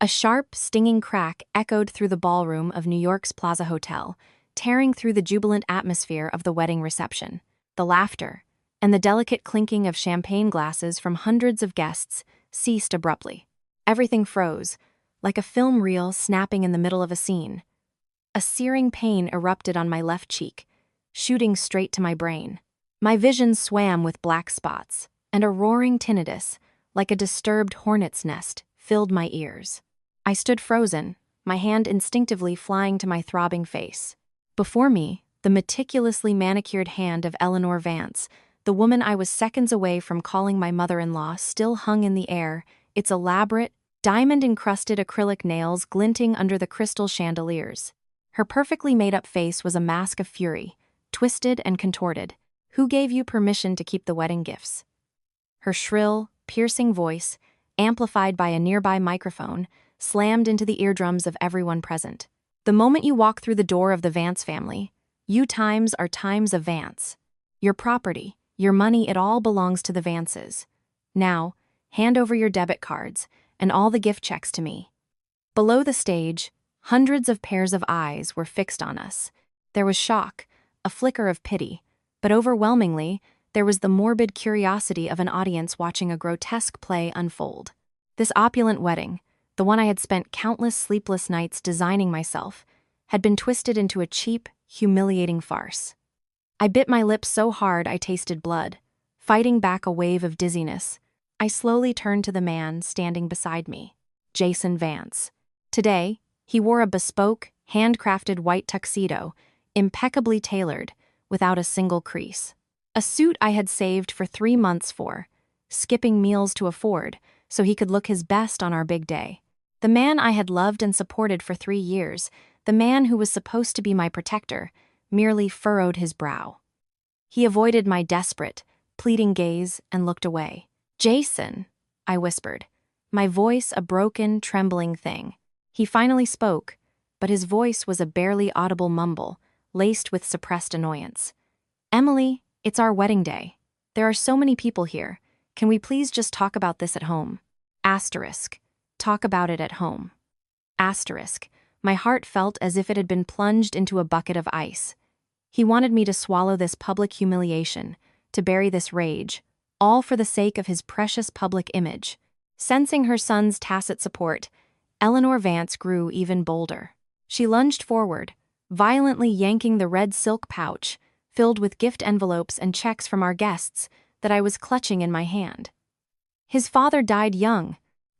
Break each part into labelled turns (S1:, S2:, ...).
S1: A sharp, stinging crack echoed through the ballroom of New York's Plaza Hotel, tearing through the jubilant atmosphere of the wedding reception. The laughter, and the delicate clinking of champagne glasses from hundreds of guests, ceased abruptly. Everything froze, like a film reel snapping in the middle of a scene. A searing pain erupted on my left cheek, shooting straight to my brain. My vision swam with black spots, and a roaring tinnitus, like a disturbed hornet's nest, filled my ears. I stood frozen, my hand instinctively flying to my throbbing face. Before me, the meticulously manicured hand of Eleanor Vance, the woman I was seconds away from calling my mother-in-law, still hung in the air, its elaborate, diamond-encrusted acrylic nails glinting under the crystal chandeliers. Her perfectly made-up face was a mask of fury, twisted and contorted. Who gave you permission to keep the wedding gifts? Her shrill, piercing voice, amplified by a nearby microphone, slammed into the eardrums of everyone present. The moment you walk through the door of the Vance family, you times are times of Vance. Your property, your money, it all belongs to the Vances. Now, hand over your debit cards and all the gift checks to me. Below the stage, hundreds of pairs of eyes were fixed on us. There was shock, a flicker of pity, but overwhelmingly, there was the morbid curiosity of an audience watching a grotesque play unfold. This opulent wedding, the one I had spent countless sleepless nights designing myself, had been twisted into a cheap, humiliating farce. I bit my lips so hard I tasted blood, fighting back a wave of dizziness. I slowly turned to the man standing beside me, Jason Vance. Today, he wore a bespoke, handcrafted white tuxedo, impeccably tailored, without a single crease. A suit I had saved for 3 months for, skipping meals to afford, so he could look his best on our big day. The man I had loved and supported for 3 years, the man who was supposed to be my protector, merely furrowed his brow. He avoided my desperate, pleading gaze and looked away. "Jason," I whispered, my voice a broken, trembling thing. He finally spoke, but his voice was a barely audible mumble, laced with suppressed annoyance. "Emily, it's our wedding day. There are so many people here. Can we please just talk about this at home? Asterisk. Talk about it at home." Asterisk. My heart felt as if it had been plunged into a bucket of ice. He wanted me to swallow this public humiliation, to bury this rage, all for the sake of his precious public image. Sensing her son's tacit support, Eleanor Vance grew even bolder. She lunged forward, violently yanking the red silk pouch, filled with gift envelopes and checks from our guests, that I was clutching in my hand. "His father died young.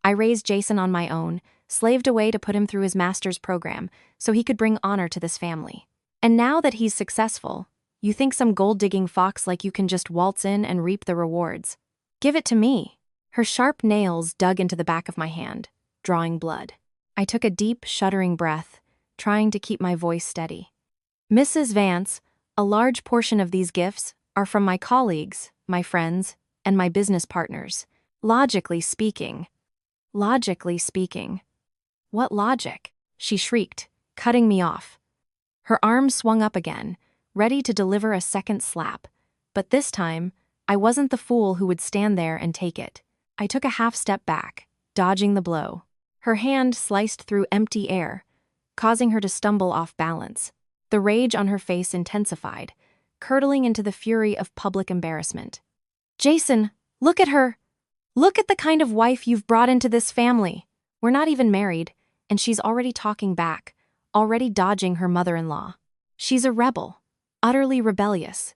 S1: I raised Jason on my own, slaved away to put him through his master's program so he could bring honor to this family. And now that he's successful, you think some gold-digging fox like you can just waltz in and reap the rewards. Give it to me." Her sharp nails dug into the back of my hand, drawing blood. I took a deep, shuddering breath, trying to keep my voice steady. "Mrs. Vance, a large portion of these gifts are from my colleagues, my friends, and my business partners. Logically speaking." Logically speaking. What logic? She shrieked, cutting me off. Her arm swung up again, ready to deliver a second slap. But this time, I wasn't the fool who would stand there and take it. I took a half step back, dodging the blow. Her hand sliced through empty air, causing her to stumble off balance. The rage on her face intensified, curdling into the fury of public embarrassment. "Jason, look at her! Look at the kind of wife you've brought into this family. We're not even married, and she's already talking back, already dodging her mother-in-law. She's a rebel, utterly rebellious."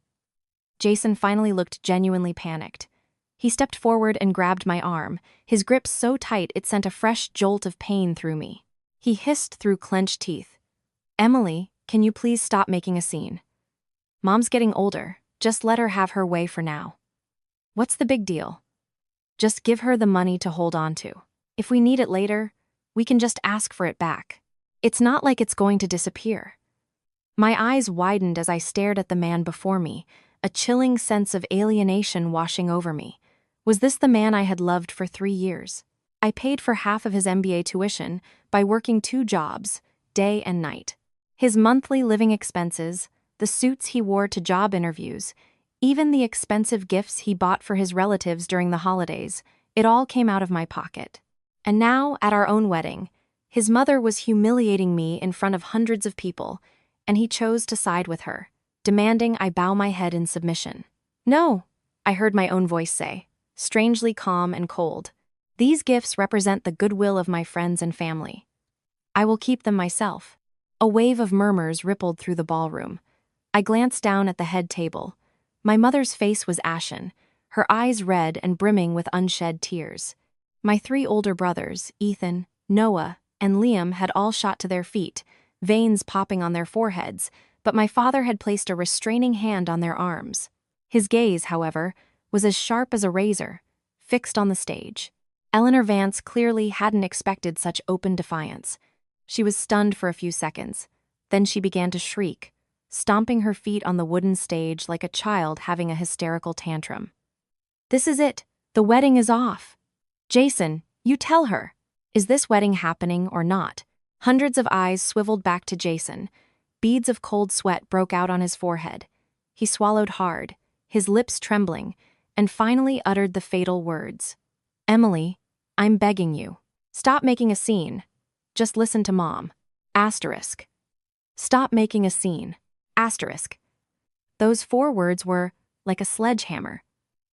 S1: Jason finally looked genuinely panicked. He stepped forward and grabbed my arm, his grip so tight it sent a fresh jolt of pain through me. He hissed through clenched teeth, "Emily, can you please stop making a scene? Mom's getting older, just let her have her way for now. What's the big deal? Just give her the money to hold on to. If we need it later, we can just ask for it back. It's not like it's going to disappear." My eyes widened as I stared at the man before me, a chilling sense of alienation washing over me. Was this the man I had loved for 3 years? I paid for half of his MBA tuition by working 2 jobs, day and night. His monthly living expenses, the suits he wore to job interviews, even the expensive gifts he bought for his relatives during the holidays, it all came out of my pocket. And now, at our own wedding, His mother was humiliating me in front of hundreds of people, and he chose to side with her, demanding I bow my head in submission. No, I heard my own voice say, strangely calm and cold. These gifts represent the goodwill of my friends and family. I will keep them myself. A wave of murmurs rippled through the ballroom. I glanced down at the head table. My mother's face was ashen, her eyes red and brimming with unshed tears. My 3 older brothers, Ethan, Noah, and Liam, had all shot to their feet, veins popping on their foreheads, but my father had placed a restraining hand on their arms. His gaze, however, was as sharp as a razor, fixed on the stage. Eleanor Vance clearly hadn't expected such open defiance. She was stunned for a few seconds. Then she began to shriek, stomping her feet on the wooden stage like a child having a hysterical tantrum. This is it. The wedding is off. Jason, you tell her. Is this wedding happening or not? Hundreds of eyes swiveled back to Jason. Beads of cold sweat broke out on his forehead. He swallowed hard, his lips trembling, and finally uttered the fatal words. Emily, I'm begging you. Stop making a scene. Just listen to Mom. Asterisk. Stop making a scene. Asterisk. Those 4 words were like a sledgehammer,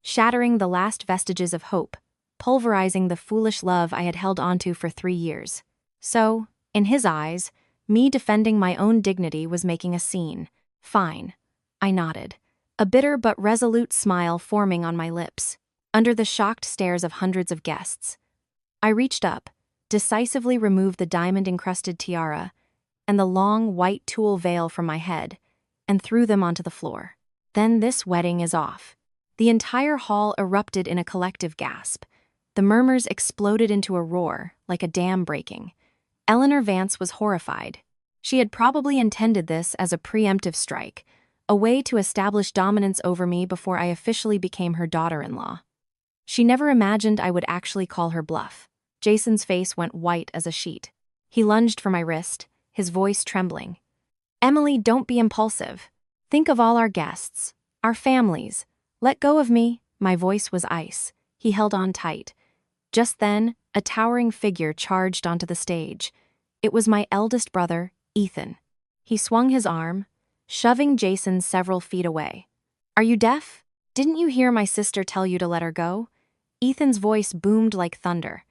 S1: shattering the last vestiges of hope, pulverizing the foolish love I had held onto for 3 years. So, in his eyes, me defending my own dignity was making a scene. Fine. I nodded, a bitter but resolute smile forming on my lips, under the shocked stares of hundreds of guests. I reached up, decisively removed the diamond-encrusted tiara and the long white tulle veil from my head, and threw them onto the floor. Then this wedding is off. The entire hall erupted in a collective gasp. The murmurs exploded into a roar, like a dam breaking. Eleanor Vance was horrified. She had probably intended this as a preemptive strike, a way to establish dominance over me before I officially became her daughter-in-law. She never imagined I would actually call her bluff. Jason's face went white as a sheet. He lunged for my wrist, his voice trembling. Emily, don't be impulsive. Think of all our guests, our families. Let go of me. My voice was ice. He held on tight. Just then, a towering figure charged onto the stage. It was my eldest brother, Ethan. He swung his arm, shoving Jason several feet away. Are you deaf? Didn't you hear my sister tell you to let her go? Ethan's voice boomed like thunder.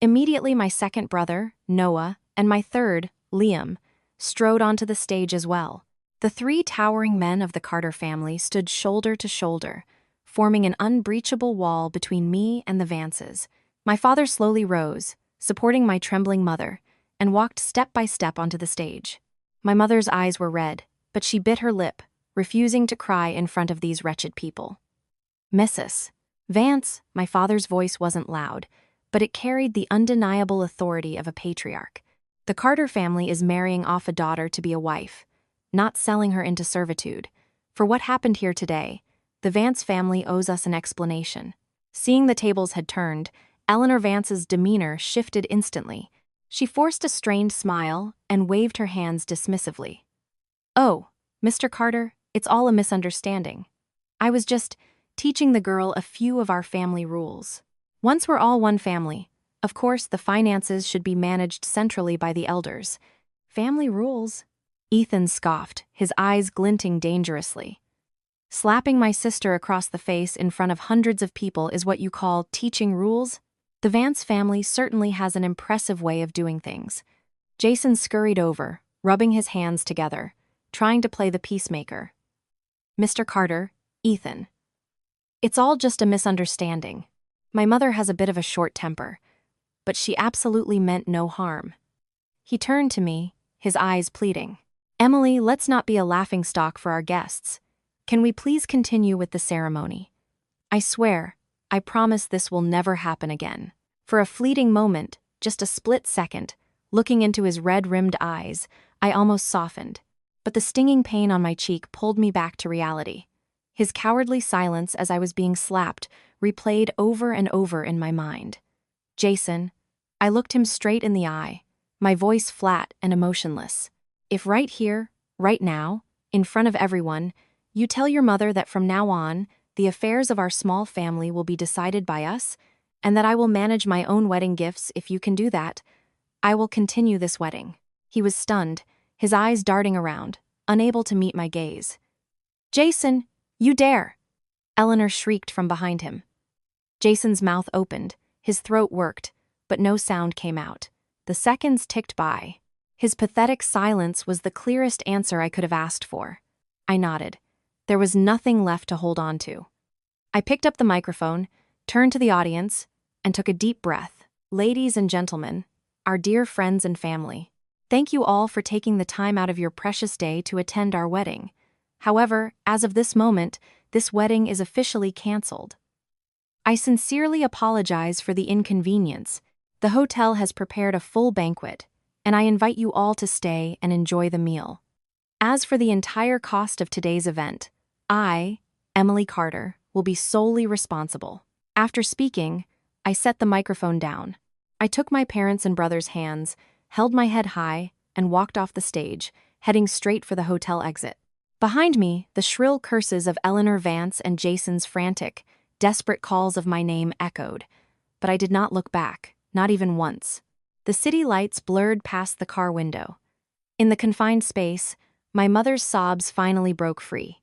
S1: Immediately, my second brother, Noah, and my third, Liam, strode onto the stage as well. The 3 towering men of the Carter family stood shoulder to shoulder, forming an unbreachable wall between me and the Vances. My father slowly rose, supporting my trembling mother, and walked step by step onto the stage. My mother's eyes were red, but she bit her lip, refusing to cry in front of these wretched people. Mrs. Vance, my father's voice wasn't loud, but it carried the undeniable authority of a patriarch. The Carter family is marrying off a daughter to be a wife, not selling her into servitude. For what happened here today, the Vance family owes us an explanation. Seeing the tables had turned, Eleanor Vance's demeanor shifted instantly. She forced a strained smile and waved her hands dismissively. Oh, Mr. Carter, it's all a misunderstanding. I was just teaching the girl a few of our family rules. Once we're all one family, of course the finances should be managed centrally by the elders. Family rules? Ethan scoffed, his eyes glinting dangerously. Slapping my sister across the face in front of hundreds of people is what you call teaching rules? The Vance family certainly has an impressive way of doing things. Jason scurried over, rubbing his hands together, trying to play the peacemaker. Mr. Carter, Ethan. It's all just a misunderstanding. My mother has a bit of a short temper, but she absolutely meant no harm. He turned to me, his eyes pleading. Emily, let's not be a laughingstock for our guests. Can we please continue with the ceremony? I swear, I promise this will never happen again. For a fleeting moment, just a split second, looking into his red-rimmed eyes, I almost softened. But the stinging pain on my cheek pulled me back to reality. His cowardly silence as I was being slapped replayed over and over in my mind. Jason, I looked him straight in the eye, my voice flat and emotionless. If right here, right now, in front of everyone, you tell your mother that from now on, the affairs of our small family will be decided by us, and that I will manage my own wedding gifts if you can do that, I will continue this wedding. He was stunned, his eyes darting around, unable to meet my gaze. Jason, you dare! Eleanor shrieked from behind him. Jason's mouth opened, his throat worked, but no sound came out. The seconds ticked by. His pathetic silence was the clearest answer I could have asked for. I nodded. There was nothing left to hold on to. I picked up the microphone, turned to the audience, and took a deep breath. Ladies and gentlemen, our dear friends and family, thank you all for taking the time out of your precious day to attend our wedding. However, as of this moment, this wedding is officially canceled. I sincerely apologize for the inconvenience. The hotel has prepared a full banquet, and I invite you all to stay and enjoy the meal. As for the entire cost of today's event, I, Emily Carter, will be solely responsible. After speaking, I set the microphone down. I took my parents' and brother's hands, held my head high, and walked off the stage, heading straight for the hotel exit. Behind me, the shrill curses of Eleanor Vance and Jason's frantic, desperate calls of my name echoed, but I did not look back, not even once. The city lights blurred past the car window. In the confined space, my mother's sobs finally broke free.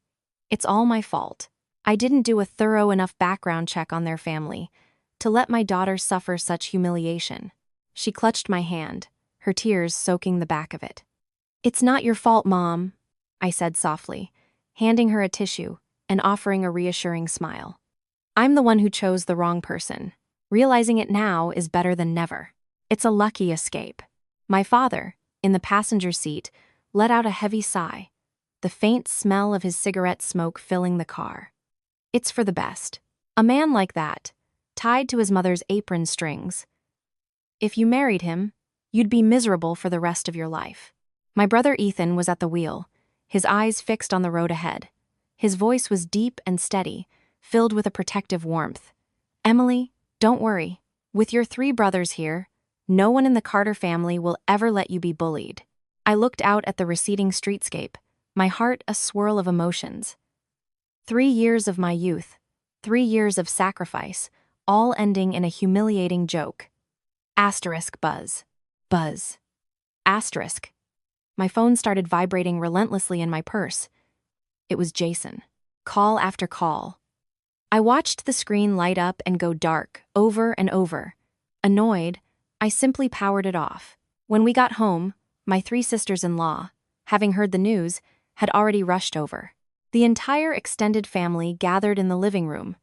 S1: It's all my fault. I didn't do a thorough enough background check on their family to let my daughter suffer such humiliation. She clutched my hand, her tears soaking the back of it. It's not your fault, Mom, I said softly, handing her a tissue and offering a reassuring smile. I'm the one who chose the wrong person. Realizing it now is better than never. It's a lucky escape. My father, in the passenger seat, let out a heavy sigh, the faint smell of his cigarette smoke filling the car. It's for the best. A man like that, tied to his mother's apron strings. If you married him, you'd be miserable for the rest of your life. My brother Ethan was at the wheel, his eyes fixed on the road ahead. His voice was deep and steady, filled with a protective warmth. Emily, don't worry. With your 3 brothers here, no one in the Carter family will ever let you be bullied. I looked out at the receding streetscape, my heart a swirl of emotions. 3 years of my youth, 3 years of sacrifice, all ending in a humiliating joke. Asterisk buzz. Buzz. Asterisk. My phone started vibrating relentlessly in my purse. It was Jason. Call after call. I watched the screen light up and go dark, over and over. Annoyed, I simply powered it off. When we got home, my 3 sisters-in-law, having heard the news, had already rushed over. The entire extended family gathered in the living room,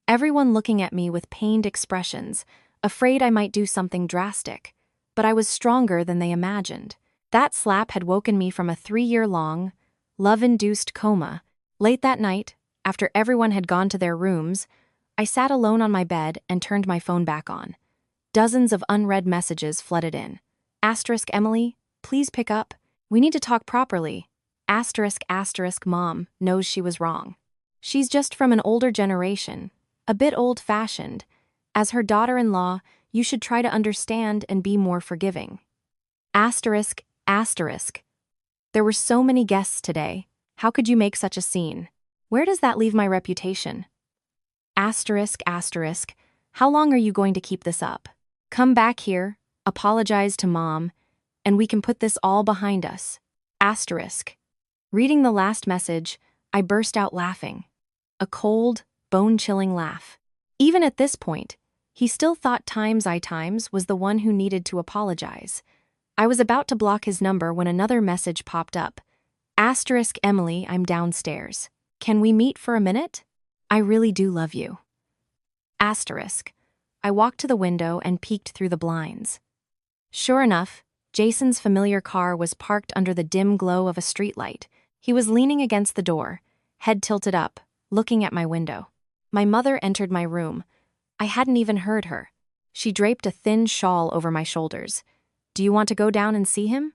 S1: everyone looking at me with pained expressions, afraid I might do something drastic. But I was stronger than they imagined. That slap had woken me from a 3-year-long, love-induced coma. Late that night, after everyone had gone to their rooms, I sat alone on my bed and turned my phone back on. Dozens of unread messages flooded in. Asterisk Emily, please pick up. We need to talk properly. Asterisk asterisk Mom knows she was wrong. She's just from an older generation, a bit old-fashioned. As her daughter-in-law, you should try to understand and be more forgiving. Asterisk asterisk. There were so many guests today. How could you make such a scene? Where does that leave my reputation? Asterisk asterisk. How long are you going to keep this up? Come back here, apologize to Mom, and we can put this all behind us. Asterisk. Reading the last message, I burst out laughing. A cold, bone-chilling laugh. Even at this point, he still thought Times was the one who needed to apologize. I was about to block his number when another message popped up. Asterisk Emily, I'm downstairs. Can we meet for a minute? I really do love you. Asterisk. I walked to the window and peeked through the blinds. Sure enough, Jason's familiar car was parked under the dim glow of a streetlight. He was leaning against the door, head tilted up, looking at my window. My mother entered my room. I hadn't even heard her. She draped a thin shawl over my shoulders. Do you want to go down and see him?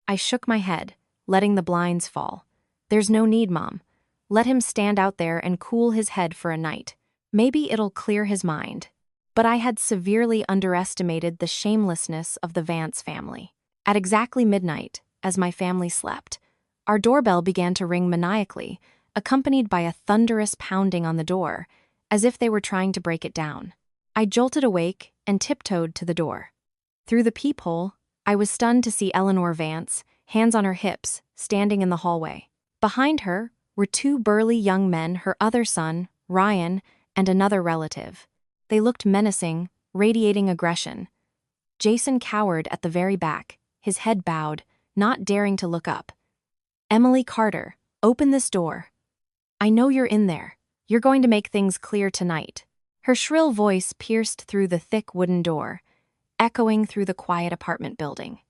S1: I shook my head, letting the blinds fall. There's no need, Mom. Let him stand out there and cool his head for a night. Maybe it'll clear his mind. But I had severely underestimated the shamelessness of the Vance family. At exactly midnight, as my family slept, our doorbell began to ring maniacally, accompanied by a thunderous pounding on the door, as if they were trying to break it down. I jolted awake and tiptoed to the door. Through the peephole, I was stunned to see Eleanor Vance, hands on her hips, standing in the hallway. Behind her were two burly young men, her other son, Ryan, and another relative. They looked menacing, radiating aggression. Jason cowered at the very back, his head bowed, not daring to look up. "Emily Carter, open this door. I know you're in there. You're going to make things clear tonight." Her shrill voice pierced through the thick wooden door, echoing through the quiet apartment building.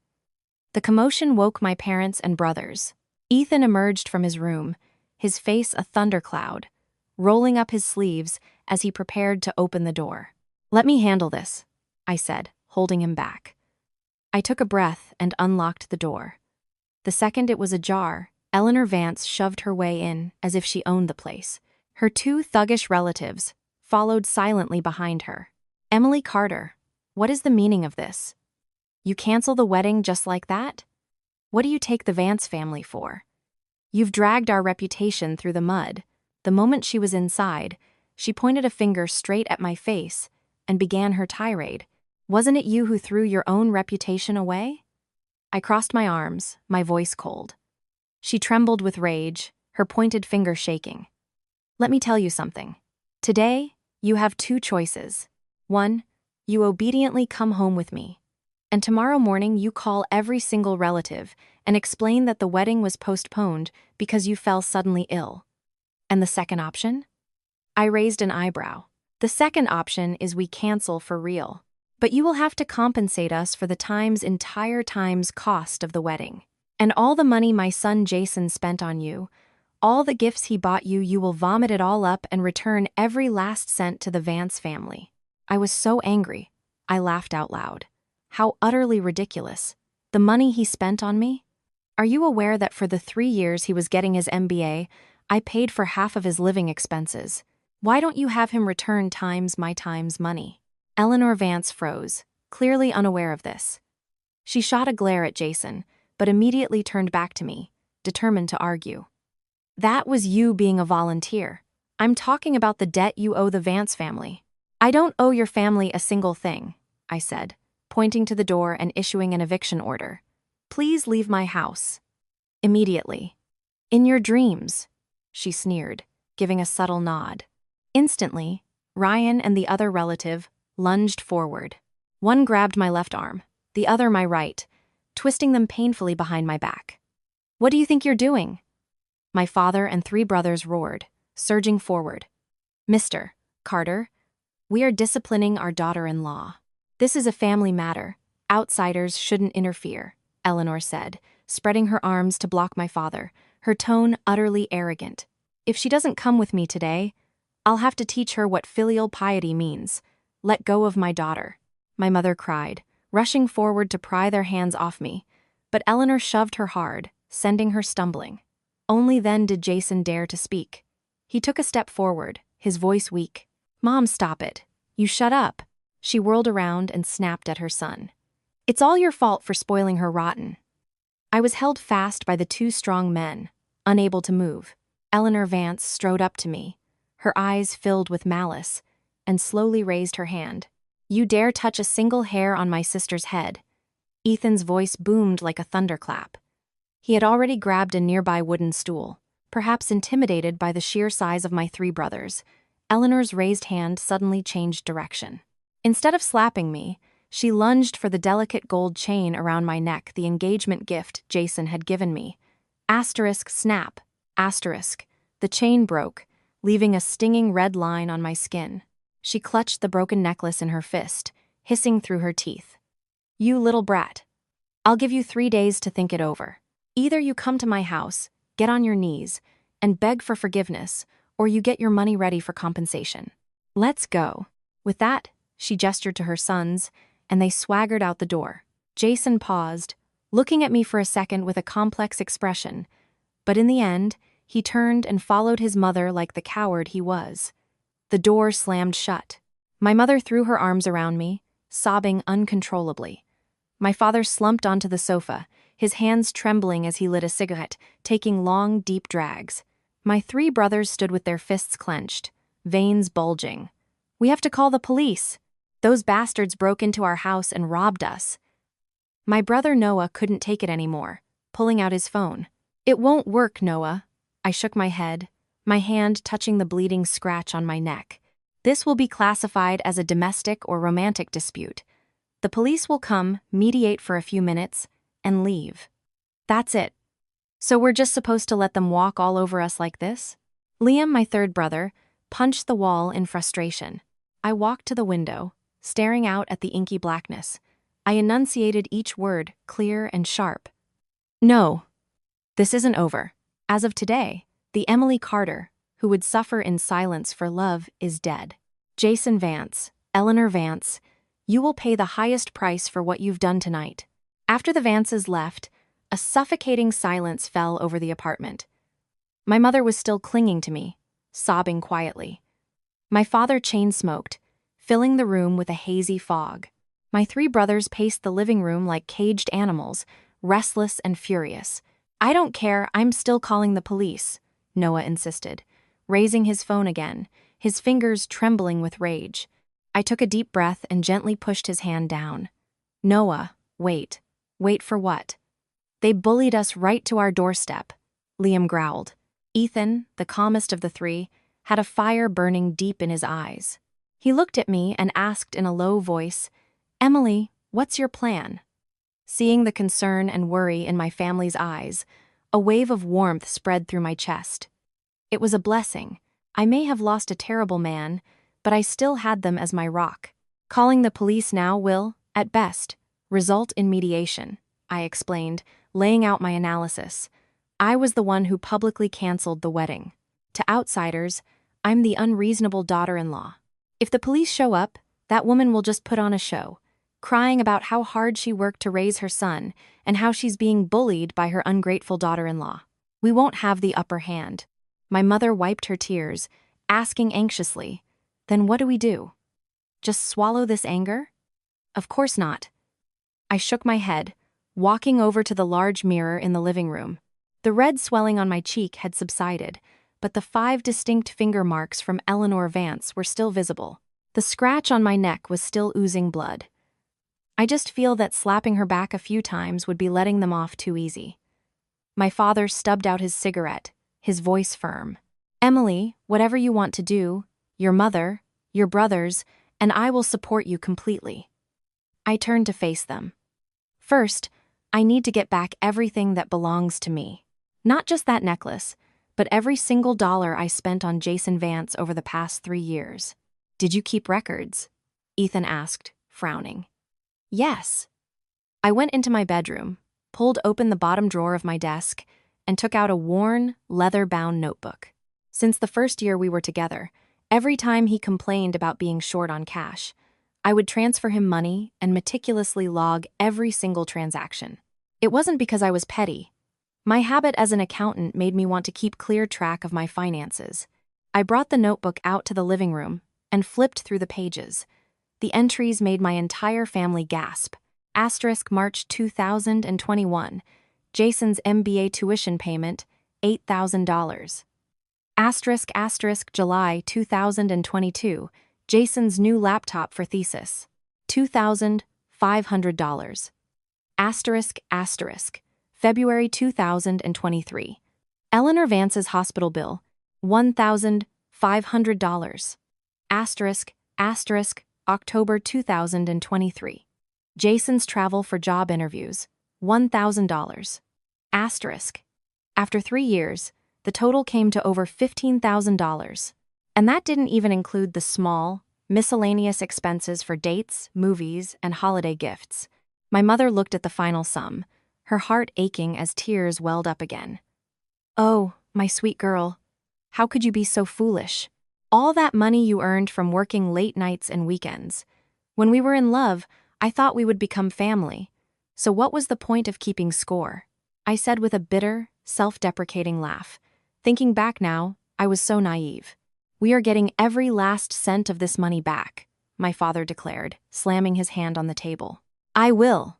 S1: The commotion woke my parents and brothers. Ethan emerged from his room, his face a thundercloud, rolling up his sleeves as he prepared to open the door. "Let me handle this," I said, holding him back. I took a breath and unlocked the door. The second it was ajar, Eleanor Vance shoved her way in as if she owned the place. Her two thuggish relatives followed silently behind her. "Emily Carter, what is the meaning of this? You cancel the wedding just like that? What do you take the Vance family for? You've dragged our reputation through the mud." The moment she was inside, she pointed a finger straight at my face and began her tirade. "Wasn't it you who threw your own reputation away?" I crossed my arms, my voice cold. She trembled with rage, her pointed finger shaking. "Let me tell you something. Today, you have two choices. One, you obediently come home with me. And tomorrow morning you call every single relative and explain that the wedding was postponed because you fell suddenly ill. And the second option?" I raised an eyebrow. "The second option is we cancel for real. But you will have to compensate us for the entire time's cost of the wedding. And all the money my son Jason spent on you, all the gifts he bought you, you will vomit it all up and return every last cent to the Vance family." I was so angry, I laughed out loud. How utterly ridiculous. The money he spent on me? Are you aware that for the 3 years he was getting his MBA, I paid for half of his living expenses? Why don't you have him return my time's money? Eleanor Vance froze, clearly unaware of this. She shot a glare at Jason, but immediately turned back to me, determined to argue. "That was you being a volunteer. I'm talking about the debt you owe the Vance family." "I don't owe your family a single thing," I said, pointing to the door and issuing an eviction order. "Please leave my house. Immediately." "In your dreams," she sneered, giving a subtle nod. Instantly, Ryan and the other relative lunged forward. One grabbed my left arm, the other my right, twisting them painfully behind my back. "What do you think you're doing?" My father and 3 brothers roared, surging forward. "Mr. Carter, we are disciplining our daughter-in-law. This is a family matter. Outsiders shouldn't interfere," Eleanor said, spreading her arms to block my father, her tone utterly arrogant. "If she doesn't come with me today, I'll have to teach her what filial piety means. Let go of my daughter." My mother cried, rushing forward to pry their hands off me, but Eleanor shoved her hard, sending her stumbling. Only then did Jason dare to speak. He took a step forward, his voice weak. "Mom, stop it. You shut up." She whirled around and snapped at her son. "It's all your fault for spoiling her rotten." I was held fast by the 2 strong men, unable to move. Eleanor Vance strode up to me, her eyes filled with malice, and slowly raised her hand. "You dare touch a single hair on my sister's head." Ethan's voice boomed like a thunderclap. He had already grabbed a nearby wooden stool, perhaps intimidated by the sheer size of my 3 brothers. Eleanor's raised hand suddenly changed direction. Instead of slapping me, she lunged for the delicate gold chain around my neck, the engagement gift Jason had given me. Asterisk snap, asterisk. The chain broke, leaving a stinging red line on my skin. She clutched the broken necklace in her fist, hissing through her teeth. "You little brat. I'll give you 3 days to think it over. Either you come to my house, get on your knees, and beg for forgiveness, or you get your money ready for compensation. Let's go." With that, she gestured to her sons, and they swaggered out the door. Jason paused, looking at me for a second with a complex expression, but in the end, he turned and followed his mother like the coward he was. The door slammed shut. My mother threw her arms around me, sobbing uncontrollably. My father slumped onto the sofa, his hands trembling as he lit a cigarette, taking long, deep drags. My 3 brothers stood with their fists clenched, veins bulging. "We have to call the police. Those bastards broke into our house and robbed us." My brother Noah couldn't take it anymore, pulling out his phone. "It won't work, Noah." I shook my head, my hand touching the bleeding scratch on my neck. "This will be classified as a domestic or romantic dispute. The police will come, mediate for a few minutes, and leave. That's it. So we're just supposed to let them walk all over us like this?" Liam, my third brother, punched the wall in frustration. I walked to the window, staring out at the inky blackness. I enunciated each word, clear and sharp. "No, this isn't over. As of today, the Emily Carter, who would suffer in silence for love, is dead. Jason Vance, Eleanor Vance, you will pay the highest price for what you've done tonight." After the Vances left, a suffocating silence fell over the apartment. My mother was still clinging to me, sobbing quietly. My father chain-smoked, filling the room with a hazy fog. My three brothers paced the living room like caged animals, restless and furious. "I don't care, I'm still calling the police," Noah insisted, raising his phone again, his fingers trembling with rage. I took a deep breath and gently pushed his hand down. "Noah, wait. Wait for what?" "They bullied us right to our doorstep," Liam growled. Ethan, the calmest of the three, had a fire burning deep in his eyes. He looked at me and asked in a low voice, "Emily, what's your plan?" Seeing the concern and worry in my family's eyes, a wave of warmth spread through my chest. It was a blessing. I may have lost a terrible man, but I still had them as my rock. "Calling the police now will, at best, result in mediation," I explained, laying out my analysis. I was the one who publicly canceled the wedding. To outsiders, I'm the unreasonable daughter-in-law. If the police show up, that woman will just put on a show, crying about how hard she worked to raise her son and how she's being bullied by her ungrateful daughter-in-law. We won't have the upper hand. My mother wiped her tears, asking anxiously, "Then what do we do? Just swallow this anger?" "Of course not." I shook my head, walking over to the large mirror in the living room. The red swelling on my cheek had subsided, but the 5 distinct finger marks from Eleanor Vance were still visible. The scratch on my neck was still oozing blood. I just feel that slapping her back a few times would be letting them off too easy. My father stubbed out his cigarette, his voice firm. "Emily, whatever you want to do, your mother, your brothers, and I will support you completely." I turned to face them. "First, I need to get back everything that belongs to me. Not just that necklace, but every single dollar I spent on Jason Vance over the past 3 years." "Did you keep records?" Ethan asked, frowning. "Yes." I went into my bedroom, pulled open the bottom drawer of my desk, and took out a worn, leather-bound notebook. Since the first year we were together, every time he complained about being short on cash, I would transfer him money and meticulously log every single transaction. It wasn't because I was petty. My habit as an accountant made me want to keep clear track of my finances. I brought the notebook out to the living room and flipped through the pages. The entries made my entire family gasp. March 2021. Jason's MBA tuition payment, $8,000. July 2022. Jason's new laptop for thesis, $2,500. February 2023. Eleanor Vance's hospital bill, $1,500. October 2023. Jason's travel for job interviews, $1,000. After 3 years, the total came to over $15,000. And that didn't even include the small, miscellaneous expenses for dates, movies, and holiday gifts. My mother looked at the final sum, her heart aching as tears welled up again. "Oh, my sweet girl, how could you be so foolish? All that money you earned from working late nights and weekends. When we were in love, I thought we would become family. So what was the point of keeping score?" I said with a bitter, self-deprecating laugh. Thinking back now, I was so naive. "We are getting every last cent of this money back," my father declared, slamming his hand on the table. "I will,"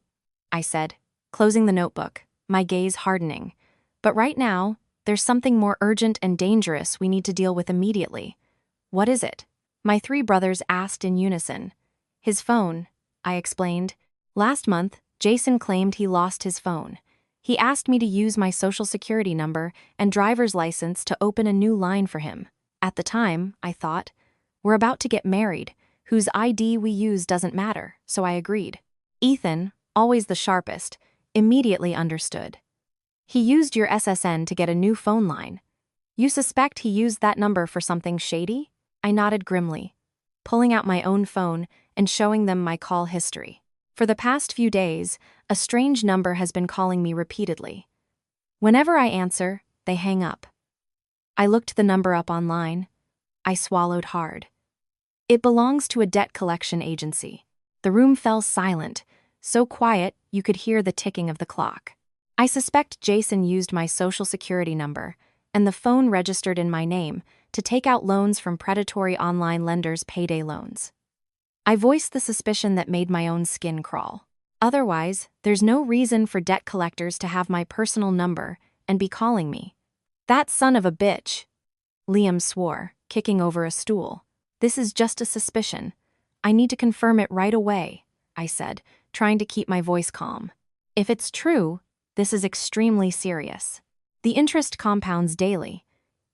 S1: I said, closing the notebook, my gaze hardening. "But right now, there's something more urgent and dangerous we need to deal with immediately." "What is it?" my 3 brothers asked in unison. "His phone," I explained. "Last month, Jason claimed he lost his phone. He asked me to use my social security number and driver's license to open a new line for him. At the time, I thought, we're about to get married. Whose ID we use doesn't matter, so I agreed. Ethan, always the sharpest, immediately understood. He used your SSN to get a new phone line. You suspect he used that number for something shady? I nodded grimly, pulling out my own phone and showing them my call history. For the past few days, a strange number has been calling me repeatedly. Whenever I answer, they hang up. I looked the number up online. I swallowed hard. It belongs to a debt collection agency. The room fell silent, so quiet you could hear the ticking of the clock. I suspect Jason used my social security number and the phone registered in my name to take out loans from predatory online lenders' payday loans. I voiced the suspicion that made my own skin crawl. Otherwise, there's no reason for debt collectors to have my personal number and be calling me. That son of a bitch, Liam swore, kicking over a stool. This is just a suspicion. I need to confirm it right away, I said, trying to keep my voice calm. If it's true, this is extremely serious. The interest compounds daily.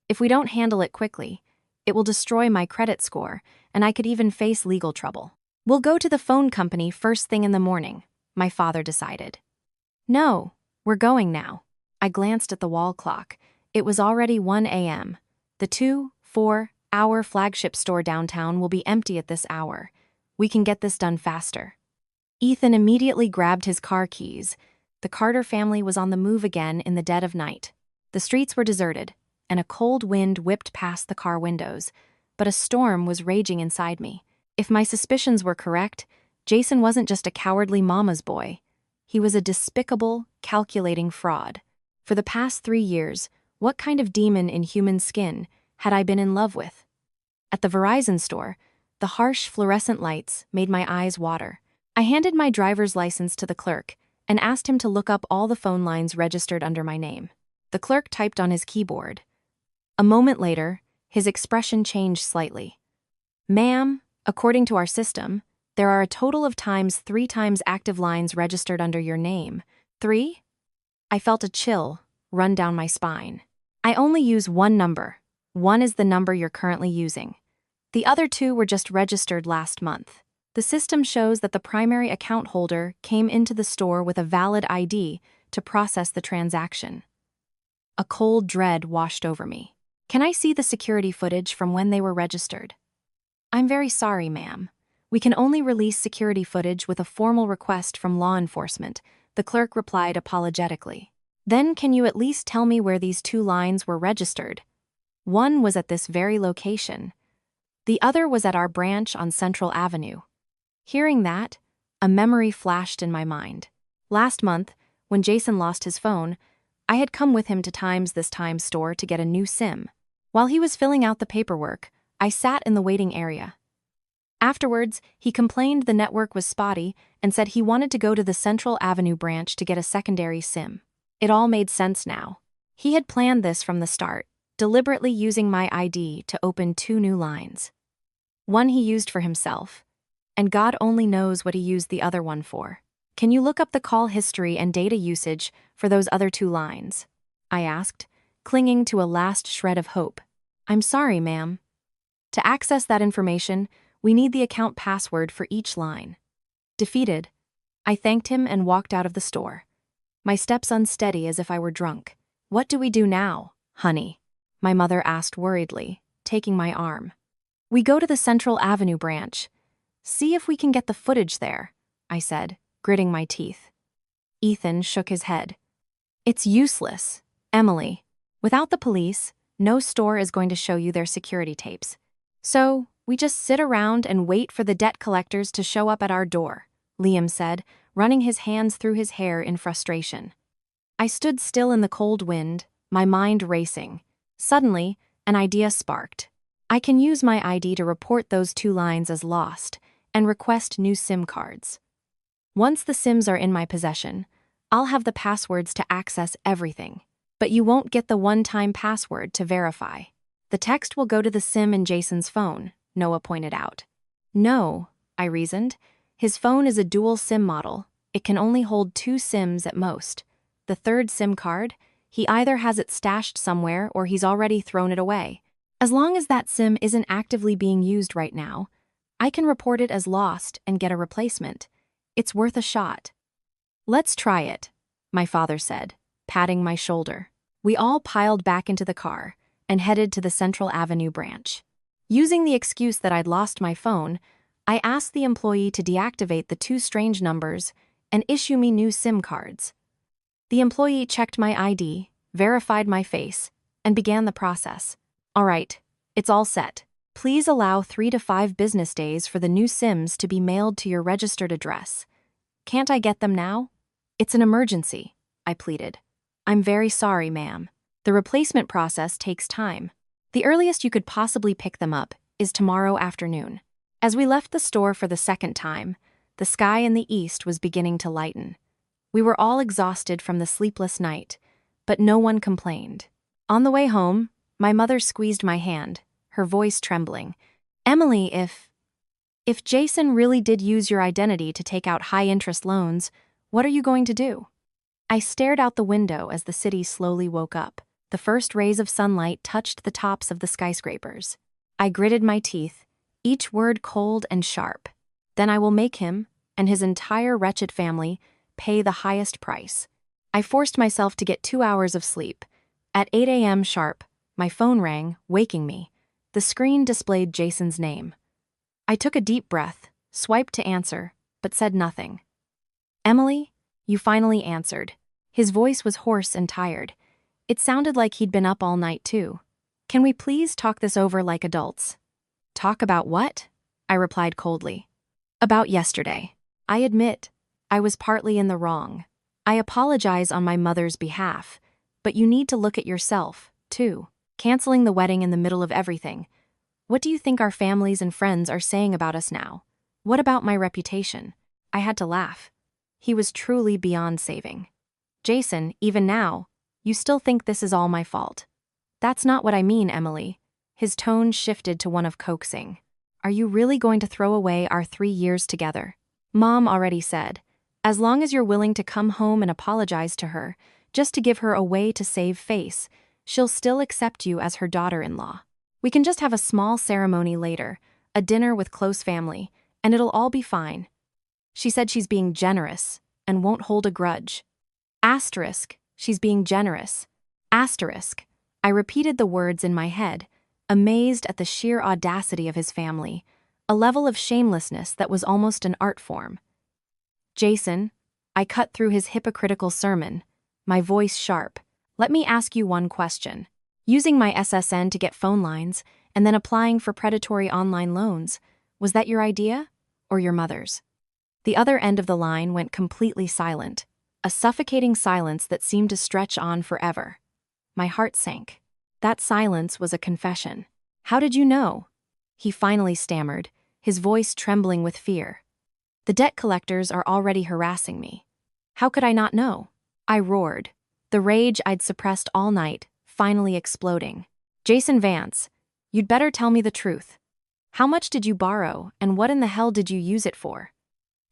S1: If we don't handle it quickly, it will destroy my credit score, and I could even face legal trouble. We'll go to the phone company first thing in the morning, my father decided. No, we're going now. I glanced at the wall clock. It was already 1 a.m. The 2-4-hour flagship store downtown will be empty at this hour. We can get this done faster. Ethan immediately grabbed his car keys. The Carter family was on the move again in the dead of night. The streets were deserted, and a cold wind whipped past the car windows, but a storm was raging inside me. If my suspicions were correct, Jason wasn't just a cowardly mama's boy. He was a despicable, calculating fraud. For the past 3 years, what kind of demon in human skin had I been in love with? At the Verizon store, the harsh fluorescent lights made my eyes water. I handed my driver's license to the clerk and asked him to look up all the phone lines registered under my name. The clerk typed on his keyboard. A moment later, his expression changed slightly. Ma'am, according to our system, there are a total of 3 times active lines registered under your name. 3? I felt a chill run down my spine. I only use one number. One is the number you're currently using. The other 2 were just registered last month. The system shows that the primary account holder came into the store with a valid ID to process the transaction. A cold dread washed over me. Can I see the security footage from when they were registered? I'm very sorry, ma'am. We can only release security footage with a formal request from law enforcement, the clerk replied apologetically. Then can you at least tell me where these 2 lines were registered? One was at this very location. The other was at our branch on Central Avenue. Hearing that, a memory flashed in my mind. Last month, when Jason lost his phone, I had come with him to This Times store to get a new SIM. While he was filling out the paperwork, I sat in the waiting area. Afterwards, he complained the network was spotty and said he wanted to go to the Central Avenue branch to get a secondary SIM. It all made sense now. He had planned this from the start, deliberately using my ID to open 2 new lines. One he used for himself, and God only knows what he used the other one for. Can you look up the call history and data usage for those other 2 lines? I asked, clinging to a last shred of hope. I'm sorry, ma'am. To access that information, we need the account password for each line. Defeated, I thanked him and walked out of the store, my steps unsteady as if I were drunk. What do we do now, honey? My mother asked worriedly, taking my arm. We go to the Central Avenue branch. See if we can get the footage there, I said, gritting my teeth. Ethan shook his head. It's useless, Emily. Without the police, no store is going to show you their security tapes. So, we just sit around and wait for the debt collectors to show up at our door, Liam said, running his hands through his hair in frustration. I stood still in the cold wind, my mind racing. Suddenly, an idea sparked. I can use my ID to report those 2 lines as lost and request new SIM cards. Once the SIMs are in my possession, I'll have the passwords to access everything. But you won't get the one-time password to verify. The text will go to the SIM in Jason's phone, Noah pointed out. No, I reasoned. His phone is a dual SIM model. It can only hold 2 SIMs at most. The third SIM card, he either has it stashed somewhere or he's already thrown it away. As long as that SIM isn't actively being used right now, I can report it as lost and get a replacement. It's worth a shot. Let's try it, my father said, patting my shoulder. We all piled back into the car and headed to the Central Avenue branch. Using the excuse that I'd lost my phone, I asked the employee to deactivate the 2 strange numbers and issue me new SIM cards. The employee checked my ID, verified my face, and began the process. All right, it's all set. Please allow 3 to 5 business days for the new SIMs to be mailed to your registered address. Can't I get them now? It's an emergency, I pleaded. I'm very sorry, ma'am. The replacement process takes time. The earliest you could possibly pick them up is tomorrow afternoon. As we left the store for the second time, the sky in the east was beginning to lighten. We were all exhausted from the sleepless night, but no one complained. On the way home, my mother squeezed my hand, her voice trembling. Emily, if Jason really did use your identity to take out high-interest loans, what are you going to do? I stared out the window as the city slowly woke up. The first rays of sunlight touched the tops of the skyscrapers. I gritted my teeth, each word cold and sharp. Then I will make him, and his entire wretched family, pay the highest price. I forced myself to get 2 hours of sleep. At 8 a.m. sharp, my phone rang, waking me. The screen displayed Jason's name. I took a deep breath, swiped to answer, but said nothing. Emily, you finally answered. His voice was hoarse and tired. It sounded like he'd been up all night too. Can we please talk this over like adults? Talk about what? I replied coldly. About yesterday. I admit, I was partly in the wrong. I apologize on my mother's behalf, but you need to look at yourself, too. Canceling the wedding in the middle of everything. What do you think our families and friends are saying about us now? What about my reputation? I had to laugh. He was truly beyond saving. Jason, even now, you still think this is all my fault. That's not what I mean, Emily. His tone shifted to one of coaxing. Are you really going to throw away our 3 years together? Mom already said, as long as you're willing to come home and apologize to her, just to give her a way to save face, she'll still accept you as her daughter-in-law. We can just have a small ceremony later, a dinner with close family, and it'll all be fine. She said she's being generous and won't hold a grudge. Asterisk, she's being generous. Asterisk. I repeated the words in my head, amazed at the sheer audacity of his family, a level of shamelessness that was almost an art form. Jason, I cut through his hypocritical sermon, my voice sharp. Let me ask you one question. Using my SSN to get phone lines and then applying for predatory online loans, was that your idea or your mother's? The other end of the line went completely silent, a suffocating silence that seemed to stretch on forever. My heart sank. That silence was a confession. How did you know? He finally stammered, his voice trembling with fear. The debt collectors are already harassing me. How could I not know? I roared, the rage I'd suppressed all night finally exploding. Jason Vance, you'd better tell me the truth. How much did you borrow, and what in the hell did you use it for?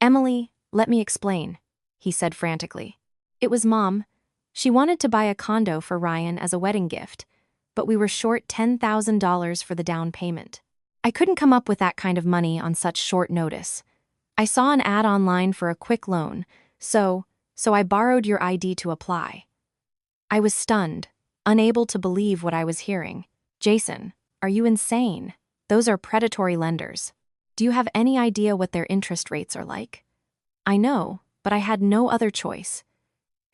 S1: Emily, let me explain, he said frantically. It was Mom. She wanted to buy a condo for Ryan as a wedding gift, but we were short $10,000 for the down payment. I couldn't come up with that kind of money on such short notice. I saw an ad online for a quick loan, so I borrowed your ID to apply. I was stunned, unable to believe what I was hearing. Jason, are you insane? Those are predatory lenders. Do you have any idea what their interest rates are like? I know, but I had no other choice.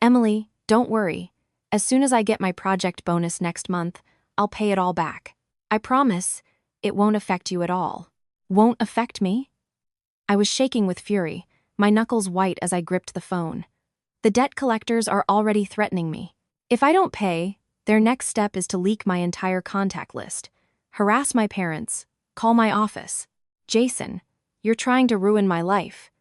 S1: Emily, don't worry. As soon as I get my project bonus next month, I'll pay it all back. I promise, it won't affect you at all. Won't affect me? I was shaking with fury, my knuckles white as I gripped the phone. The debt collectors are already threatening me. If I don't pay, their next step is to leak my entire contact list, harass my parents, call my office. Jason, you're trying to ruin my life.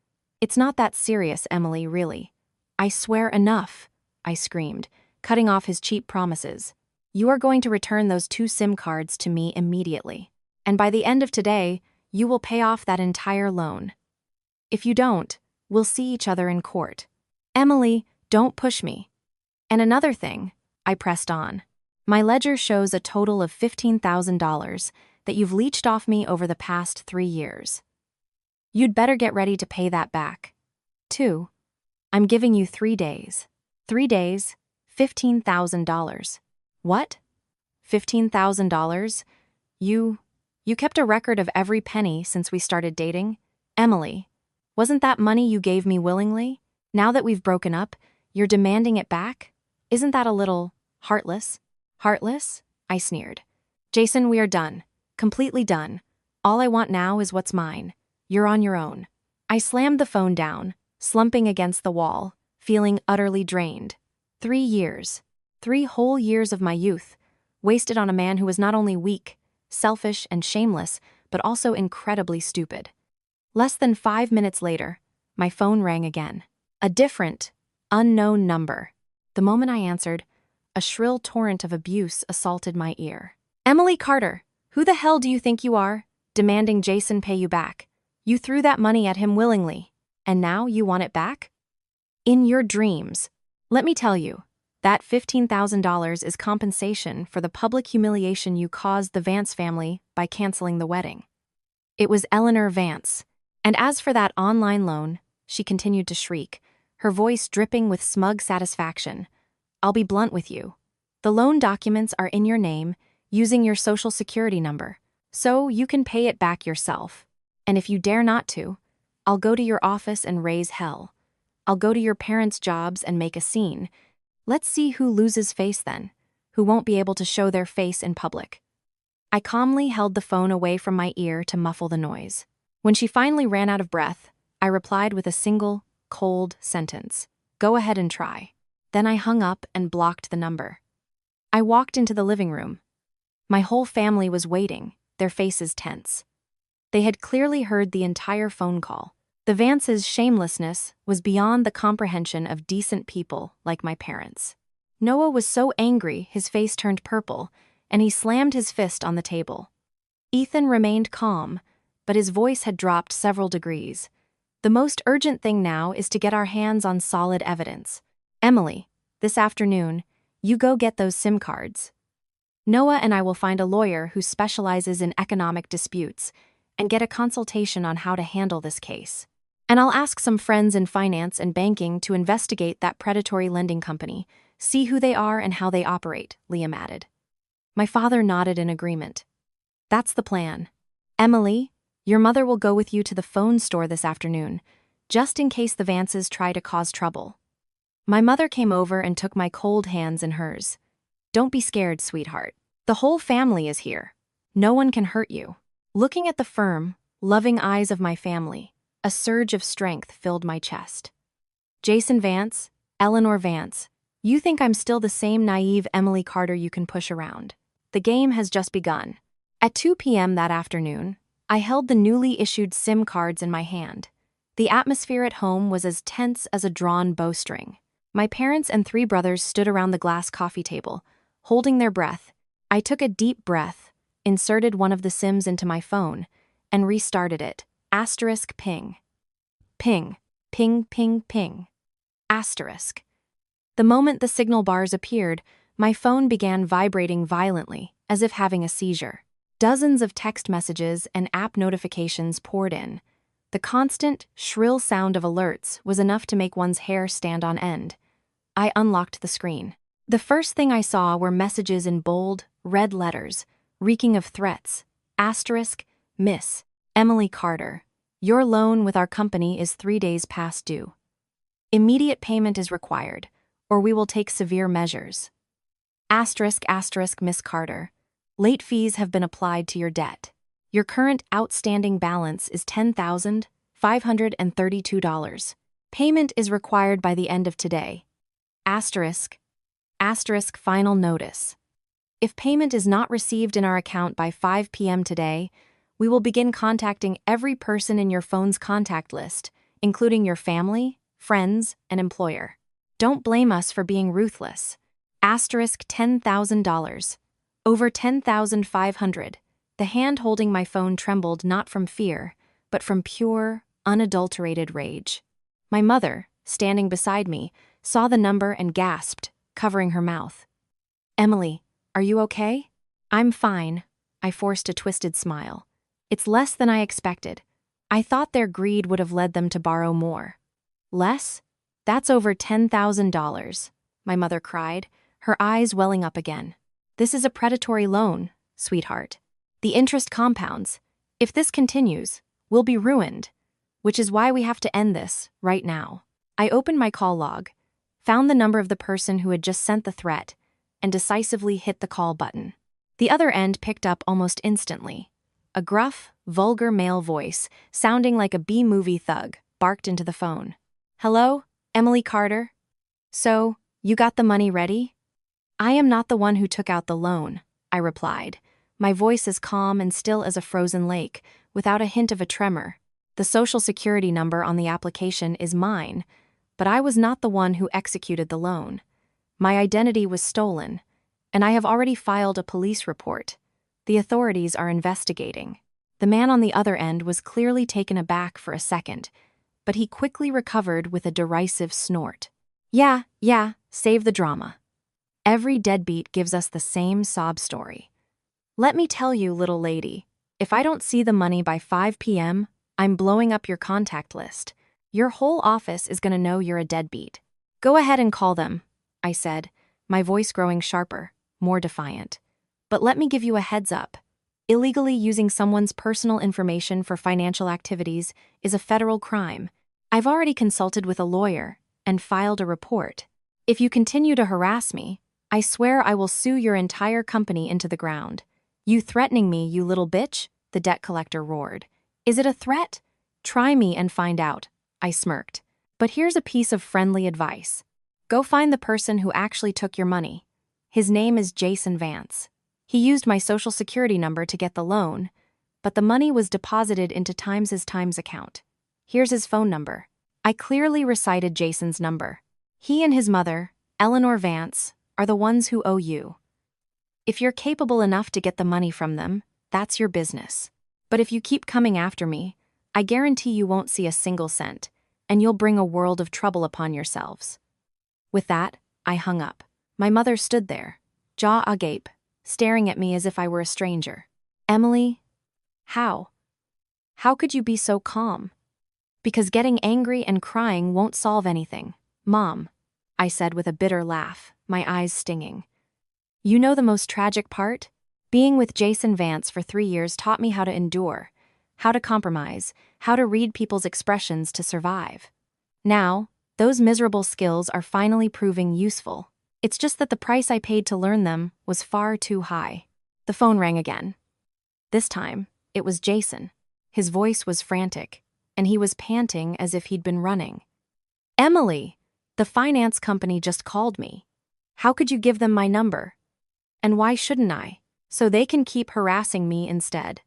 S1: It's not that serious, Emily, really. I swear enough, I screamed, cutting off his cheap promises. You are going to return those 2 SIM cards to me immediately. And by the end of today, you will pay off that entire loan. If you don't, We'll see each other in court. Emily, don't push me. And another thing, I pressed on. My ledger shows a total of $15,000 that you've leached off me over the past 3 years. You'd better get ready to pay that back. 2. I'm giving you 3 days. 3 days, $15,000. What? $15,000? You kept a record of every penny since we started dating? Emily, wasn't that money you gave me willingly? Now that we've broken up, you're demanding it back? Isn't that a little heartless? Heartless? I sneered. Jason, we are done. Completely done. All I want now is what's mine. You're on your own. I slammed the phone down, slumping against the wall, feeling utterly drained. 3 years. 3 whole years of my youth, wasted on a man who was not only weak, selfish, and shameless, but also incredibly stupid. Less than 5 minutes later, my phone rang again. A different, unknown number. The moment I answered, a shrill torrent of abuse assaulted my ear. Emily Carter, who the hell do you think you are? Demanding Jason pay you back. You threw that money at him willingly, and now you want it back? In your dreams. Let me tell you, that $15,000 is compensation for the public humiliation you caused the Vance family by canceling the wedding. It was Eleanor Vance. And as for that online loan, she continued to shriek, her voice dripping with smug satisfaction. I'll be blunt with you. The loan documents are in your name, using your social security number, so you can pay it back yourself. And if you dare not to, I'll go to your office and raise hell. I'll go to your parents' jobs and make a scene. Let's see who loses face then, who won't be able to show their face in public. I calmly held the phone away from my ear to muffle the noise. When she finally ran out of breath, I replied with a single, cold sentence. Go ahead and try. Then I hung up and blocked the number. I walked into the living room. My whole family was waiting, their faces tense. They had clearly heard the entire phone call. The Vances' shamelessness was beyond the comprehension of decent people like my parents. Noah was so angry his face turned purple, and he slammed his fist on the table. Ethan remained calm, but his voice had dropped several degrees. The most urgent thing now is to get our hands on solid evidence. Emily, this afternoon, you go get those SIM cards. Noah and I will find a lawyer who specializes in economic disputes and get a consultation on how to handle this case. And I'll ask some friends in finance and banking to investigate that predatory lending company, see who they are and how they operate, Liam added. My father nodded in agreement. That's the plan. Emily, your mother will go with you to the phone store this afternoon, just in case the Vances try to cause trouble. My mother came over and took my cold hands in hers. Don't be scared, sweetheart. The whole family is here. No one can hurt you. Looking at the firm, loving eyes of my family, a surge of strength filled my chest. Jason Vance, Eleanor Vance, you think I'm still the same naive Emily Carter you can push around. The game has just begun. At 2 p.m. that afternoon, I held the newly issued SIM cards in my hand. The atmosphere at home was as tense as a drawn bowstring. My parents and 3 brothers stood around the glass coffee table, holding their breath. I took a deep breath, inserted one of the SIMs into my phone, and restarted it. Asterisk ping. Ping. Ping, ping, ping. Asterisk. The moment the signal bars appeared, my phone began vibrating violently, as if having a seizure. Dozens of text messages and app notifications poured in. The constant, shrill sound of alerts was enough to make one's hair stand on end. I unlocked the screen. The first thing I saw were messages in bold, red letters, reeking of threats. Asterisk, Miss Emily Carter, your loan with our company is 3 days past due. Immediate payment is required, or we will take severe measures. Asterisk, asterisk, Miss Carter, late fees have been applied to your debt. Your current outstanding balance is $10,532. Payment is required by the end of today. Asterisk, asterisk, final notice. If payment is not received in our account by 5 p.m. today, we will begin contacting every person in your phone's contact list, including your family, friends, and employer. Don't blame us for being ruthless. Asterisk $10,000. Over $10,500. The hand holding my phone trembled not from fear, but from pure, unadulterated rage. My mother, standing beside me, saw the number and gasped, covering her mouth. Emily, are you okay? I'm fine. I forced a twisted smile. It's less than I expected. I thought their greed would have led them to borrow more. Less? That's over $10,000, my mother cried, her eyes welling up again. This is a predatory loan, sweetheart. The interest compounds. If this continues, we'll be ruined. Which is why we have to end this, right now. I opened my call log, found the number of the person who had just sent the threat, and decisively hit the call button. The other end picked up almost instantly. A gruff, vulgar male voice, sounding like a B-movie thug, barked into the phone. Hello, Emily Carter? So, you got the money ready? I am not the one who took out the loan, I replied, my voice as calm and still as a frozen lake, without a hint of a tremor. The social security number on the application is mine, but I was not the one who executed the loan. My identity was stolen, and I have already filed a police report. The authorities are investigating. The man on the other end was clearly taken aback for a second, but he quickly recovered with a derisive snort. Yeah, save the drama. Every deadbeat gives us the same sob story. Let me tell you, little lady, if I don't see the money by 5 p.m., I'm blowing up your contact list. Your whole office is going to know you're a deadbeat. Go ahead and call them, I said, my voice growing sharper, more defiant. But let me give you a heads up. Illegally using someone's personal information for financial activities is a federal crime. I've already consulted with a lawyer and filed a report. If you continue to harass me, I swear I will sue your entire company into the ground. You threatening me, you little bitch? The debt collector roared. Is it a threat? Try me and find out, I smirked. But here's a piece of friendly advice. Go find the person who actually took your money. His name is Jason Vance. He used my social security number to get the loan, but the money was deposited into Times' account. Here's his phone number. I clearly recited Jason's number. He and his mother, Eleanor Vance, are the ones who owe you. If you're capable enough to get the money from them, that's your business. But if you keep coming after me, I guarantee you won't see a single cent, and you'll bring a world of trouble upon yourselves. With that, I hung up. My mother stood there, jaw agape, staring at me as if I were a stranger. Emily, how? How could you be so calm? Because getting angry and crying won't solve anything, Mom, I said with a bitter laugh, my eyes stinging. You know the most tragic part? Being with Jason Vance for 3 years taught me how to endure, how to compromise, how to read people's expressions to survive. Now, those miserable skills are finally proving useful. It's just that the price I paid to learn them was far too high. The phone rang again. This time, it was Jason. His voice was frantic, and he was panting as if he'd been running. Emily, the finance company just called me. How could you give them my number? And why shouldn't I? So they can keep harassing me instead.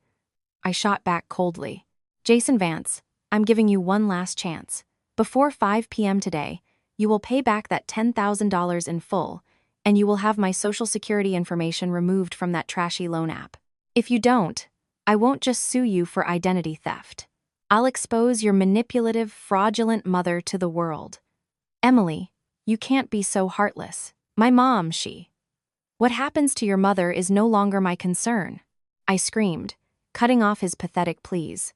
S1: I shot back coldly. Jason Vance, I'm giving you one last chance. Before 5 p.m. today, you will pay back that $10,000 in full, and you will have my social security information removed from that trashy loan app. If you don't, I won't just sue you for identity theft. I'll expose your manipulative, fraudulent mother to the world. Emily, you can't be so heartless. My mom, What happens to your mother is no longer my concern, I screamed, cutting off his pathetic pleas.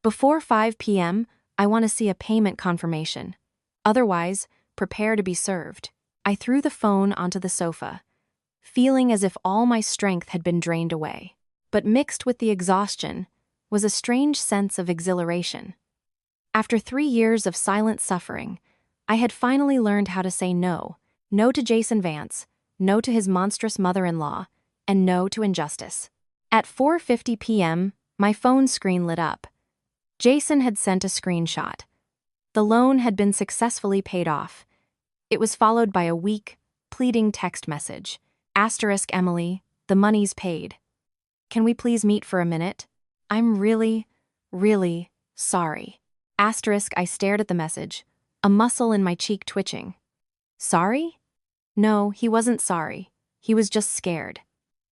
S1: Before 5 p.m., I want to see a payment confirmation. Otherwise, prepare to be served. I threw the phone onto the sofa, feeling as if all my strength had been drained away. But mixed with the exhaustion was a strange sense of exhilaration. After 3 years of silent suffering, I had finally learned how to say no. No to Jason Vance, no to his monstrous mother-in-law, and no to injustice. At 4:50 p.m., my phone screen lit up. Jason had sent a screenshot. The loan had been successfully paid off. It was followed by a weak, pleading text message. Emily, the money's paid. Can we please meet for a minute? I'm really, really sorry. I stared at the message, a muscle in my cheek twitching. Sorry? No, he wasn't sorry. He was just scared.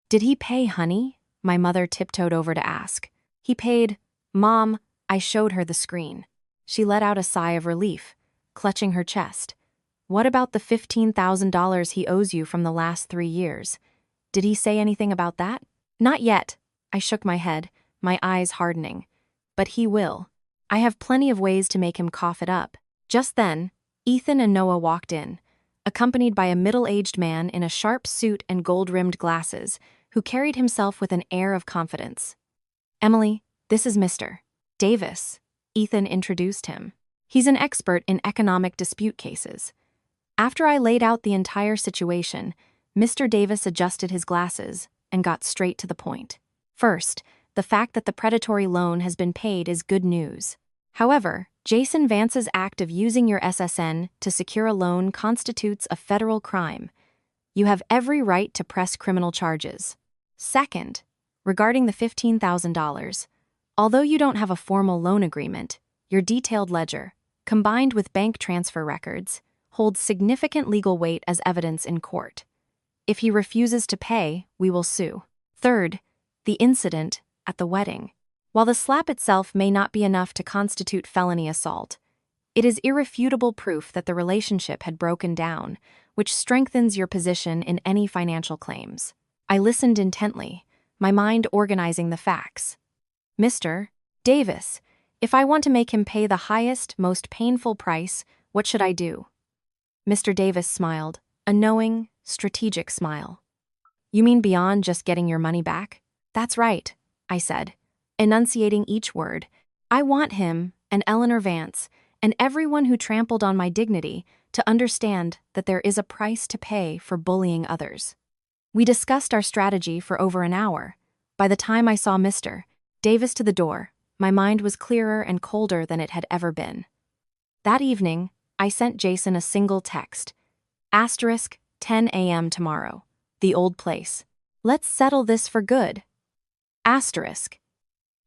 S1: Did he pay, honey? My mother tiptoed over to ask. He paid. Mom, I showed her the screen. She let out a sigh of relief, clutching her chest. What about the $15,000 he owes you from the last 3 years? Did he say anything about that? Not yet. I shook my head, my eyes hardening. But he will. I have plenty of ways to make him cough it up. Just then, Ethan and Noah walked in, accompanied by a middle-aged man in a sharp suit and gold-rimmed glasses, who carried himself with an air of confidence. Emily, this is Mr. Davis, Ethan introduced him. He's an expert in economic dispute cases. After I laid out the entire situation, Mr. Davis adjusted his glasses and got straight to the point. First, the fact that the predatory loan has been paid is good news. However, Jason Vance's act of using your SSN to secure a loan constitutes a federal crime. You have every right to press criminal charges. Second, regarding the $15,000, although you don't have a formal loan agreement, your detailed ledger, combined with bank transfer records, holds significant legal weight as evidence in court. If he refuses to pay, we will sue. Third, the incident at the wedding. While the slap itself may not be enough to constitute felony assault, it is irrefutable proof that the relationship had broken down, which strengthens your position in any financial claims. I listened intently, my mind organizing the facts. Mr. Davis, if I want to make him pay the highest, most painful price, what should I do? Mr. Davis smiled, a knowing, strategic smile. You mean beyond just getting your money back? That's right, I said, enunciating each word. I want him, and Eleanor Vance, and everyone who trampled on my dignity to understand that there is a price to pay for bullying others. We discussed our strategy for over an hour. By the time I saw Mr. Davis to the door, my mind was clearer and colder than it had ever been. That evening, I sent Jason a single text. Asterisk, 10 a.m. tomorrow. The old place. Let's settle this for good. Asterisk.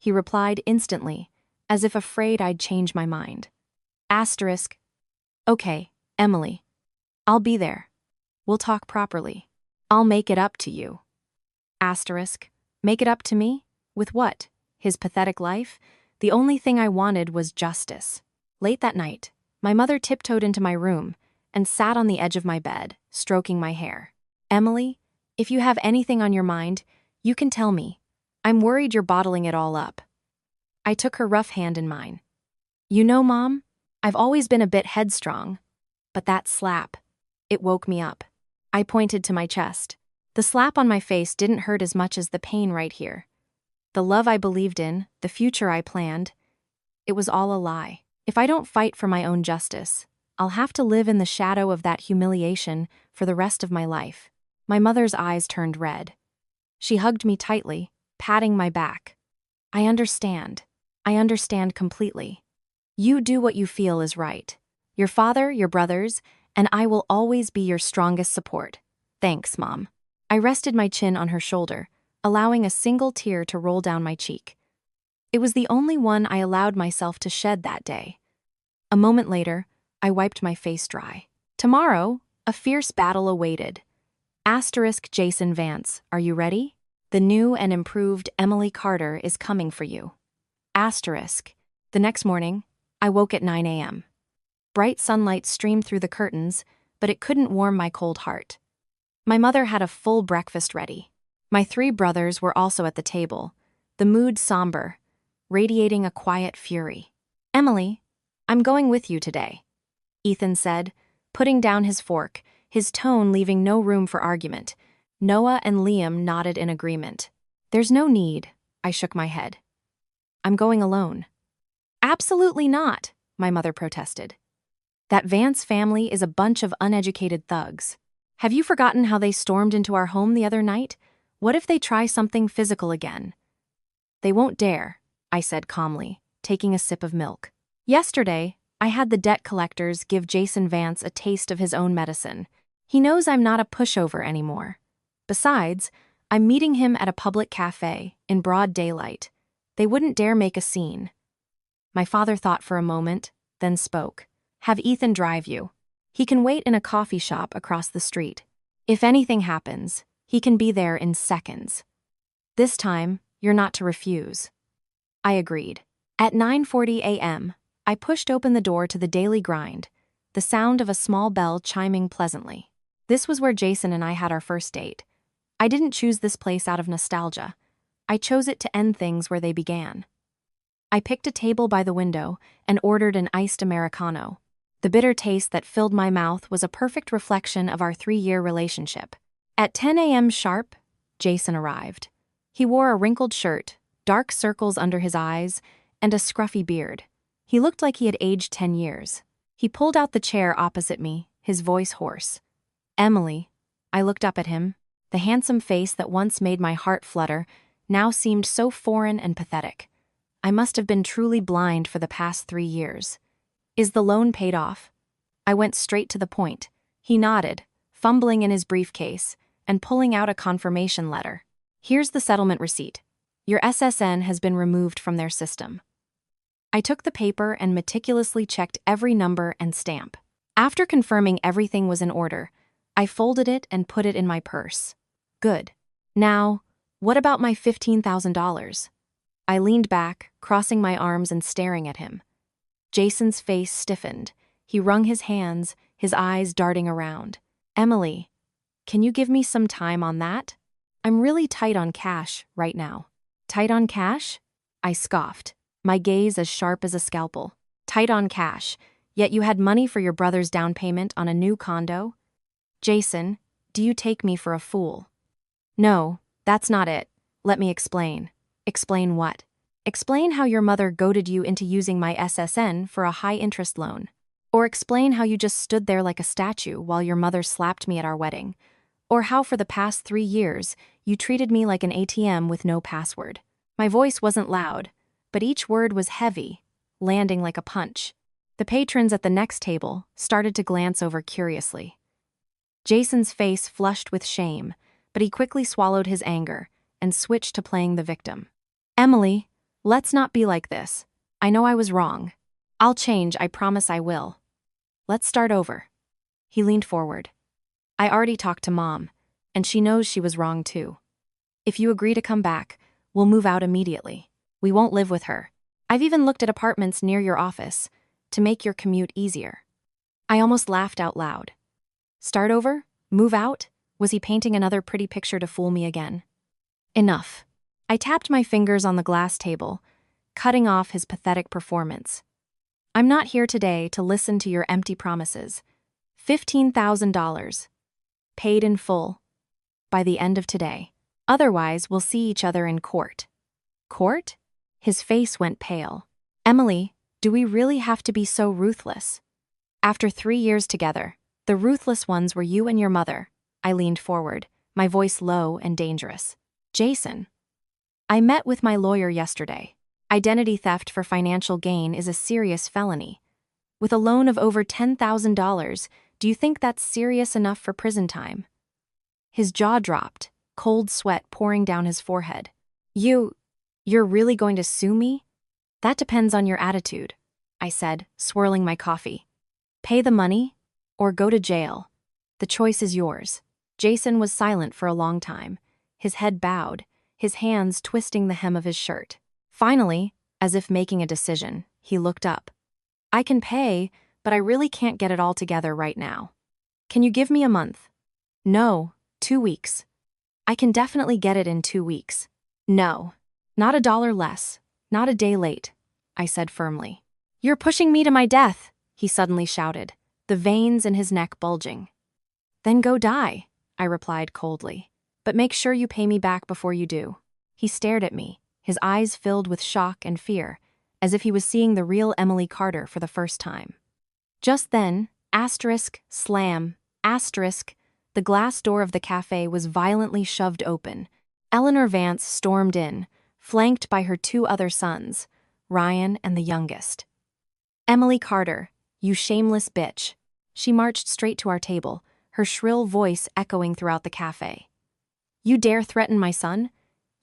S1: He replied instantly, as if afraid I'd change my mind. Asterisk. Okay, Emily. I'll be there. We'll talk properly. I'll make it up to you. Asterisk. Make it up to me? With what? His pathetic life? The only thing I wanted was justice. Late that night, my mother tiptoed into my room and sat on the edge of my bed, stroking my hair. Emily, if you have anything on your mind, you can tell me. I'm worried you're bottling it all up. I took her rough hand in mine. You know, Mom, I've always been a bit headstrong. But that slap, it woke me up. I pointed to my chest. The slap on my face didn't hurt as much as the pain right here. The love I believed in, the future I planned, it was all a lie. If I don't fight for my own justice, I'll have to live in the shadow of that humiliation for the rest of my life. My mother's eyes turned red. She hugged me tightly, patting my back. I understand. I understand completely. You do what you feel is right. Your father, your brothers, and I will always be your strongest support. Thanks, Mom. I rested my chin on her shoulder, allowing a single tear to roll down my cheek. It was the only one I allowed myself to shed that day. A moment later, I wiped my face dry. Tomorrow, a fierce battle awaited. Asterisk Jason Vance, are you ready? The new and improved Emily Carter is coming for you. Asterisk. The next morning, I woke at 9 a.m. Bright sunlight streamed through the curtains, but it couldn't warm my cold heart. My mother had a full breakfast ready. My 3 brothers were also at the table, the mood somber, radiating a quiet fury. Emily, I'm going with you today, Ethan said, putting down his fork, his tone leaving no room for argument. Noah and Liam nodded in agreement. There's no need, I shook my head. I'm going alone. Absolutely not, my mother protested. That Vance family is a bunch of uneducated thugs. Have you forgotten how they stormed into our home the other night? What if they try something physical again? They won't dare, I said calmly, taking a sip of milk. Yesterday, I had the debt collectors give Jason Vance a taste of his own medicine. He knows I'm not a pushover anymore. Besides, I'm meeting him at a public cafe in broad daylight. They wouldn't dare make a scene. My father thought for a moment, then spoke. Have Ethan drive you. He can wait in a coffee shop across the street. If anything happens, he can be there in seconds. This time, you're not to refuse. I agreed. At 9:40 a.m., I pushed open the door to the daily grind, the sound of a small bell chiming pleasantly. This was where Jason and I had our first date. I didn't choose this place out of nostalgia. I chose it to end things where they began. I picked a table by the window and ordered an iced Americano. The bitter taste that filled my mouth was a perfect reflection of our 3-year relationship. At 10 a.m. sharp, Jason arrived. He wore a wrinkled shirt, dark circles under his eyes, and a scruffy beard. He looked like he had aged 10 years. He pulled out the chair opposite me, his voice hoarse. "Emily." I looked up at him. The handsome face that once made my heart flutter now seemed so foreign and pathetic. I must have been truly blind for the past 3 years. "Is the loan paid off?" I went straight to the point. He nodded, fumbling in his briefcase and pulling out a confirmation letter. "Here's the settlement receipt. Your SSN has been removed from their system." I took the paper and meticulously checked every number and stamp. After confirming everything was in order, I folded it and put it in my purse. Good. Now, what about my $15,000? I leaned back, crossing my arms and staring at him. Jason's face stiffened. He wrung his hands, his eyes darting around. "Emily, can you give me some time on that? I'm really tight on cash right now." "Tight on cash?" I scoffed, my gaze as sharp as a scalpel. "Tight on cash, yet you had money for your brother's down payment on a new condo?" "Jason, do you take me for a fool?" "No, that's not it. Let me explain." "Explain what?" "Explain how your mother goaded you into using my SSN for a high-interest loan. Or explain how you just stood there like a statue while your mother slapped me at our wedding. Or how for the past 3 years, you treated me like an ATM with no password." My voice wasn't loud, but each word was heavy, landing like a punch. The patrons at the next table started to glance over curiously. Jason's face flushed with shame, but he quickly swallowed his anger and switched to playing the victim. "Emily, let's not be like this. I know I was wrong. I'll change, I promise I will. Let's start over." He leaned forward. "I already talked to Mom, and she knows she was wrong too. If you agree to come back, we'll move out immediately. We won't live with her. I've even looked at apartments near your office to make your commute easier." I almost laughed out loud. Start over? Move out? Was he painting another pretty picture to fool me again? Enough. I tapped my fingers on the glass table, cutting off his pathetic performance. "I'm not here today to listen to your empty promises. $15,000. Paid in full. By the end of today. Otherwise, we'll see each other in court." "Court?" His face went pale. "Emily, do we really have to be so ruthless?" "After 3 years together, the ruthless ones were you and your mother." I leaned forward, my voice low and dangerous. "Jason, I met with my lawyer yesterday. Identity theft for financial gain is a serious felony. With a loan of over $10,000, do you think that's serious enough for prison time?" His jaw dropped, cold sweat pouring down his forehead. You're really going to sue me?" "That depends on your attitude," I said, swirling my coffee. "Pay the money, or go to jail. The choice is yours." Jason was silent for a long time, his head bowed, his hands twisting the hem of his shirt. Finally, as if making a decision, he looked up. "I can pay, but I really can't get it all together right now. Can you give me a month?" "No, 2 weeks." "I can definitely get it in 2 weeks." "No. Not $1 less, not a day late," I said firmly. "You're pushing me to my death," he suddenly shouted, the veins in his neck bulging. "Then go die," I replied coldly. "But make sure you pay me back before you do." He stared at me, his eyes filled with shock and fear, as if he was seeing the real Emily Carter for the first time. Just then, slam, the glass door of the cafe was violently shoved open. Eleanor Vance stormed in, flanked by her 2 other sons, Ryan and the youngest. "Emily Carter, you shameless bitch." She marched straight to our table, her shrill voice echoing throughout the cafe. "You dare threaten my son?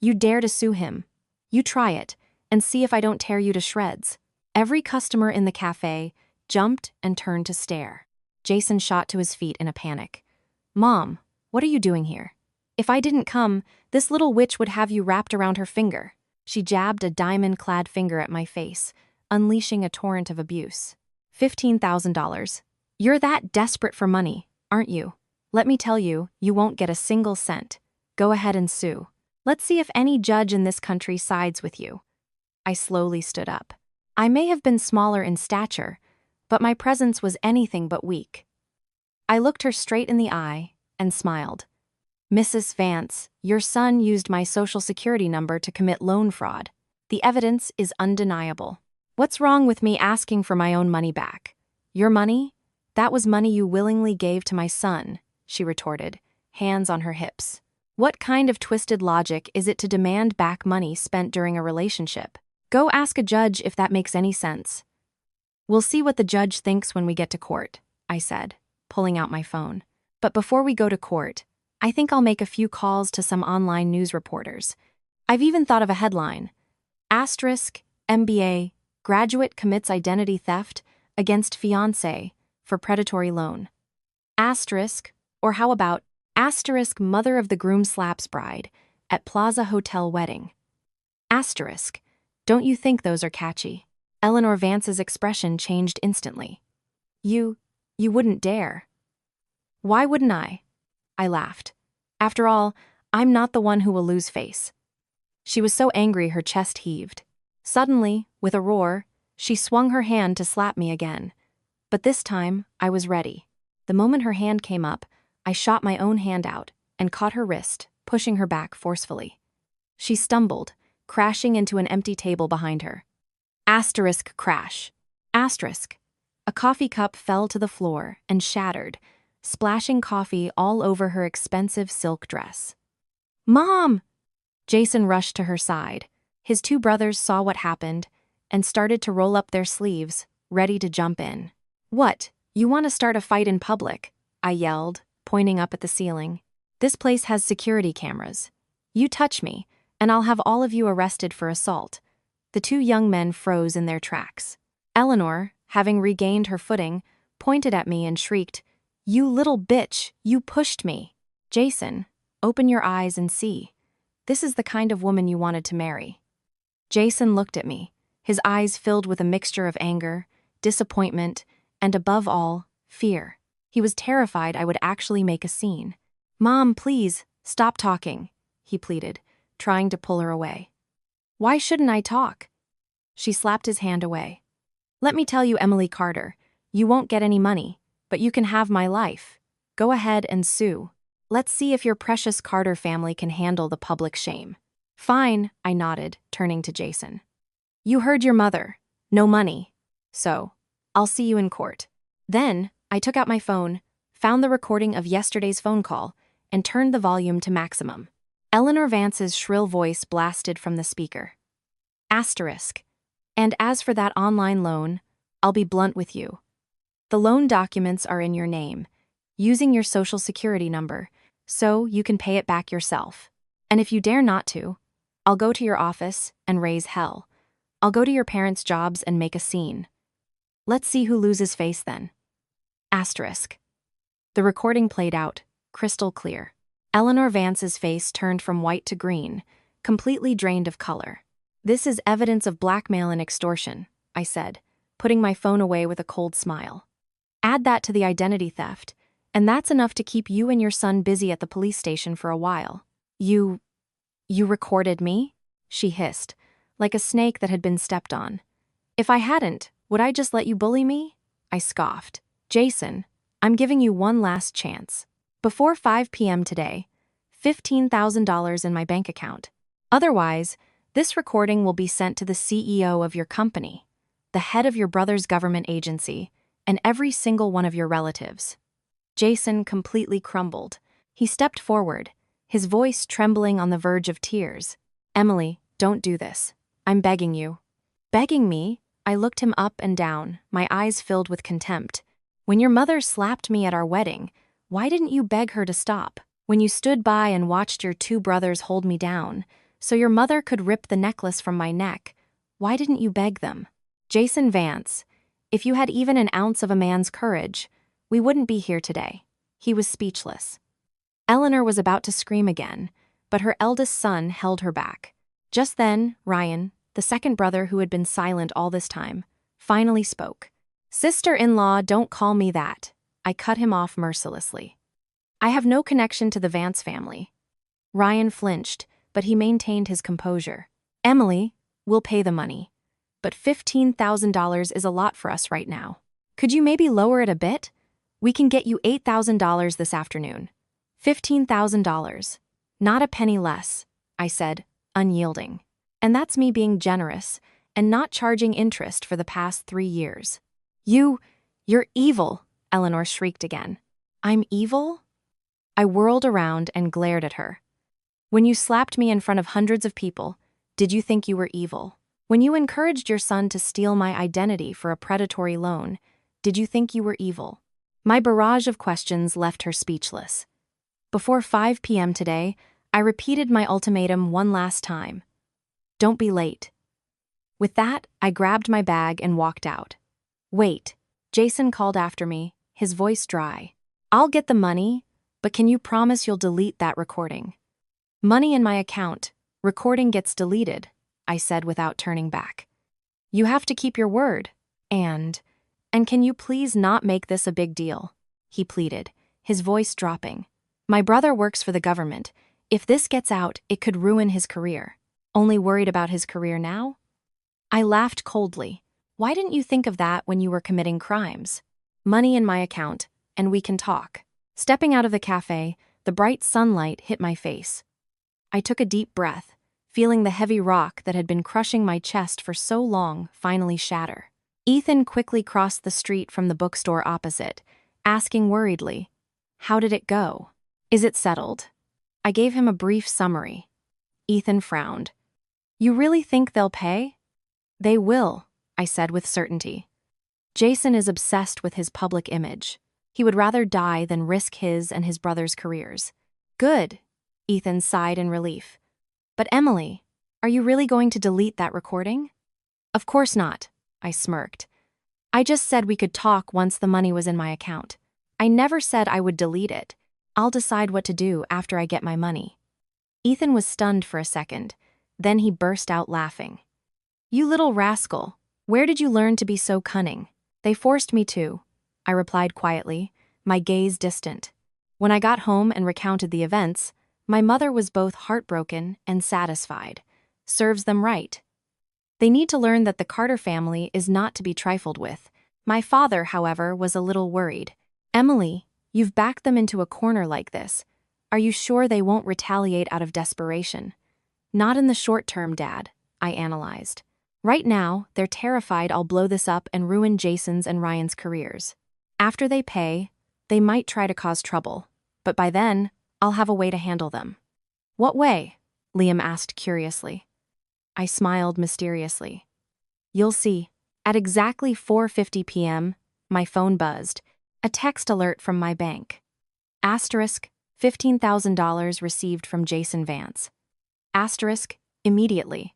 S1: You dare to sue him? You try it, and see if I don't tear you to shreds." Every customer in the cafe jumped and turned to stare. Jason shot to his feet in a panic. "Mom, what are you doing here? If I didn't come, this little witch would have you wrapped around her finger." She jabbed a diamond-clad finger at my face, unleashing a torrent of abuse. $15,000. You're that desperate for money, aren't you? Let me tell you, you won't get a single cent. Go ahead and sue. Let's see if any judge in this country sides with you. I slowly stood up. I may have been smaller in stature, but my presence was anything but weak. I looked her straight in the eye and smiled. Mrs. Vance, your son used my social security number to commit loan fraud. The evidence is undeniable. What's wrong with me asking for my own money back? Your money? That was money you willingly gave to my son, she retorted, hands on her hips. What kind of twisted logic is it to demand back money spent during a relationship? Go ask a judge if that makes any sense. We'll see what the judge thinks when we get to court, I said, pulling out my phone. But before we go to court, I think I'll make a few calls to some online news reporters. I've even thought of a headline. Asterisk, MBA, graduate commits identity theft against fiancé for predatory loan. Asterisk, or how about asterisk, mother of the groom slaps bride at Plaza Hotel wedding. Asterisk, don't you think those are catchy? Eleanor Vance's expression changed instantly. You wouldn't dare. Why wouldn't I? I laughed. After all, I'm not the one who will lose face. She was so angry her chest heaved. Suddenly, with a roar, she swung her hand to slap me again. But this time, I was ready. The moment her hand came up, I shot my own hand out and caught her wrist, pushing her back forcefully. She stumbled, crashing into an empty table behind her. Asterisk crash. Asterisk. A coffee cup fell to the floor and shattered, splashing coffee all over her expensive silk dress. Mom! Jason rushed to her side. His two brothers saw what happened and started to roll up their sleeves, ready to jump in. What? You want to start a fight in public? I yelled, pointing up at the ceiling. This place has security cameras. You touch me, and I'll have all of you arrested for assault. The two young men froze in their tracks. Eleanor, having regained her footing, pointed at me and shrieked, You little bitch, you pushed me. Jason, open your eyes and see. This is the kind of woman you wanted to marry. Jason looked at me, his eyes filled with a mixture of anger, disappointment, and above all, fear. He was terrified I would actually make a scene. Mom, please, stop talking, he pleaded, trying to pull her away. Why shouldn't I talk? She slapped his hand away. Let me tell you, Emily Carter, you won't get any money, but you can have my life. Go ahead and sue. Let's see if your precious Carter family can handle the public shame. Fine, I nodded, turning to Jason. You heard your mother. No money. So, I'll see you in court. Then, I took out my phone, found the recording of yesterday's phone call, and turned the volume to maximum. Eleanor Vance's shrill voice blasted from the speaker. Asterisk. And as for that online loan, I'll be blunt with you. The loan documents are in your name, using your social security number, so you can pay it back yourself. And if you dare not to, I'll go to your office and raise hell. I'll go to your parents' jobs and make a scene. Let's see who loses face then. Asterisk. The recording played out, crystal clear. Eleanor Vance's face turned from white to green, completely drained of color. This is evidence of blackmail and extortion, I said, putting my phone away with a cold smile. Add that to the identity theft, and that's enough to keep you and your son busy at the police station for a while. You recorded me? She hissed, like a snake that had been stepped on. If I hadn't, would I just let you bully me? I scoffed. Jason, I'm giving you one last chance. Before 5 p.m. today, $15,000 in my bank account. Otherwise, this recording will be sent to the CEO of your company, the head of your brother's government agency, and every single one of your relatives. Jason completely crumbled. He stepped forward, his voice trembling on the verge of tears. Emily, don't do this. I'm begging you. Begging me? I looked him up and down, my eyes filled with contempt. When your mother slapped me at our wedding, why didn't you beg her to stop? When you stood by and watched your two brothers hold me down, so your mother could rip the necklace from my neck, why didn't you beg them? Jason Vance, if you had even an ounce of a man's courage, we wouldn't be here today. He was speechless. Eleanor was about to scream again, but her eldest son held her back. Just then, Ryan, the second brother who had been silent all this time, finally spoke. "Sister-in-law, don't call me that." I cut him off mercilessly. "I have no connection to the Vance family." Ryan flinched, but he maintained his composure. "Emily, we'll pay the money. But $15,000 is a lot for us right now. Could you maybe lower it a bit? We can get you $8,000 this afternoon." $15,000. Not a penny less, I said, unyielding. And that's me being generous and not charging interest for the past 3 years. You're evil," Eleanor shrieked again. "I'm evil?" I whirled around and glared at her. "When you slapped me in front of hundreds of people, did you think you were evil? When you encouraged your son to steal my identity for a predatory loan, did you think you were evil?" My barrage of questions left her speechless. Before 5 p.m. today, I repeated my ultimatum one last time. "Don't be late." With that, I grabbed my bag and walked out. "Wait," Jason called after me, his voice dry. "I'll get the money, but can you promise you'll delete that recording?" "Money in my account. Recording gets deleted," I said without turning back. "You have to keep your word. And can you please not make this a big deal?" he pleaded, his voice dropping. "My brother works for the government. If this gets out, it could ruin his career." "Only worried about his career now?" I laughed coldly. "Why didn't you think of that when you were committing crimes? Money in my account, and we can talk." Stepping out of the cafe, the bright sunlight hit my face. I took a deep breath, feeling the heavy rock that had been crushing my chest for so long finally shatter. Ethan quickly crossed the street from the bookstore opposite, asking worriedly, "How did it go? Is it settled?" I gave him a brief summary. Ethan frowned. "You really think they'll pay?" "They will," I said with certainty. "Jason is obsessed with his public image. He would rather die than risk his and his brother's careers." "Good," Ethan sighed in relief. "But Emily, are you really going to delete that recording?" "Of course not," I smirked. "I just said we could talk once the money was in my account. I never said I would delete it. I'll decide what to do after I get my money." Ethan was stunned for a second. Then he burst out laughing. "You little rascal, where did you learn to be so cunning?" "They forced me to," I replied quietly, my gaze distant. When I got home and recounted the events, my mother was both heartbroken and satisfied. Serves them right. They need to learn that the Carter family is not to be trifled with. My father, however, was a little worried. "Emily, you've backed them into a corner like this. Are you sure they won't retaliate out of desperation?" "Not in the short term, Dad," I analyzed. "Right now, they're terrified I'll blow this up and ruin Jason's and Ryan's careers. After they pay, they might try to cause trouble, but by then, I'll have a way to handle them." "What way?" Liam asked curiously. I smiled mysteriously. "You'll see." At exactly 4:50 p.m., my phone buzzed. A text alert from my bank. Asterisk, $15,000 received from Jason Vance. Asterisk, immediately.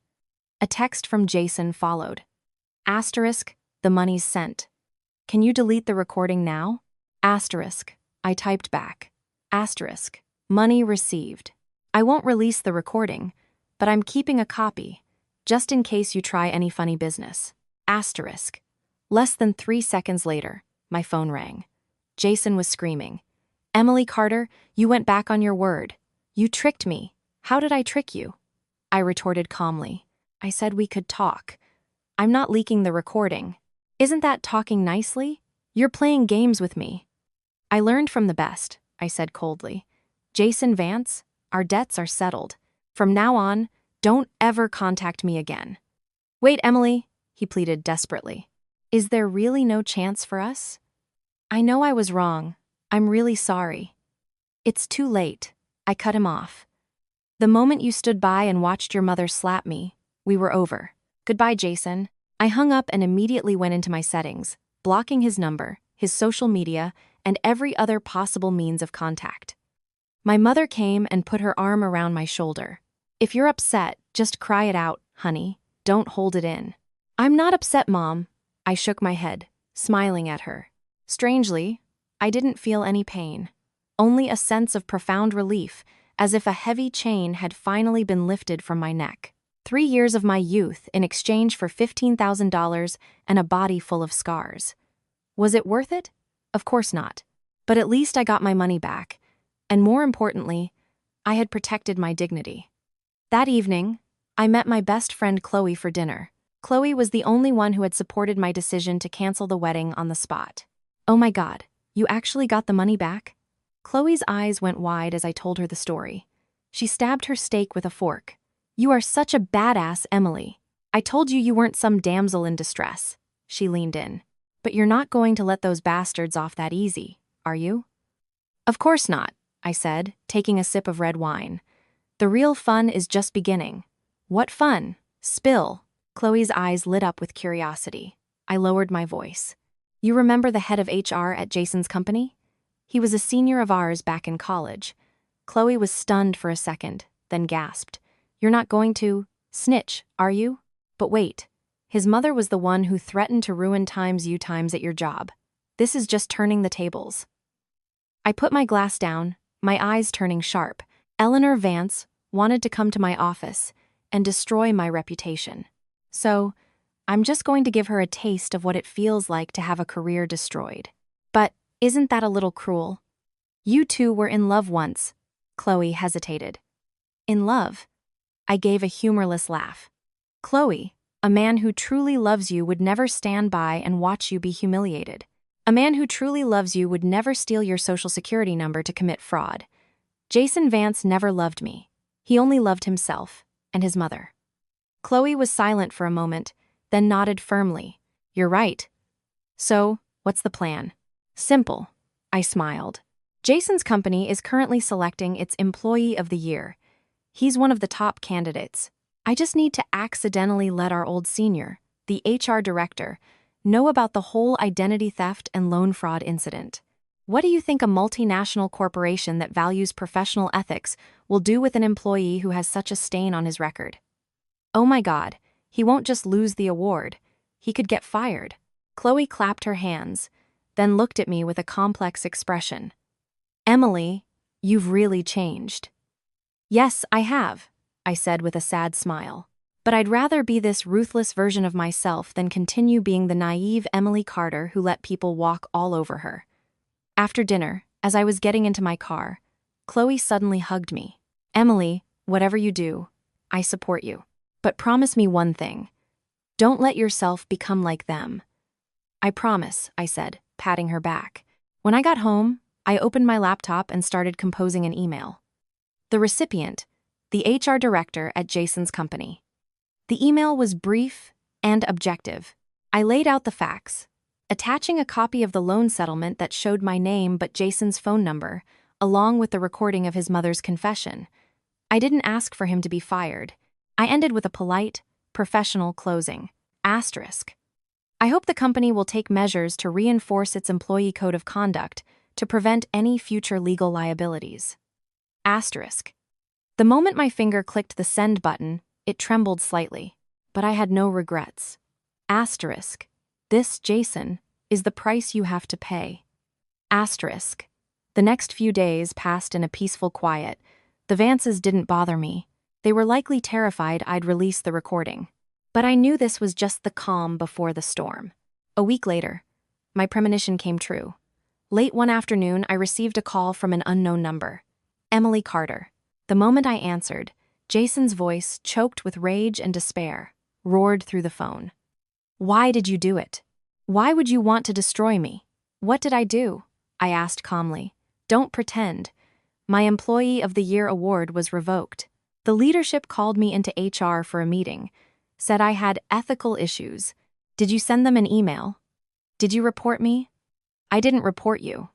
S1: A text from Jason followed. Asterisk, the money's sent. Can you delete the recording now? Asterisk, I typed back. Asterisk, money received. I won't release the recording, but I'm keeping a copy, just in case you try any funny business. Asterisk. Less than 3 seconds later, my phone rang. Jason was screaming. "Emily Carter, you went back on your word. You tricked me. How did I trick you?" I retorted calmly. "I said we could talk. I'm not leaking the recording. Isn't that talking nicely? You're playing games with me." "I learned from the best," I said coldly. "Jason Vance, our debts are settled. From now on, don't ever contact me again." "Wait, Emily," he pleaded desperately. "Is there really no chance for us?" "I know I was wrong. I'm really sorry." "It's too late." I cut him off. "The moment you stood by and watched your mother slap me, we were over. Goodbye, Jason." I hung up and immediately went into my settings, blocking his number, his social media, and every other possible means of contact. My mother came and put her arm around my shoulder. "If you're upset, just cry it out, honey. Don't hold it in." "I'm not upset, Mom." I shook my head, smiling at her. Strangely, I didn't feel any pain. Only a sense of profound relief, as if a heavy chain had finally been lifted from my neck. 3 years of my youth in exchange for $15,000 and a body full of scars. Was it worth it? Of course not. But at least I got my money back. And more importantly, I had protected my dignity. That evening, I met my best friend Chloe for dinner. Chloe was the only one who had supported my decision to cancel the wedding on the spot. Oh my God, you actually got the money back? Chloe's eyes went wide as I told her the story. She stabbed her steak with a fork. You are such a badass, Emily. I told you you weren't some damsel in distress. She leaned in. But you're not going to let those bastards off that easy, are you? Of course not, I said, taking a sip of red wine. The real fun is just beginning. What fun? Spill. Chloe's eyes lit up with curiosity. I lowered my voice. You remember the head of HR at Jason's company? He was a senior of ours back in college. Chloe was stunned for a second, then gasped. You're not going to snitch, are you? But wait. His mother was the one who threatened to ruin you times at your job. This is just turning the tables. I put my glass down, my eyes turning sharp. Eleanor Vance wanted to come to my office and destroy my reputation. So, I'm just going to give her a taste of what it feels like to have a career destroyed. But isn't that a little cruel? You two were in love once. Chloe hesitated. In love? I gave a humorless laugh. Chloe, a man who truly loves you would never stand by and watch you be humiliated. A man who truly loves you would never steal your social security number to commit fraud. Jason Vance never loved me. He only loved himself and his mother. Chloe was silent for a moment, then nodded firmly. You're right. So, what's the plan? Simple. I smiled. Jason's company is currently selecting its Employee of the Year. He's one of the top candidates. I just need to accidentally let our old senior, the HR director, know about the whole identity theft and loan fraud incident. What do you think a multinational corporation that values professional ethics will do with an employee who has such a stain on his record? Oh my God, he won't just lose the award. He could get fired. Chloe clapped her hands, then looked at me with a complex expression. Emily, you've really changed. Yes, I have, I said with a sad smile. But I'd rather be this ruthless version of myself than continue being the naive Emily Carter who let people walk all over her. After dinner, as I was getting into my car, Chloe suddenly hugged me. Emily, whatever you do, I support you. But promise me one thing. Don't let yourself become like them. I promise, I said, patting her back. When I got home, I opened my laptop and started composing an email. The recipient, the HR director at Jason's company. The email was brief and objective. I laid out the facts, attaching a copy of the loan settlement that showed my name but Jason's phone number, along with the recording of his mother's confession. I didn't ask for him to be fired. I ended with a polite, professional closing. Asterisk. I hope the company will take measures to reinforce its employee code of conduct to prevent any future legal liabilities. Asterisk. The moment my finger clicked the send button, it trembled slightly, but I had no regrets. Asterisk. This, Jason, is the price you have to pay. Asterisk. The next few days passed in a peaceful quiet. The Vances didn't bother me. They were likely terrified I'd release the recording. But I knew this was just the calm before the storm. A week later, my premonition came true. Late one afternoon, I received a call from an unknown number. Emily Carter. The moment I answered, Jason's voice, choked with rage and despair, roared through the phone. Why did you do it? Why would you want to destroy me? What did I do? I asked calmly. Don't pretend. My Employee of the Year award was revoked. The leadership called me into HR for a meeting, said I had ethical issues. Did you send them an email? Did you report me? I didn't report you,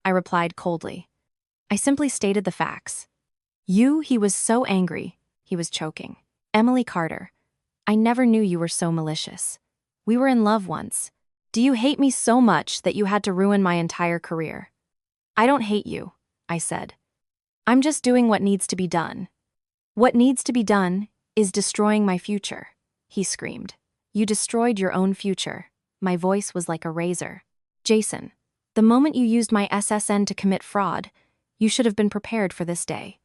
S1: I replied coldly. I simply stated the facts. He was so angry, he was choking. Emily Carter, I never knew you were so malicious. We were in love once. Do you hate me so much that you had to ruin my entire career? I don't hate you, I said. I'm just doing what needs to be done. What needs to be done is destroying my future, he screamed. You destroyed your own future. My voice was like a razor. Jason, the moment you used my SSN to commit fraud, you should have been prepared for this day.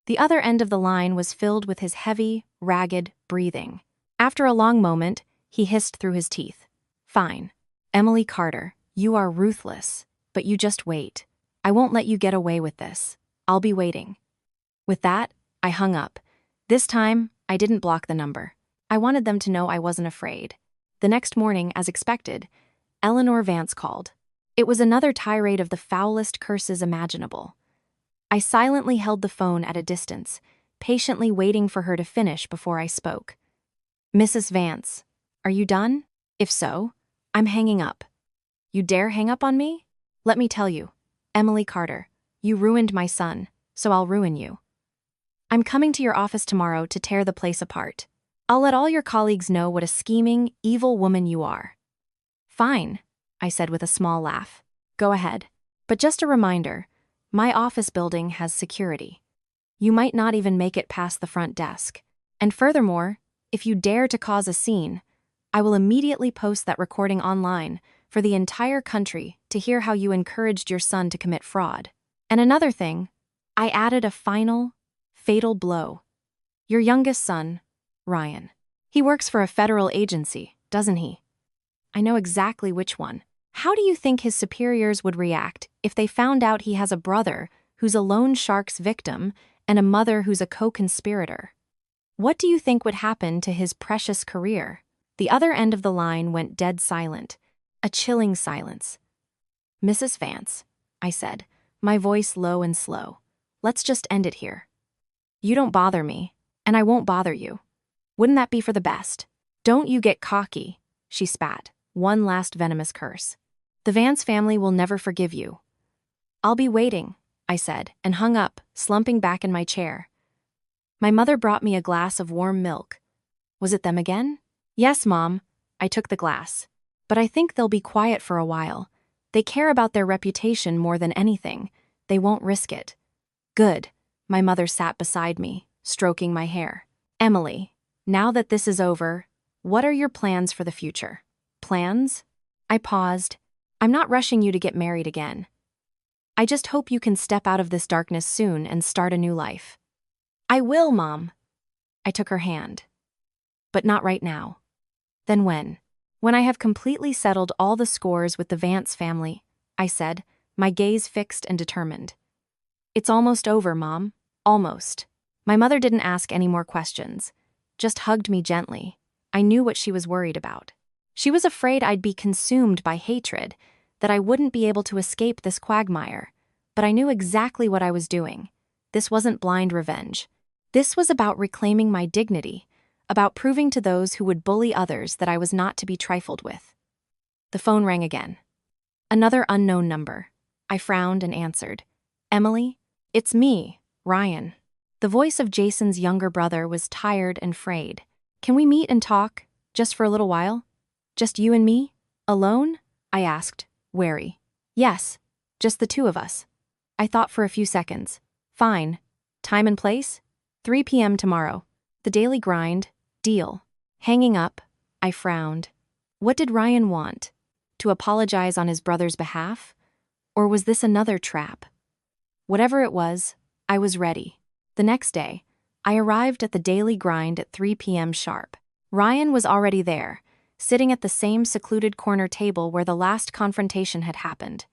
S1: The other end of the line was filled with his heavy, ragged, breathing. After a long moment, he hissed through his teeth. "Fine. Emily Carter, you are ruthless, but you just wait. I won't let you get away with this. I'll be waiting." With that, I hung up. This time, I didn't block the number. I wanted them to know I wasn't afraid. The next morning, as expected, Eleanor Vance called. It was another tirade of the foulest curses imaginable. I silently held the phone at a distance, patiently waiting for her to finish before I spoke. "Mrs. Vance, are you done? If so, I'm hanging up." "You dare hang up on me? Let me tell you, Emily Carter, you ruined my son, so I'll ruin you. I'm coming to your office tomorrow to tear the place apart. I'll let all your colleagues know what a scheming, evil woman you are." "Fine," I said with a small laugh. "Go ahead. But just a reminder, my office building has security. You might not even make it past the front desk. And furthermore, if you dare to cause a scene, I will immediately post that recording online for the entire country to hear how you encouraged your son to commit fraud. And another thing, I added a final, fatal blow. Your youngest son, Ryan. He works for a federal agency, doesn't he? I know exactly which one. How do you think his superiors would react if they found out he has a brother who's a loan shark's victim and a mother who's a co-conspirator? What do you think would happen to his precious career?" The other end of the line went dead silent, a chilling silence. "Mrs. Vance," I said, my voice low and slow, "let's just end it here. You don't bother me, and I won't bother you. Wouldn't that be for the best?" "Don't you get cocky," she spat, one last venomous curse. "The Vance family will never forgive you." "I'll be waiting," I said, and hung up, slumping back in my chair. My mother brought me a glass of warm milk. Was it them again? "Yes, Mom." I took the glass. "But I think they'll be quiet for a while. They care about their reputation more than anything. They won't risk it." "Good." My mother sat beside me, stroking my hair. "Emily, now that this is over, what are your plans for the future?" "Plans?" I paused. "I'm not rushing you to get married again. I just hope you can step out of this darkness soon and start a new life." "I will, Mom." I took her hand. "But not right now." "Then when?" "When I have completely settled all the scores with the Vance family," I said, my gaze fixed and determined. "It's almost over, Mom. Almost." My mother didn't ask any more questions, just hugged me gently. I knew what she was worried about. She was afraid I'd be consumed by hatred, that I wouldn't be able to escape this quagmire. But I knew exactly what I was doing. This wasn't blind revenge. This was about reclaiming my dignity, about proving to those who would bully others that I was not to be trifled with. The phone rang again. Another unknown number. I frowned and answered. "Emily? It's me, Ryan." The voice of Jason's younger brother was tired and frayed. "Can we meet and talk, just for a little while? Just you and me? Alone?" I asked, wary. "Yes, just the two of us." I thought for a few seconds. "Fine. Time and place? 3 p.m. tomorrow. The Daily Grind. Deal." Hanging up, I frowned. What did Ryan want? To apologize on his brother's behalf? Or was this another trap? Whatever it was, I was ready. The next day, I arrived at the Daily Grind at 3 p.m. sharp. Ryan was already there, sitting at the same secluded corner table where the last confrontation had happened.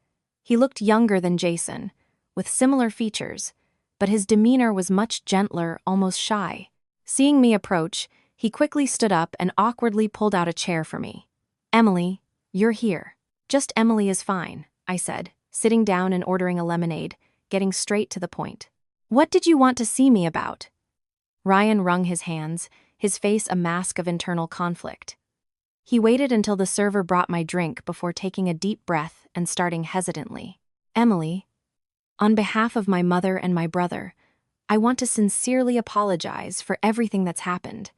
S1: He looked younger than Jason, with similar features, but his demeanor was much gentler, almost shy. Seeing me approach, he quickly stood up and awkwardly pulled out a chair for me. "Emily, you're here." "Just Emily is fine," I said, sitting down and ordering a lemonade, getting straight to the point. "What did you want to see me about?" Ryan wrung his hands, his face a mask of internal conflict. He waited until the server brought my drink before taking a deep breath and starting hesitantly. "Emily, on behalf of my mother and my brother, I want to sincerely apologize for everything that's happened."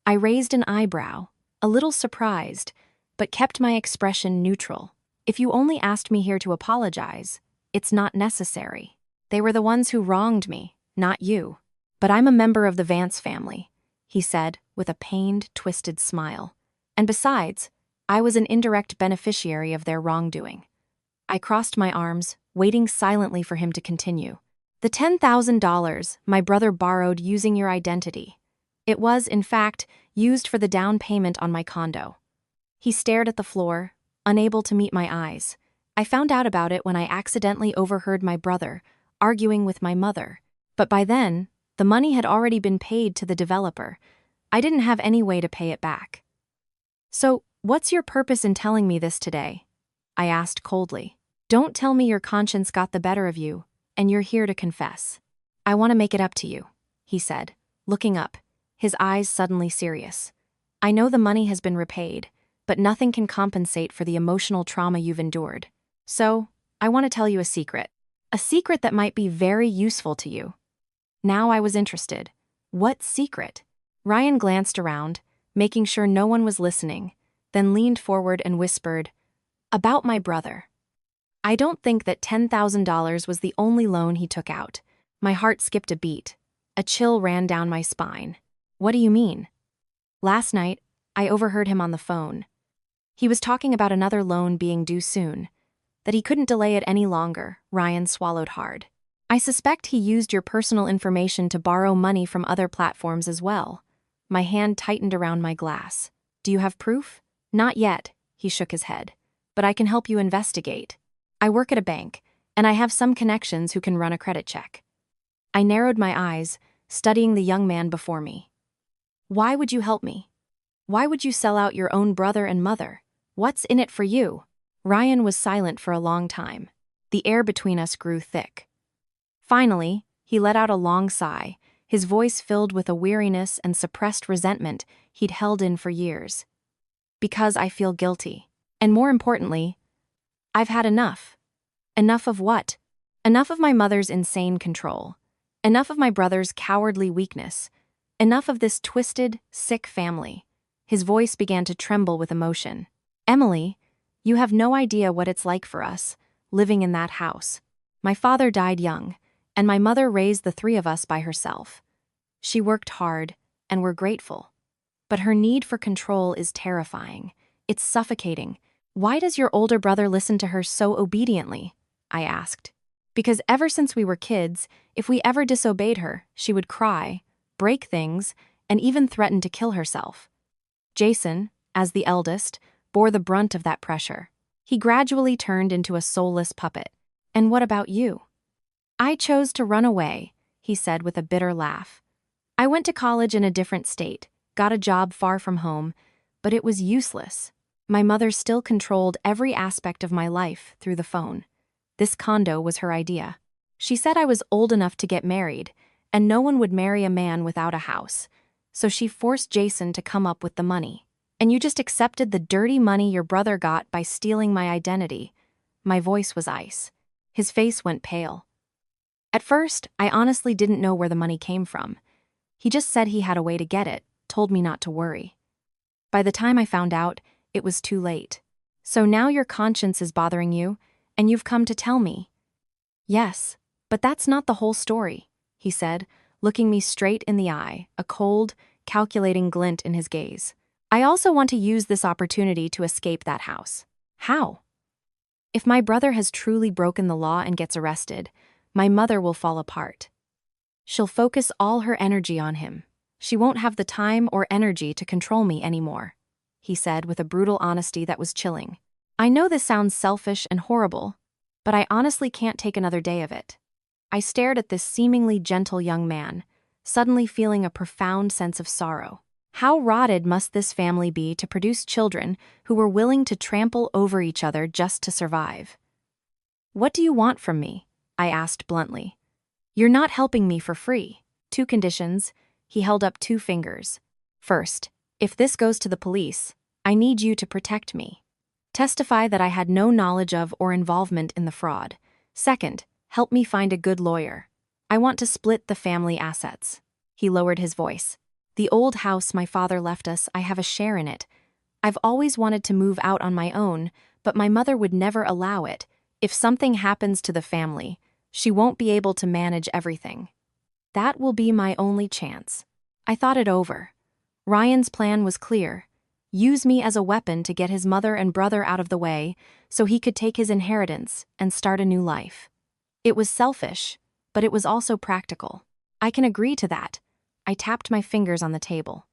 S1: I raised an eyebrow, a little surprised, but kept my expression neutral. "If you only asked me here to apologize, it's not necessary. They were the ones who wronged me, not you." "But I'm a member of the Vance family," he said with a pained, twisted smile. "And besides, I was an indirect beneficiary of their wrongdoing." I crossed my arms, waiting silently for him to continue. "The $10,000 my brother borrowed using your identity. It was, in fact, used for the down payment on my condo. He stared at the floor, unable to meet my eyes. I found out about it when I accidentally overheard my brother arguing with my mother. But by then, the money had already been paid to the developer. I didn't have any way to pay it back. "So, what's your purpose in telling me this today?" I asked coldly. "Don't tell me your conscience got the better of you, and you're here to confess." "I want to make it up to you," he said, looking up, his eyes suddenly serious. "I know the money has been repaid, but nothing can compensate for the emotional trauma you've endured. So, I want to tell you a secret. A secret that might be very useful to you." Now I was interested. What secret? Ryan glanced around, making sure no one was listening, then leaned forward and whispered, "About my brother." I don't think that $10,000 was the only loan he took out. My heart skipped a beat. A chill ran down my spine. "What do you mean?" "Last night, I overheard him on the phone. He was talking about another loan being due soon, that he couldn't delay it any longer." Ryan swallowed hard. "I suspect he used your personal information to borrow money from other platforms as well." My hand tightened around my glass. "Do you have proof?" "Not yet," he shook his head. "But I can help you investigate. I work at a bank, and I have some connections who can run a credit check." I narrowed my eyes, studying the young man before me. "Why would you help me? Why would you sell out your own brother and mother? What's in it for you?" Ryan was silent for a long time. The air between us grew thick. Finally, he let out a long sigh, his voice filled with a weariness and suppressed resentment he'd held in for years. "Because I feel guilty. And more importantly, I've had enough." "Enough of what?" "Enough of my mother's insane control. Enough of my brother's cowardly weakness. Enough of this twisted, sick family." His voice began to tremble with emotion. "Emily, you have no idea what it's like for us, living in that house. My father died young, and my mother raised the three of us by herself. She worked hard, and we're grateful. But her need for control is terrifying. It's suffocating. Why does your older brother listen to her so obediently?" I asked. "Because ever since we were kids, if we ever disobeyed her, she would cry, break things, and even threaten to kill herself. Jason, as the eldest, bore the brunt of that pressure. He gradually turned into a soulless puppet. And what about you?" "I chose to run away," he said with a bitter laugh. "I went to college in a different state, got a job far from home, but it was useless. My mother still controlled every aspect of my life through the phone. This condo was her idea. She said I was old enough to get married, and no one would marry a man without a house. So she forced Jason to come up with the money. And you just accepted the dirty money your brother got by stealing my identity." My voice was ice. His face went pale. "At first, I honestly didn't know where the money came from. He just said he had a way to get it, told me not to worry. By the time I found out, it was too late. So now your conscience is bothering you, and you've come to tell me." "Yes, but that's not the whole story," he said, looking me straight in the eye, a cold, calculating glint in his gaze. "I also want to use this opportunity to escape that house." "How?" "If my brother has truly broken the law and gets arrested, my mother will fall apart. She'll focus all her energy on him. She won't have the time or energy to control me anymore," he said with a brutal honesty that was chilling. "I know this sounds selfish and horrible, but I honestly can't take another day of it." I stared at this seemingly gentle young man, suddenly feeling a profound sense of sorrow. How rotted must this family be to produce children who were willing to trample over each other just to survive? "What do you want from me?" I asked bluntly. "You're not helping me for free. 2 conditions." He held up 2 fingers. "First, if this goes to the police, I need you to protect me. Testify that I had no knowledge of or involvement in the fraud. Second, help me find a good lawyer. I want to split the family assets." He lowered his voice. "The old house my father left us, I have a share in it. I've always wanted to move out on my own, but my mother would never allow it. If something happens to the family, she won't be able to manage everything. That will be my only chance." I thought it over. Ryan's plan was clear. Use me as a weapon to get his mother and brother out of the way so he could take his inheritance and start a new life. It was selfish, but it was also practical. "I can agree to that. I tapped my fingers on the table.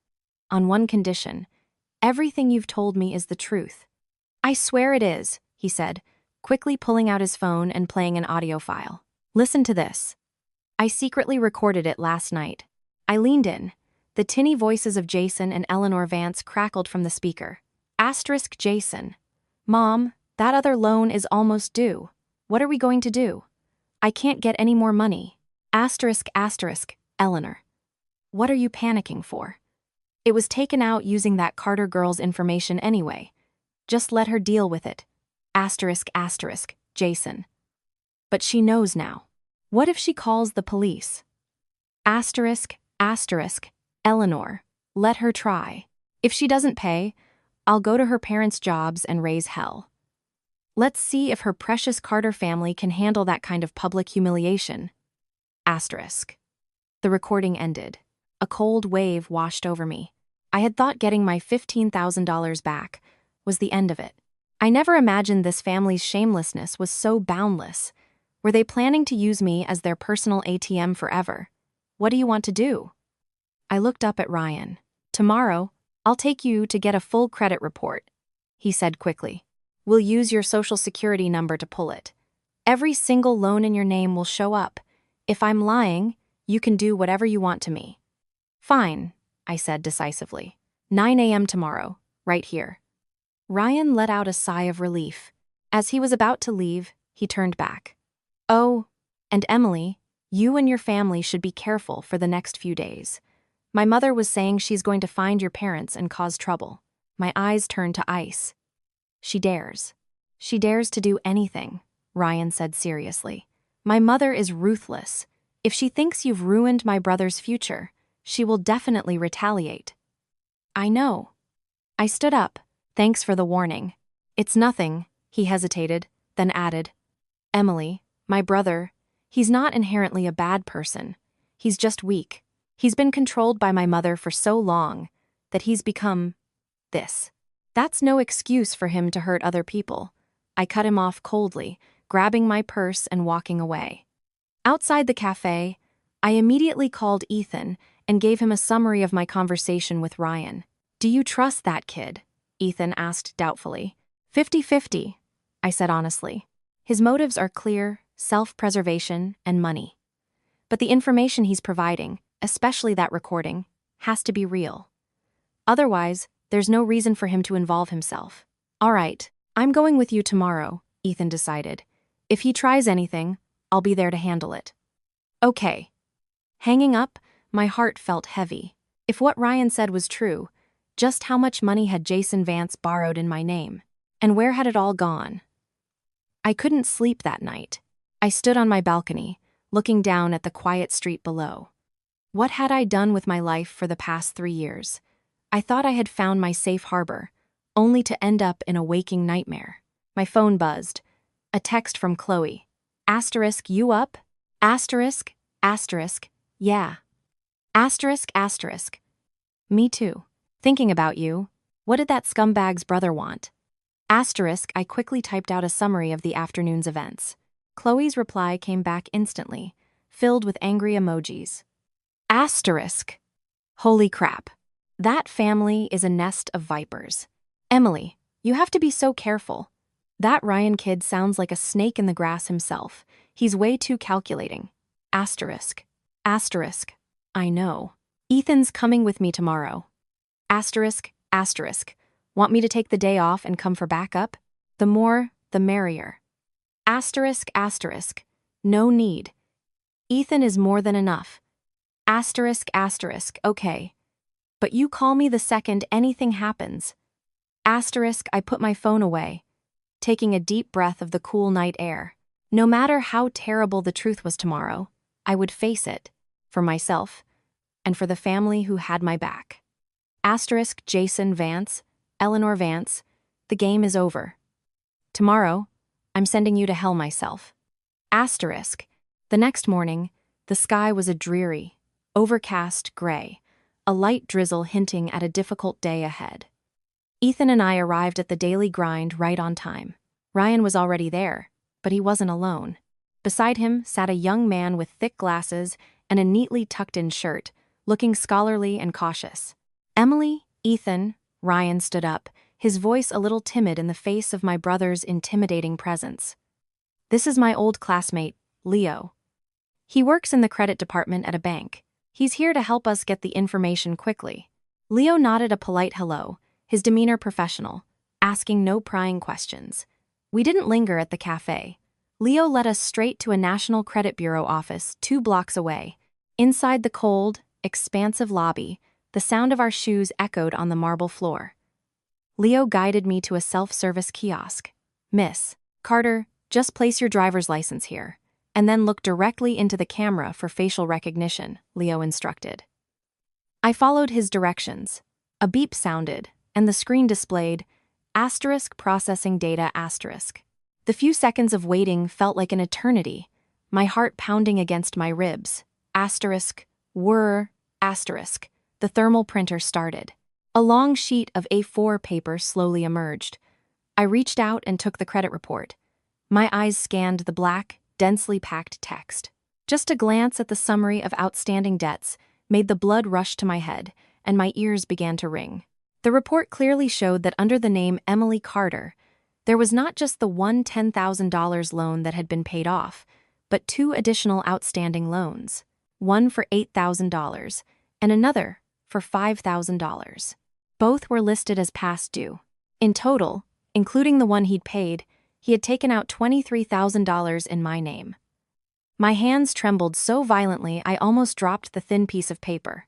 S1: On one condition. Everything you've told me is the truth. I swear it is, he said, quickly pulling out his phone and playing an audio file. Listen to this. I secretly recorded it last night. I leaned in. The tinny voices of Jason and Eleanor Vance crackled from the speaker. Asterisk Jason. Mom, that other loan is almost due. What are we going to do? I can't get any more money. Asterisk. Eleanor. What are you panicking for? It was taken out using that Carter girl's information anyway. Just let her deal with it. Asterisk. Jason. But she knows now. What if she calls the police? Asterisk. Eleanor. Let her try. If she doesn't pay, I'll go to her parents' jobs and raise hell. Let's see if her precious Carter family can handle that kind of public humiliation. Asterisk. The recording ended. A cold wave washed over me. I had thought getting my $15,000 back was the end of it. I never imagined this family's shamelessness was so boundless. Were they planning to use me as their personal ATM forever? What do you want to do? I looked up at Ryan. Tomorrow, I'll take you to get a full credit report, he said quickly. We'll use your social security number to pull it. Every single loan in your name will show up. If I'm lying, you can do whatever you want to me. Fine, I said decisively. 9 a.m. tomorrow, right here. Ryan let out a sigh of relief. As he was about to leave, he turned back. Oh, and Emily, you and your family should be careful for the next few days. My mother was saying she's going to find your parents and cause trouble. My eyes turned to ice. She dares. She dares to do anything, Ryan said seriously. My mother is ruthless. If she thinks you've ruined my brother's future, she will definitely retaliate. I know. I stood up. Thanks for the warning. It's nothing, he hesitated, then added. Emily, my brother, he's not inherently a bad person. He's just weak. He's been controlled by my mother for so long that he's become this. That's no excuse for him to hurt other people. I cut him off coldly, grabbing my purse and walking away. Outside the cafe, I immediately called Ethan and gave him a summary of my conversation with Ryan. Do you trust that kid? Ethan asked doubtfully. 50-50, I said honestly. His motives are clear, self-preservation, and money. But the information he's providing, especially that recording, has to be real. Otherwise, there's no reason for him to involve himself. All right, I'm going with you tomorrow, Ethan decided. If he tries anything, I'll be there to handle it. Okay. Hanging up, my heart felt heavy. If what Ryan said was true, just how much money had Jason Vance borrowed in my name? And where had it all gone? I couldn't sleep that night. I stood on my balcony, looking down at the quiet street below. What had I done with my life for the past 3 years? I thought I had found my safe harbor, only to end up in a waking nightmare. My phone buzzed. A text from Chloe. Asterisk, you up? Asterisk. Yeah. Asterisk. Me too. Thinking about you. What did that scumbag's brother want? Asterisk, I quickly typed out a summary of the afternoon's events. Chloe's reply came back instantly, filled with angry emojis. Asterisk. Holy crap. That family is a nest of vipers. Emily, you have to be so careful. That Ryan kid sounds like a snake in the grass himself. He's way too calculating. Asterisk. I know. Ethan's coming with me tomorrow. Asterisk. Want me to take the day off and come for backup? The more, the merrier. Asterisk. No need. Ethan is more than enough. Asterisk. Okay. But you call me the second anything happens. Asterisk. I put my phone away, taking a deep breath of the cool night air. No matter how terrible the truth was tomorrow, I would face it, for myself, and for the family who had my back. Asterisk. Jason Vance, Eleanor Vance, the game is over. Tomorrow, I'm sending you to hell myself. Asterisk. The next morning, the sky was a dreary, overcast gray, a light drizzle hinting at a difficult day ahead. Ethan and I arrived at the daily grind right on time. Ryan was already there, but he wasn't alone. Beside him sat a young man with thick glasses and a neatly tucked-in shirt, looking scholarly and cautious. Emily, Ethan, Ryan stood up, his voice a little timid in the face of my brother's intimidating presence. This is my old classmate, Leo. He works in the credit department at a bank. He's here to help us get the information quickly. Leo nodded a polite hello, his demeanor professional, asking no prying questions. We didn't linger at the cafe. Leo led us straight to a National Credit Bureau office 2 blocks away. Inside the cold, expansive lobby, the sound of our shoes echoed on the marble floor. Leo guided me to a self-service kiosk. Miss Carter, just place your driver's license here, and then look directly into the camera for facial recognition, Leo instructed. I followed his directions. A beep sounded, and the screen displayed *processing data*. The few seconds of waiting felt like an eternity, my heart pounding against my ribs. *, the thermal printer started. A long sheet of A4 paper slowly emerged. I reached out and took the credit report. My eyes scanned the black, densely packed text. Just a glance at the summary of outstanding debts made the blood rush to my head, and my ears began to ring. The report clearly showed that under the name Emily Carter, there was not just the one $10,000 loan that had been paid off, but 2 additional outstanding loans, one for $8,000 and another for $5,000. Both were listed as past due. In total, including the one he'd paid, he had taken out $23,000 in my name. My hands trembled so violently I almost dropped the thin piece of paper.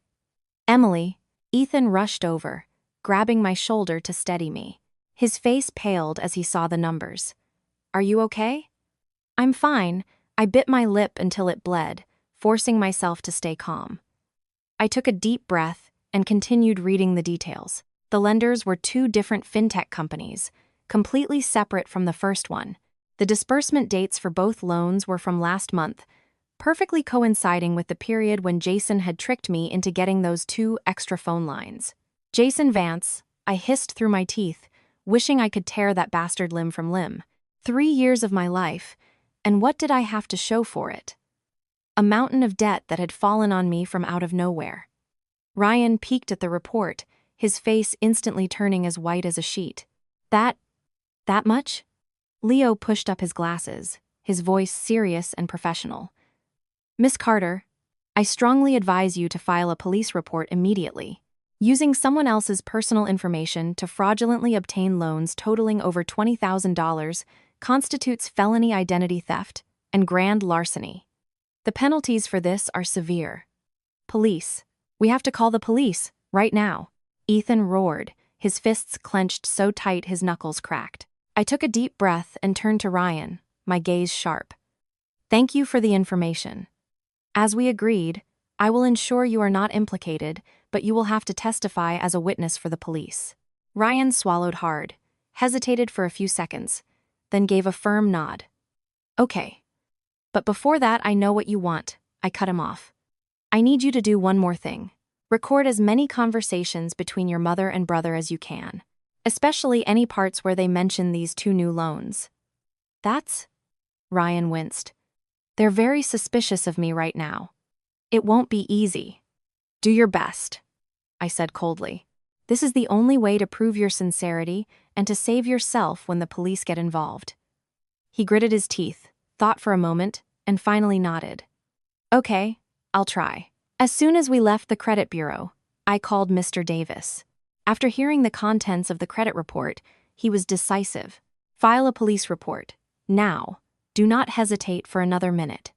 S1: Emily, Ethan rushed over, grabbing my shoulder to steady me. His face paled as he saw the numbers. "Are you okay?" "I'm fine." I bit my lip until it bled, forcing myself to stay calm. I took a deep breath and continued reading the details. The lenders were 2 different fintech companies, completely separate from the first one. The disbursement dates for both loans were from last month, perfectly coinciding with the period when Jason had tricked me into getting those 2 extra phone lines. Jason Vance, I hissed through my teeth, wishing I could tear that bastard limb from limb. 3 years of my life, and what did I have to show for it? A mountain of debt that had fallen on me from out of nowhere. Ryan peeked at the report, his face instantly turning as white as a sheet. That much?" Leo pushed up his glasses, his voice serious and professional. "Miss Carter, I strongly advise you to file a police report immediately. Using someone else's personal information to fraudulently obtain loans totaling over $20,000 constitutes felony identity theft and grand larceny. The penalties for this are severe." "Police. We have to call the police, right now," Ethan roared, his fists clenched so tight his knuckles cracked. I took a deep breath and turned to Ryan, my gaze sharp. "Thank you for the information. As we agreed, I will ensure you are not implicated, but you will have to testify as a witness for the police." Ryan swallowed hard, hesitated for a few seconds, then gave a firm nod. "Okay. But before that, I know what you want," I cut him off. "I need you to do one more thing. Record as many conversations between your mother and brother as you can, especially any parts where they mention these 2 new loans." "That's..." Ryan winced. "They're very suspicious of me right now. It won't be easy." "Do your best," I said coldly. "This is the only way to prove your sincerity and to save yourself when the police get involved." He gritted his teeth, thought for a moment, and finally nodded. "Okay, I'll try." As soon as we left the credit bureau, I called Mr. Davis. After hearing the contents of the credit report, he was decisive. "File a police report. Now. Do not hesitate for another minute."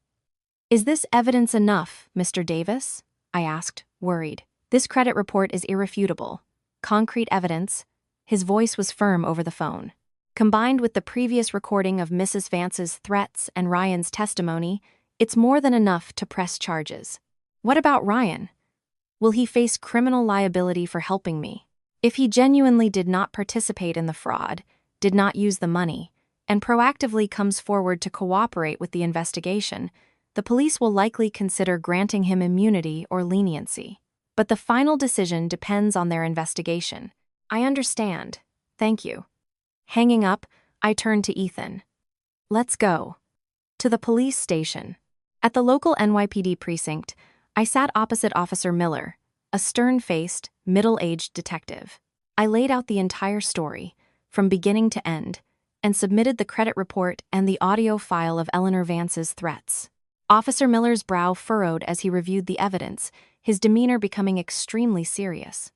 S1: "Is this evidence enough, Mr. Davis?" I asked, worried. "This credit report is irrefutable. Concrete evidence." His voice was firm over the phone. "Combined with the previous recording of Mrs. Vance's threats and Ryan's testimony, it's more than enough to press charges." "What about Ryan? Will he face criminal liability for helping me? If he genuinely did not participate in the fraud, did not use the money, and proactively comes forward to cooperate with the investigation, the police will likely consider granting him immunity or leniency. But the final decision depends on their investigation." "I understand. Thank you." Hanging up, I turned to Ethan. "Let's go." To the police station. At the local NYPD precinct, I sat opposite Officer Miller, a stern-faced, middle-aged detective. I laid out the entire story, from beginning to end, and submitted the credit report and the audio file of Eleanor Vance's threats. Officer Miller's brow furrowed as he reviewed the evidence, his demeanor becoming extremely serious.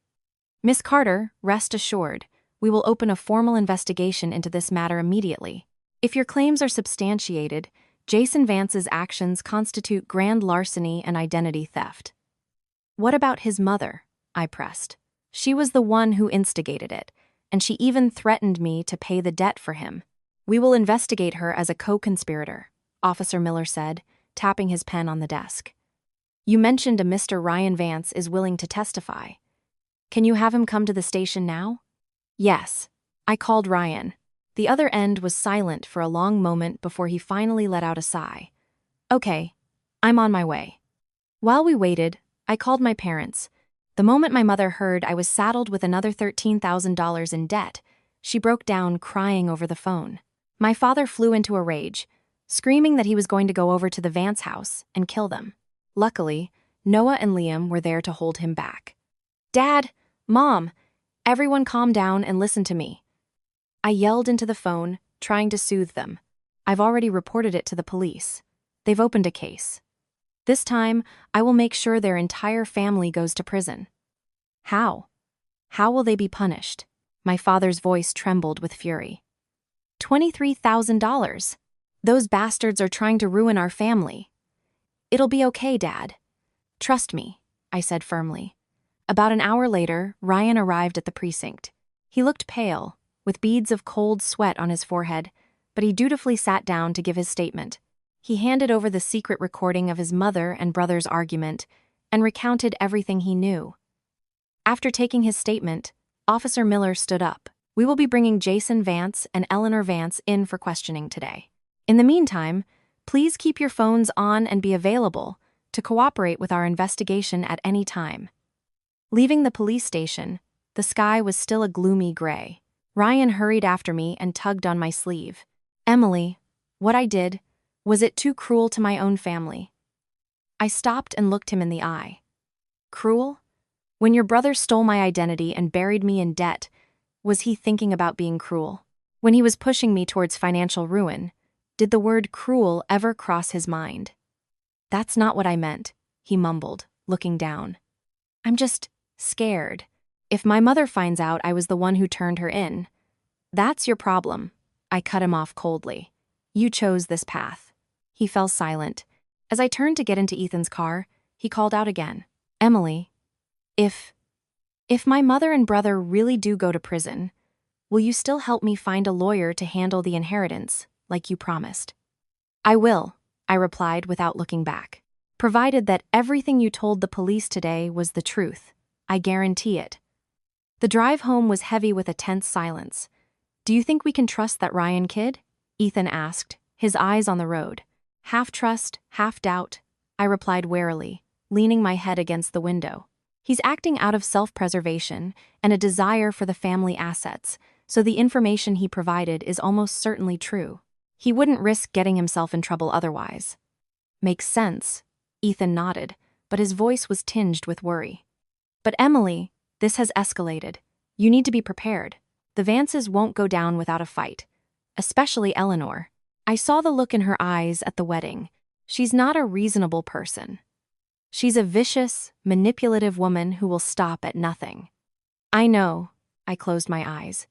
S1: "Miss Carter, rest assured, we will open a formal investigation into this matter immediately. If your claims are substantiated, Jason Vance's actions constitute grand larceny and identity theft." "What about his mother?" I pressed. "She was the one who instigated it, and she even threatened me to pay the debt for him." "We will investigate her as a co-conspirator," Officer Miller said, tapping his pen on the desk. "You mentioned a Mr. Ryan Vance is willing to testify. Can you have him come to the station now?" "Yes." I called Ryan. The other end was silent for a long moment before he finally let out a sigh. "Okay, I'm on my way." While we waited, I called my parents. The moment my mother heard I was saddled with another $13,000 in debt, she broke down crying over the phone. My father flew into a rage, screaming that he was going to go over to the Vance house and kill them. Luckily, Noah and Liam were there to hold him back. "Dad, Mom, everyone calm down and listen to me." I yelled into the phone, trying to soothe them. "I've already reported it to the police. They've opened a case. This time, I will make sure their entire family goes to prison." "How? How will they be punished?" My father's voice trembled with fury. $23,000. Those bastards are trying to ruin our family. "It'll be okay, Dad. Trust me," I said firmly. About an hour later, Ryan arrived at the precinct. He looked pale, with beads of cold sweat on his forehead, but he dutifully sat down to give his statement. He handed over the secret recording of his mother and brother's argument and recounted everything he knew. After taking his statement, Officer Miller stood up. "We will be bringing Jason Vance and Eleanor Vance in for questioning today. In the meantime, please keep your phones on and be available to cooperate with our investigation at any time." Leaving the police station, the sky was still a gloomy gray. Ryan hurried after me and tugged on my sleeve. "Emily, what I did, was it too cruel to my own family?" I stopped and looked him in the eye. "Cruel? When your brother stole my identity and buried me in debt, was he thinking about being cruel? When he was pushing me towards financial ruin, did the word cruel ever cross his mind?" "That's not what I meant," he mumbled, looking down. "I'm just scared. If my mother finds out I was the one who turned her in, that's your problem." I cut him off coldly. "You chose this path." He fell silent. As I turned to get into Ethan's car, he called out again. "Emily, if my mother and brother really do go to prison, will you still help me find a lawyer to handle the inheritance, like you promised?" "I will," I replied without looking back. "Provided that everything you told the police today was the truth. I guarantee it." The drive home was heavy with a tense silence. "Do you think we can trust that Ryan kid?" Ethan asked, his eyes on the road. "Half trust, half doubt," I replied warily, leaning my head against the window. "He's acting out of self-preservation and a desire for the family assets, so the information he provided is almost certainly true. He wouldn't risk getting himself in trouble otherwise." "Makes sense," Ethan nodded, but his voice was tinged with worry. "But Emily, this has escalated. You need to be prepared. The Vances won't go down without a fight. Especially Eleanor. I saw the look in her eyes at the wedding. She's not a reasonable person. She's a vicious, manipulative woman who will stop at nothing." "I know," I closed my eyes.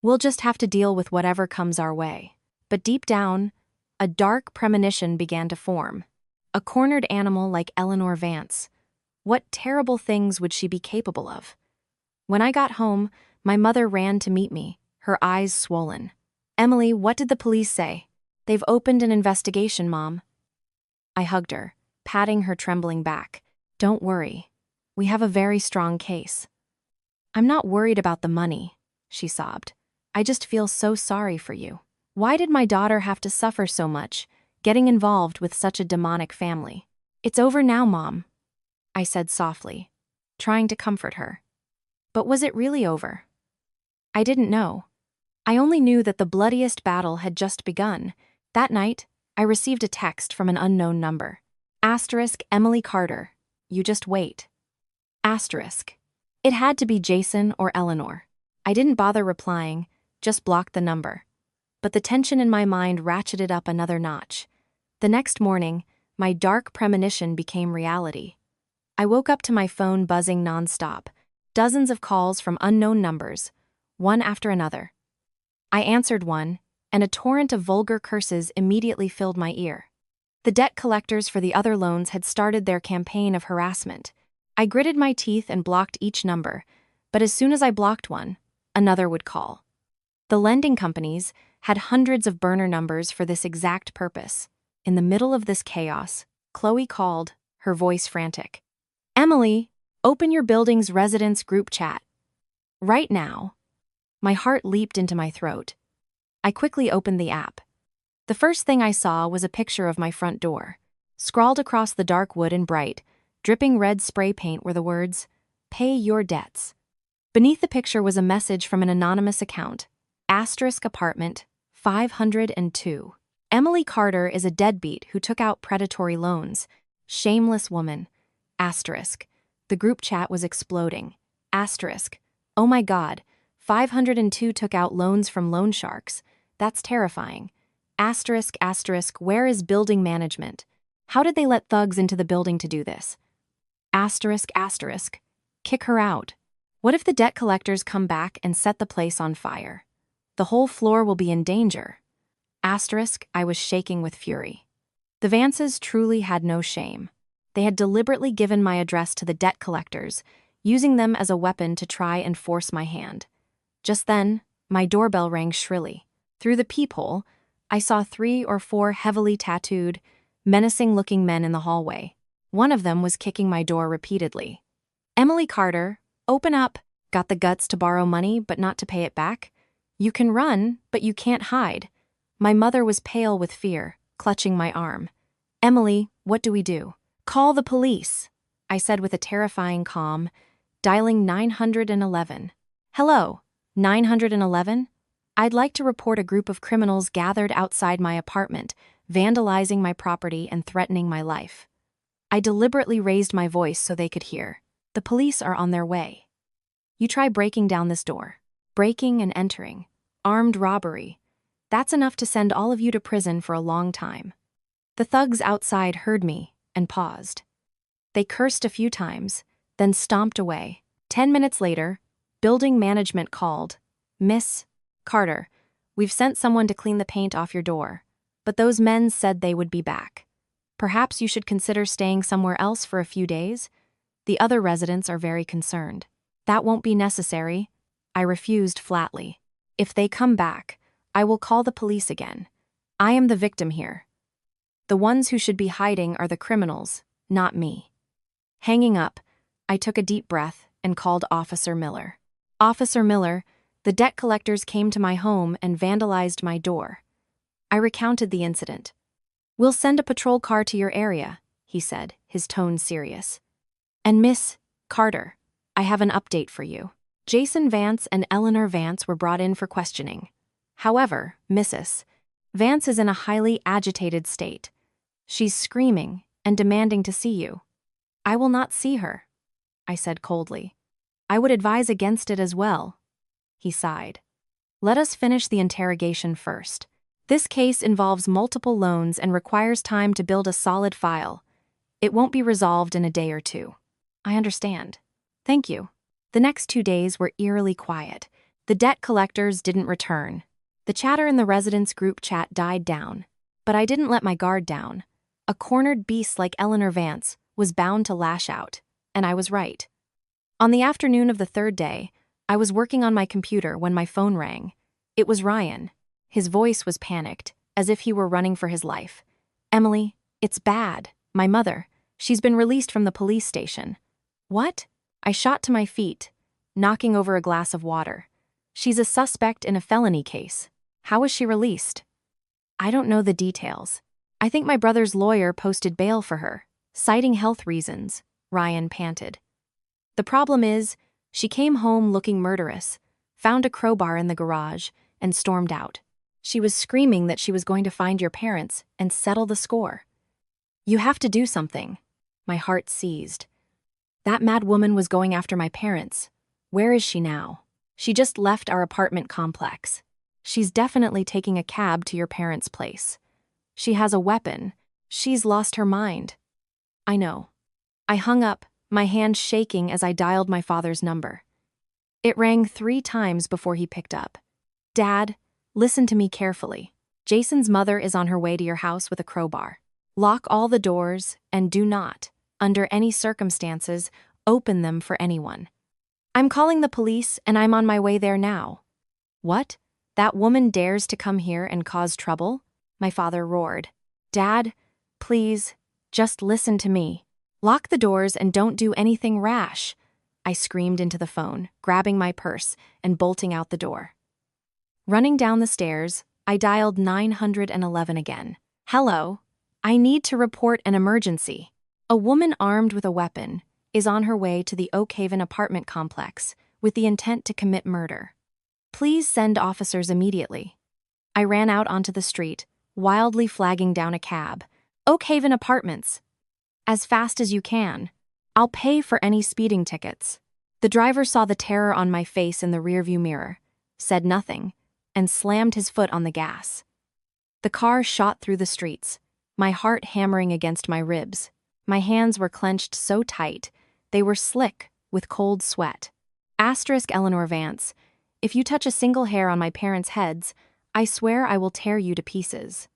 S1: "We'll just have to deal with whatever comes our way." But deep down, a dark premonition began to form. A cornered animal like Eleanor Vance. What terrible things would she be capable of? When I got home, my mother ran to meet me, her eyes swollen. "Emily, what did the police say?" "They've opened an investigation, Mom." I hugged her, patting her trembling back. "Don't worry. We have a very strong case." "I'm not worried about the money," she sobbed. "I just feel so sorry for you. Why did my daughter have to suffer so much, getting involved with such a demonic family?" "It's over now, Mom," I said softly, trying to comfort her. But was it really over? I didn't know. I only knew that the bloodiest battle had just begun. That night, I received a text from an unknown number. *Emily Carter. You just wait. Asterisk. It had to be Jason or Eleanor. I didn't bother replying, just blocked the number. But the tension in my mind ratcheted up another notch. The next morning, my dark premonition became reality. I woke up to my phone buzzing nonstop, dozens of calls from unknown numbers, one after another. I answered one, and a torrent of vulgar curses immediately filled my ear. The debt collectors for the other loans had started their campaign of harassment. I gritted my teeth and blocked each number, but as soon as I blocked one, another would call. The lending companies had hundreds of burner numbers for this exact purpose. In the middle of this chaos, Chloe called, her voice frantic. "Emily, open your building's residence group chat. Right now." My heart leaped into my throat. I quickly opened the app. The first thing I saw was a picture of my front door. Scrawled across the dark wood in bright, dripping red spray paint were the words, "Pay your debts." Beneath the picture was a message from an anonymous account. Asterisk apartment, 502. Emily Carter is a deadbeat who took out predatory loans. Shameless woman. Asterisk. The group chat was exploding. Asterisk. Oh my God, 502 took out loans from loan sharks. That's terrifying. Asterisk, asterisk, where is building management? How did they let thugs into the building to do this? Asterisk, asterisk. Kick her out. What if the debt collectors come back and set the place on fire? The whole floor will be in danger. Asterisk, I was shaking with fury. The Vances truly had no shame. They had deliberately given my address to the debt collectors, using them as a weapon to try and force my hand. Just then, my doorbell rang shrilly. Through the peephole, I saw 3 or 4 heavily tattooed, menacing-looking men in the hallway. One of them was kicking my door repeatedly. "Emily Carter, open up." Got the guts to borrow money but not to pay it back? You can run, but you can't hide. My mother was pale with fear, clutching my arm. "Emily, what do we do?" "Call the police," I said with a terrifying calm, dialing 911. "Hello, 911? I'd like to report a group of criminals gathered outside my apartment, vandalizing my property and threatening my life." I deliberately raised my voice so they could hear. "The police are on their way. You try breaking down this door. Breaking and entering. Armed robbery. That's enough to send all of you to prison for a long time." The thugs outside heard me and paused. They cursed a few times, then stomped away. 10 minutes later, building management called. "Miss Carter, we've sent someone to clean the paint off your door, but those men said they would be back. Perhaps you should consider staying somewhere else for a few days? The other residents are very concerned." "That won't be necessary," I refused flatly. "If they come back, I will call the police again. I am the victim here. The ones who should be hiding are the criminals, not me." Hanging up, I took a deep breath and called Officer Miller. "Officer Miller, the debt collectors came to my home and vandalized my door." I recounted the incident. "We'll send a patrol car to your area," he said, his tone serious. "And Miss Carter, I have an update for you. Jason Vance and Eleanor Vance were brought in for questioning. However, Mrs. Vance is in a highly agitated state. She's screaming and demanding to see you." "I will not see her," I said coldly. "I would advise against it as well." He sighed. "Let us finish the interrogation first. This case involves multiple loans and requires time to build a solid file. It won't be resolved in a day or two." "I understand. Thank you." The next 2 days were eerily quiet. The debt collectors didn't return. The chatter in the residence group chat died down. But I didn't let my guard down. A cornered beast like Eleanor Vance was bound to lash out, and I was right. On the afternoon of the 3rd day, I was working on my computer when my phone rang. It was Ryan. His voice was panicked, as if he were running for his life. "Emily, it's bad. My mother. She's been released from the police station." "What?" I shot to my feet, knocking over a glass of water. "She's a suspect in a felony case. How was she released?" "I don't know the details. I think my brother's lawyer posted bail for her, citing health reasons," Ryan panted. "The problem is, she came home looking murderous, found a crowbar in the garage, and stormed out. She was screaming that she was going to find your parents and settle the score." "You have to do something." My heart seized. That mad woman was going after my parents. Where is she now? She just left our apartment complex. She's definitely taking a cab to your parents' place. She has a weapon. She's lost her mind. I know. I hung up, my hand shaking as I dialed my father's number. It rang 3 times before he picked up. Dad, listen to me carefully. Jason's mother is on her way to your house with a crowbar. Lock all the doors and do not, under any circumstances, open them for anyone. I'm calling the police and I'm on my way there now. What? That woman dares to come here and cause trouble? My father roared. Dad, please, just listen to me. Lock the doors and don't do anything rash. I screamed into the phone, grabbing my purse and bolting out the door. Running down the stairs, I dialed 911 again. Hello, I need to report an emergency. A woman armed with a weapon is on her way to the Oak Haven apartment complex with the intent to commit murder. Please send officers immediately. I ran out onto the street, wildly flagging down a cab. Oak Haven Apartments. As fast as you can. I'll pay for any speeding tickets. The driver saw the terror on my face in the rearview mirror, said nothing, and slammed his foot on the gas. The car shot through the streets, my heart hammering against my ribs. My hands were clenched so tight, they were slick with cold sweat. Asterisk Eleanor Vance, if you touch a single hair on my parents' heads, I swear I will tear you to pieces.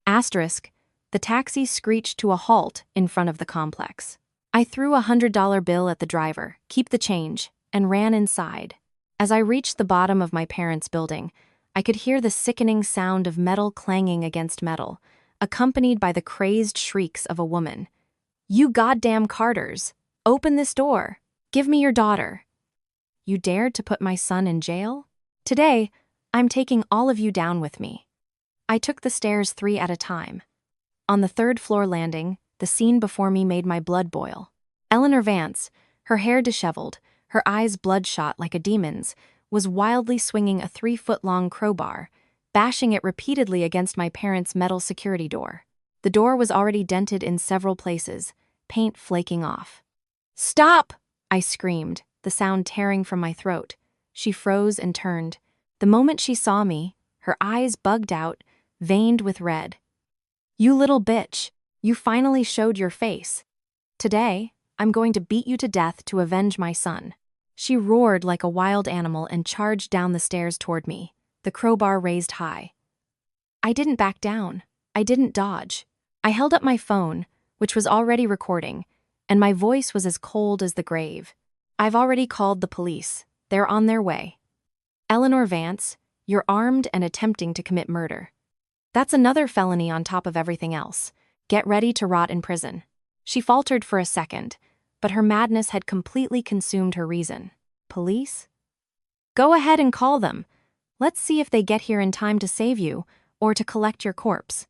S1: Asterisk, the taxi screeched to a halt in front of the complex. I threw a $100 bill at the driver, keep the change, and ran inside. As I reached the bottom of my parents' building, I could hear the sickening sound of metal clanging against metal, accompanied by the crazed shrieks of a woman. You goddamn Carters! Open this door! Give me your daughter! You dared to put my son in jail? Today, I'm taking all of you down with me. I took the stairs 3 at a time. On the 3rd floor landing, the scene before me made my blood boil. Eleanor Vance, her hair disheveled, her eyes bloodshot like a demon's, was wildly swinging a 3-foot-long crowbar, bashing it repeatedly against my parents' metal security door. The door was already dented in several places, paint flaking off. Stop! I screamed, the sound tearing from my throat. She froze and turned. The moment she saw me, her eyes bugged out, veined with red. You little bitch, you finally showed your face. Today, I'm going to beat you to death to avenge my son. She roared like a wild animal and charged down the stairs toward me, the crowbar raised high. I didn't back down. I didn't dodge. I held up my phone, which was already recording, and my voice was as cold as the grave. I've already called the police. They're on their way. Eleanor Vance, you're armed and attempting to commit murder. That's another felony on top of everything else. Get ready to rot in prison. She faltered for a second, but her madness had completely consumed her reason. Police? Go ahead and call them. Let's see if they get here in time to save you or to collect your corpse.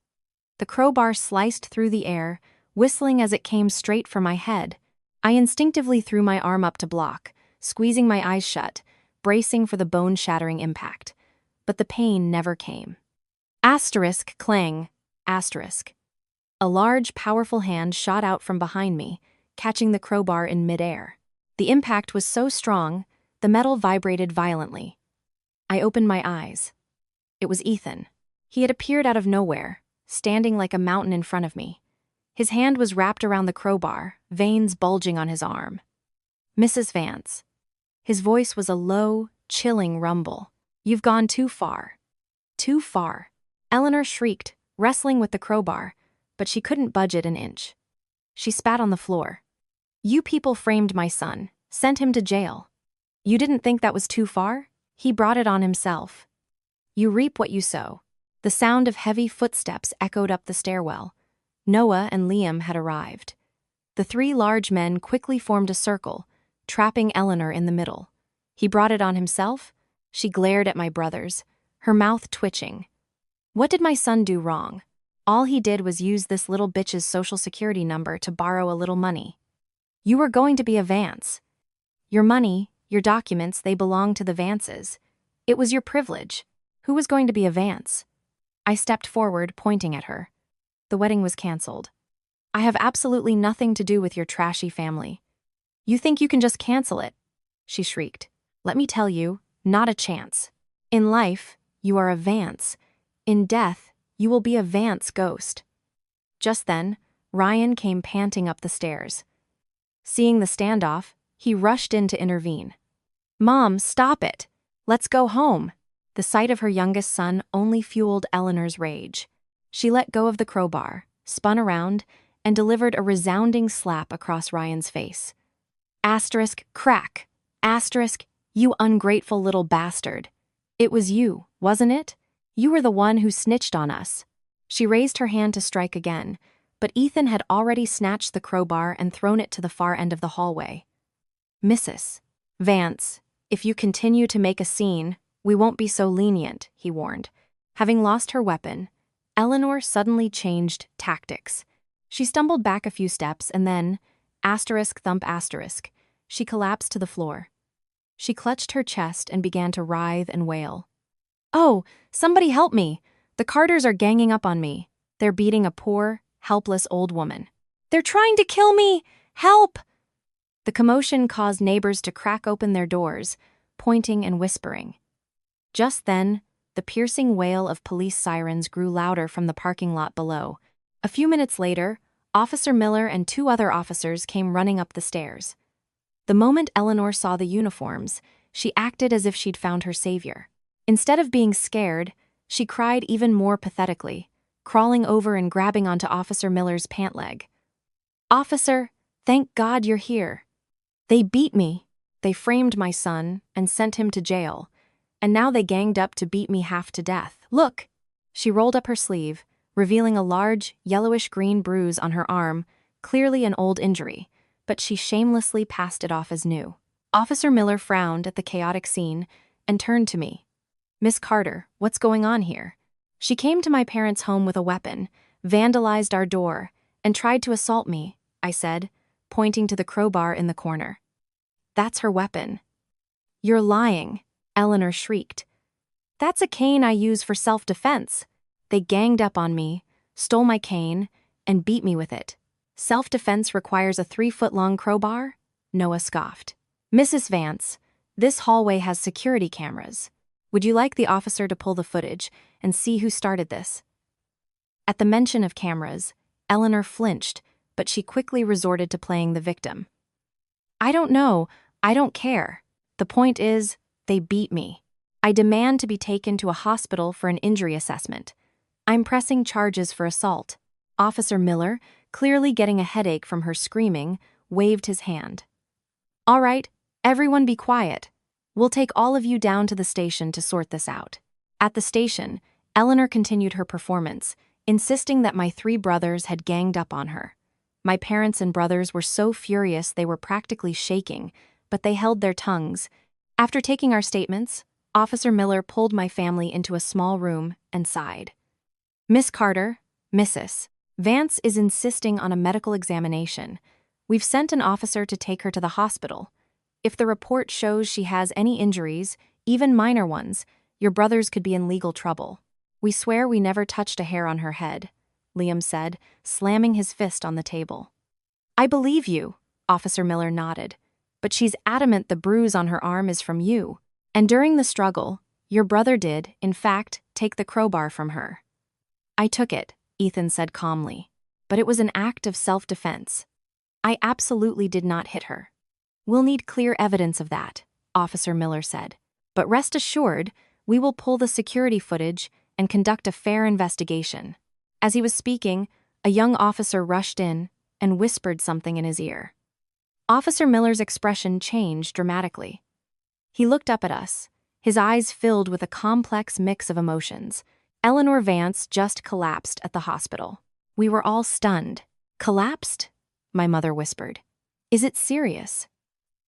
S1: The crowbar sliced through the air, whistling as it came straight for my head. I instinctively threw my arm up to block, squeezing my eyes shut, bracing for the bone-shattering impact. But the pain never came. Asterisk clang. Asterisk. A large, powerful hand shot out from behind me, catching the crowbar in midair. The impact was so strong, the metal vibrated violently. I opened my eyes. It was Ethan. He had appeared out of nowhere, standing like a mountain in front of me. His hand was wrapped around the crowbar, veins bulging on his arm. Mrs. Vance. His voice was a low, chilling rumble. You've gone too far. Too far. Eleanor shrieked, wrestling with the crowbar, but she couldn't budge it an inch. She spat on the floor. You people framed my son, sent him to jail. You didn't think that was too far? He brought it on himself. You reap what you sow. The sound of heavy footsteps echoed up the stairwell. Noah and Liam had arrived. The 3 large men quickly formed a circle, trapping Eleanor in the middle. He brought it on himself? She glared at my brothers, her mouth twitching. What did my son do wrong? All he did was use this little bitch's social security number to borrow a little money. You were going to be a Vance. Your money, your documents, they belong to the Vances. It was your privilege. Who was going to be a Vance? I stepped forward, pointing at her. The wedding was canceled. I have absolutely nothing to do with your trashy family. You think you can just cancel it?" she shrieked. "Let me tell you, not a chance. In life, you are a Vance. In death, you will be a Vance ghost." Just then, Ryan came panting up the stairs. Seeing the standoff, he rushed in to intervene. "Mom, stop it! Let's go home." The sight of her youngest son only fueled Eleanor's rage. She let go of the crowbar, spun around, and delivered a resounding slap across Ryan's face. Asterisk, crack. Asterisk, you ungrateful little bastard. It was you, wasn't it? You were the one who snitched on us. She raised her hand to strike again, but Ethan had already snatched the crowbar and thrown it to the far end of the hallway. "Mrs. Vance, if you continue to make a scene, we won't be so lenient," he warned. Having lost her weapon, Eleanor suddenly changed tactics. She stumbled back a few steps and then, asterisk thump asterisk, she collapsed to the floor. She clutched her chest and began to writhe and wail. "Oh, somebody help me! The Carters are ganging up on me. They're beating a poor, helpless old woman. They're trying to kill me! Help!" The commotion caused neighbors to crack open their doors, pointing and whispering. Just then, the piercing wail of police sirens grew louder from the parking lot below. A few minutes later, Officer Miller and 2 other officers came running up the stairs. The moment Eleanor saw the uniforms, she acted as if she'd found her savior. Instead of being scared, she cried even more pathetically, crawling over and grabbing onto Officer Miller's pant leg. "Officer, thank God you're here. They beat me. They framed my son and sent him to jail. And now they ganged up to beat me half to death. Look!" She rolled up her sleeve, revealing a large, yellowish-green bruise on her arm, clearly an old injury, but she shamelessly passed it off as new. Officer Miller frowned at the chaotic scene and turned to me. "Miss Carter, what's going on here? She came to my parents' home with a weapon, vandalized our door, and tried to assault me," I said, pointing to the crowbar in the corner. "That's her weapon." "You're lying," Eleanor shrieked. "That's a cane I use for self-defense. They ganged up on me, stole my cane, and beat me with it. Self-defense requires a 3-foot-long crowbar?" Noah scoffed. "Mrs. Vance, this hallway has security cameras. Would you like the officer to pull the footage and see who started this?" At the mention of cameras, Eleanor flinched, but she quickly resorted to playing the victim. "I don't know. I don't care. The point is, they beat me. I demand to be taken to a hospital for an injury assessment. I'm pressing charges for assault." Officer Miller, clearly getting a headache from her screaming, waved his hand. "All right, everyone be quiet. We'll take all of you down to the station to sort this out." At the station, Eleanor continued her performance, insisting that my 3 brothers had ganged up on her. My parents and brothers were so furious they were practically shaking, but they held their tongues. After taking our statements, Officer Miller pulled my family into a small room and sighed. "Miss Carter, Mrs. Vance is insisting on a medical examination. We've sent an officer to take her to the hospital. If the report shows she has any injuries, even minor ones, your brothers could be in legal trouble. We swear we never touched a hair on her head," Liam said, slamming his fist on the table. "I believe you," Officer Miller nodded, "but she's adamant the bruise on her arm is from you. And during the struggle, your brother did, in fact, take the crowbar from her." "I took it," Ethan said calmly, "but it was an act of self-defense. I absolutely did not hit her." "We'll need clear evidence of that," Officer Miller said. "But rest assured, we will pull the security footage and conduct a fair investigation." As he was speaking, a young officer rushed in and whispered something in his ear. Officer Miller's expression changed dramatically. He looked up at us, his eyes filled with a complex mix of emotions. Eleanor Vance just collapsed at the hospital. We were all stunned. "Collapsed?" my mother whispered. "Is it serious?"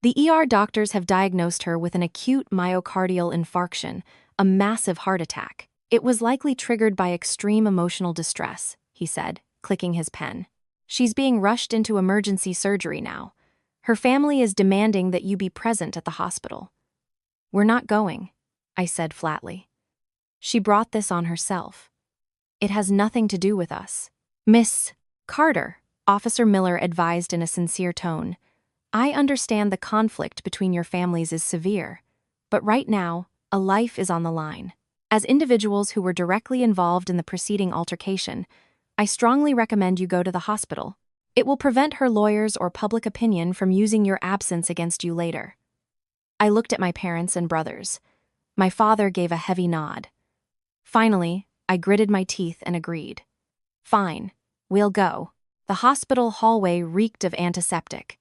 S1: "The ER doctors have diagnosed her with an acute myocardial infarction, a massive heart attack. It was likely triggered by extreme emotional distress," he said, clicking his pen. "She's being rushed into emergency surgery now. Her family is demanding that you be present at the hospital." "We're not going," I said flatly. "She brought this on herself. It has nothing to do with us." "Miss Carter," Officer Miller advised in a sincere tone, I understand the conflict between your families is severe, but right now, a life is on the line. As individuals who were directly involved in the preceding altercation, I strongly recommend you go to the hospital. It will prevent her lawyers or public opinion from using your absence against you later. I looked at my parents and brothers. My father gave a heavy nod. Finally, I gritted my teeth and agreed. Fine, we'll go. The hospital hallway reeked of antiseptic.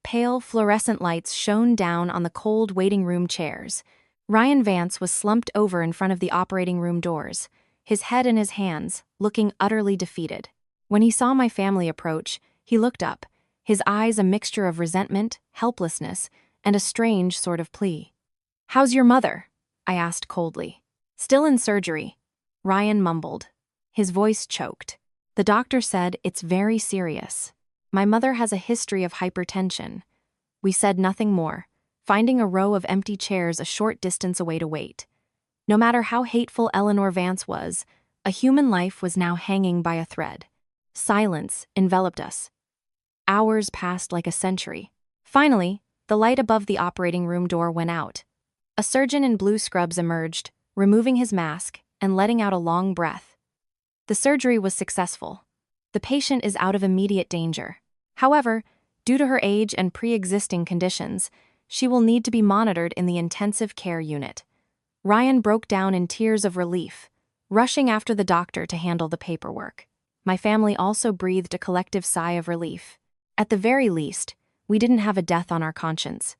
S1: Pale fluorescent lights shone down on the cold waiting room chairs. Ryan Vance was slumped over in front of the operating room doors, his head in his hands, looking utterly defeated. When he saw my family approach, he looked up, his eyes a mixture of resentment, helplessness, and a strange sort of plea. "How's your mother?" I asked coldly. "Still in surgery," Ryan mumbled. His voice choked. "The doctor said it's very serious. My mother has a history of hypertension." We said nothing more, finding a row of empty chairs a short distance away to wait. No matter how hateful Eleanor Vance was, a human life was now hanging by a thread. Silence enveloped us. Hours passed like a century. Finally, the light above the operating room door went out. A surgeon in blue scrubs emerged, removing his mask and letting out a long breath. The surgery was successful. The patient is out of immediate danger. However, due to her age and pre-existing conditions, she will need to be monitored in the intensive care unit. Ryan broke down in tears of relief, rushing after the doctor to handle the paperwork. My family also breathed a collective sigh of relief. At the very least, we didn't have a death on our conscience.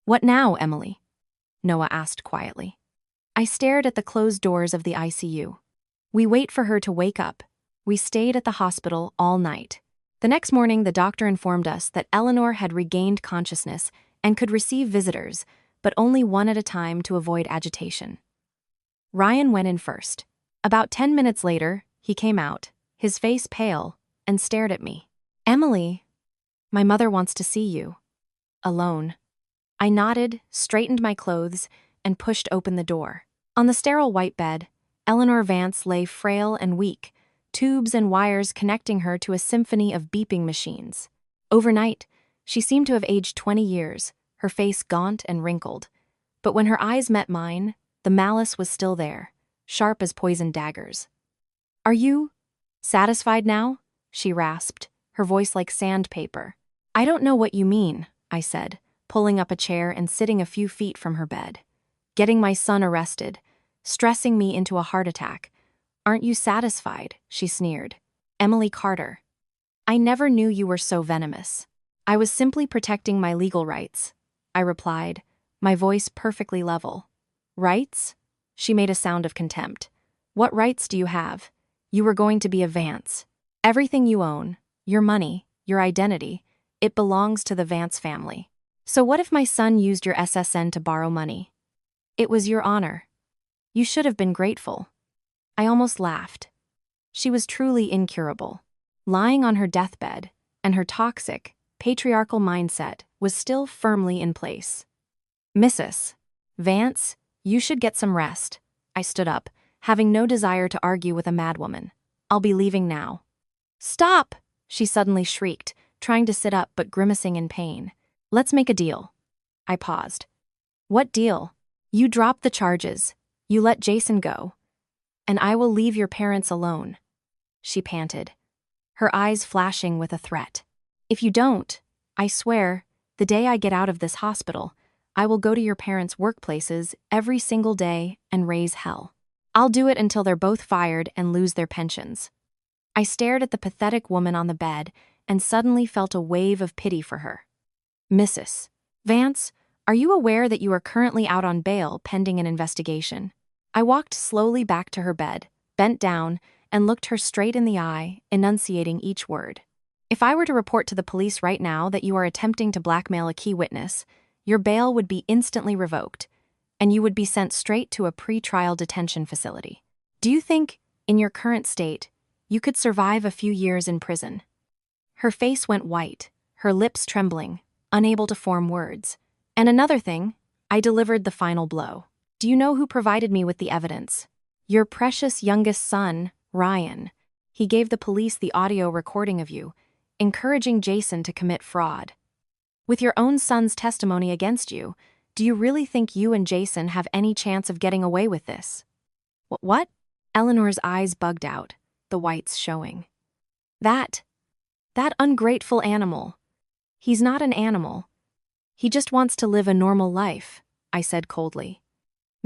S1: "What now, Emily?" Noah asked quietly. I stared at the closed doors of the ICU. "We wait for her to wake up." We stayed at the hospital all night. The next morning, the doctor informed us that Eleanor had regained consciousness and could receive visitors, but only one at a time to avoid agitation. Ryan went in first. About 10 minutes later, he came out, his face pale, and stared at me. "Emily, my mother wants to see you." "Alone." I nodded, straightened my clothes, and pushed open the door. On the sterile white bed, Eleanor Vance lay frail and weak, tubes and wires connecting her to a symphony of beeping machines. Overnight, she seemed to have aged 20 years, her face gaunt and wrinkled. But when her eyes met mine, the malice was still there, sharp as poisoned daggers. "Are you satisfied now?" she rasped, her voice like sandpaper. "I don't know what you mean," I said, pulling up a chair and sitting a few feet from her bed. "Getting my son arrested, stressing me into a heart attack. Aren't you satisfied?" she sneered. "Emily Carter. I never knew you were so venomous." "I was simply protecting my legal rights," I replied, my voice perfectly level. "Rights?" She made a sound of contempt. "What rights do you have? You were going to be a Vance. Everything you own, your money, your identity, it belongs to the Vance family. So what if my son used your SSN to borrow money? It was your honor. You should have been grateful." I almost laughed. She was truly incurable. Lying on her deathbed, and her toxic, patriarchal mindset was still firmly in place. "Mrs. Vance, you should get some rest." I stood up, having no desire to argue with a madwoman. "I'll be leaving now." "Stop!" she suddenly shrieked, trying to sit up but grimacing in pain. "Let's make a deal." I paused. "What deal?" "You drop the charges, you let Jason go, and I will leave your parents alone," she panted, her eyes flashing with a threat. "If you don't, I swear, the day I get out of this hospital, I will go to your parents' workplaces every single day and raise hell. I'll do it until they're both fired and lose their pensions." I stared at the pathetic woman on the bed and suddenly felt a wave of pity for her. "Mrs. Vance, are you aware that you are currently out on bail pending an investigation?" I walked slowly back to her bed, bent down, and looked her straight in the eye, enunciating each word. "If I were to report to the police right now that you are attempting to blackmail a key witness, your bail would be instantly revoked, and you would be sent straight to a pre-trial detention facility. Do you think, in your current state, you could survive a few years in prison?" Her face went white, her lips trembling, unable to form words. "And another thing," I delivered the final blow. "Do you know who provided me with the evidence? Your precious youngest son, Ryan. He gave the police the audio recording of you, encouraging Jason to commit fraud." With your own son's testimony against you, do you really think you and Jason have any chance of getting away with this? What? Eleanor's eyes bugged out, the whites showing. That ungrateful animal. He's not an animal. He just wants to live a normal life, I said coldly.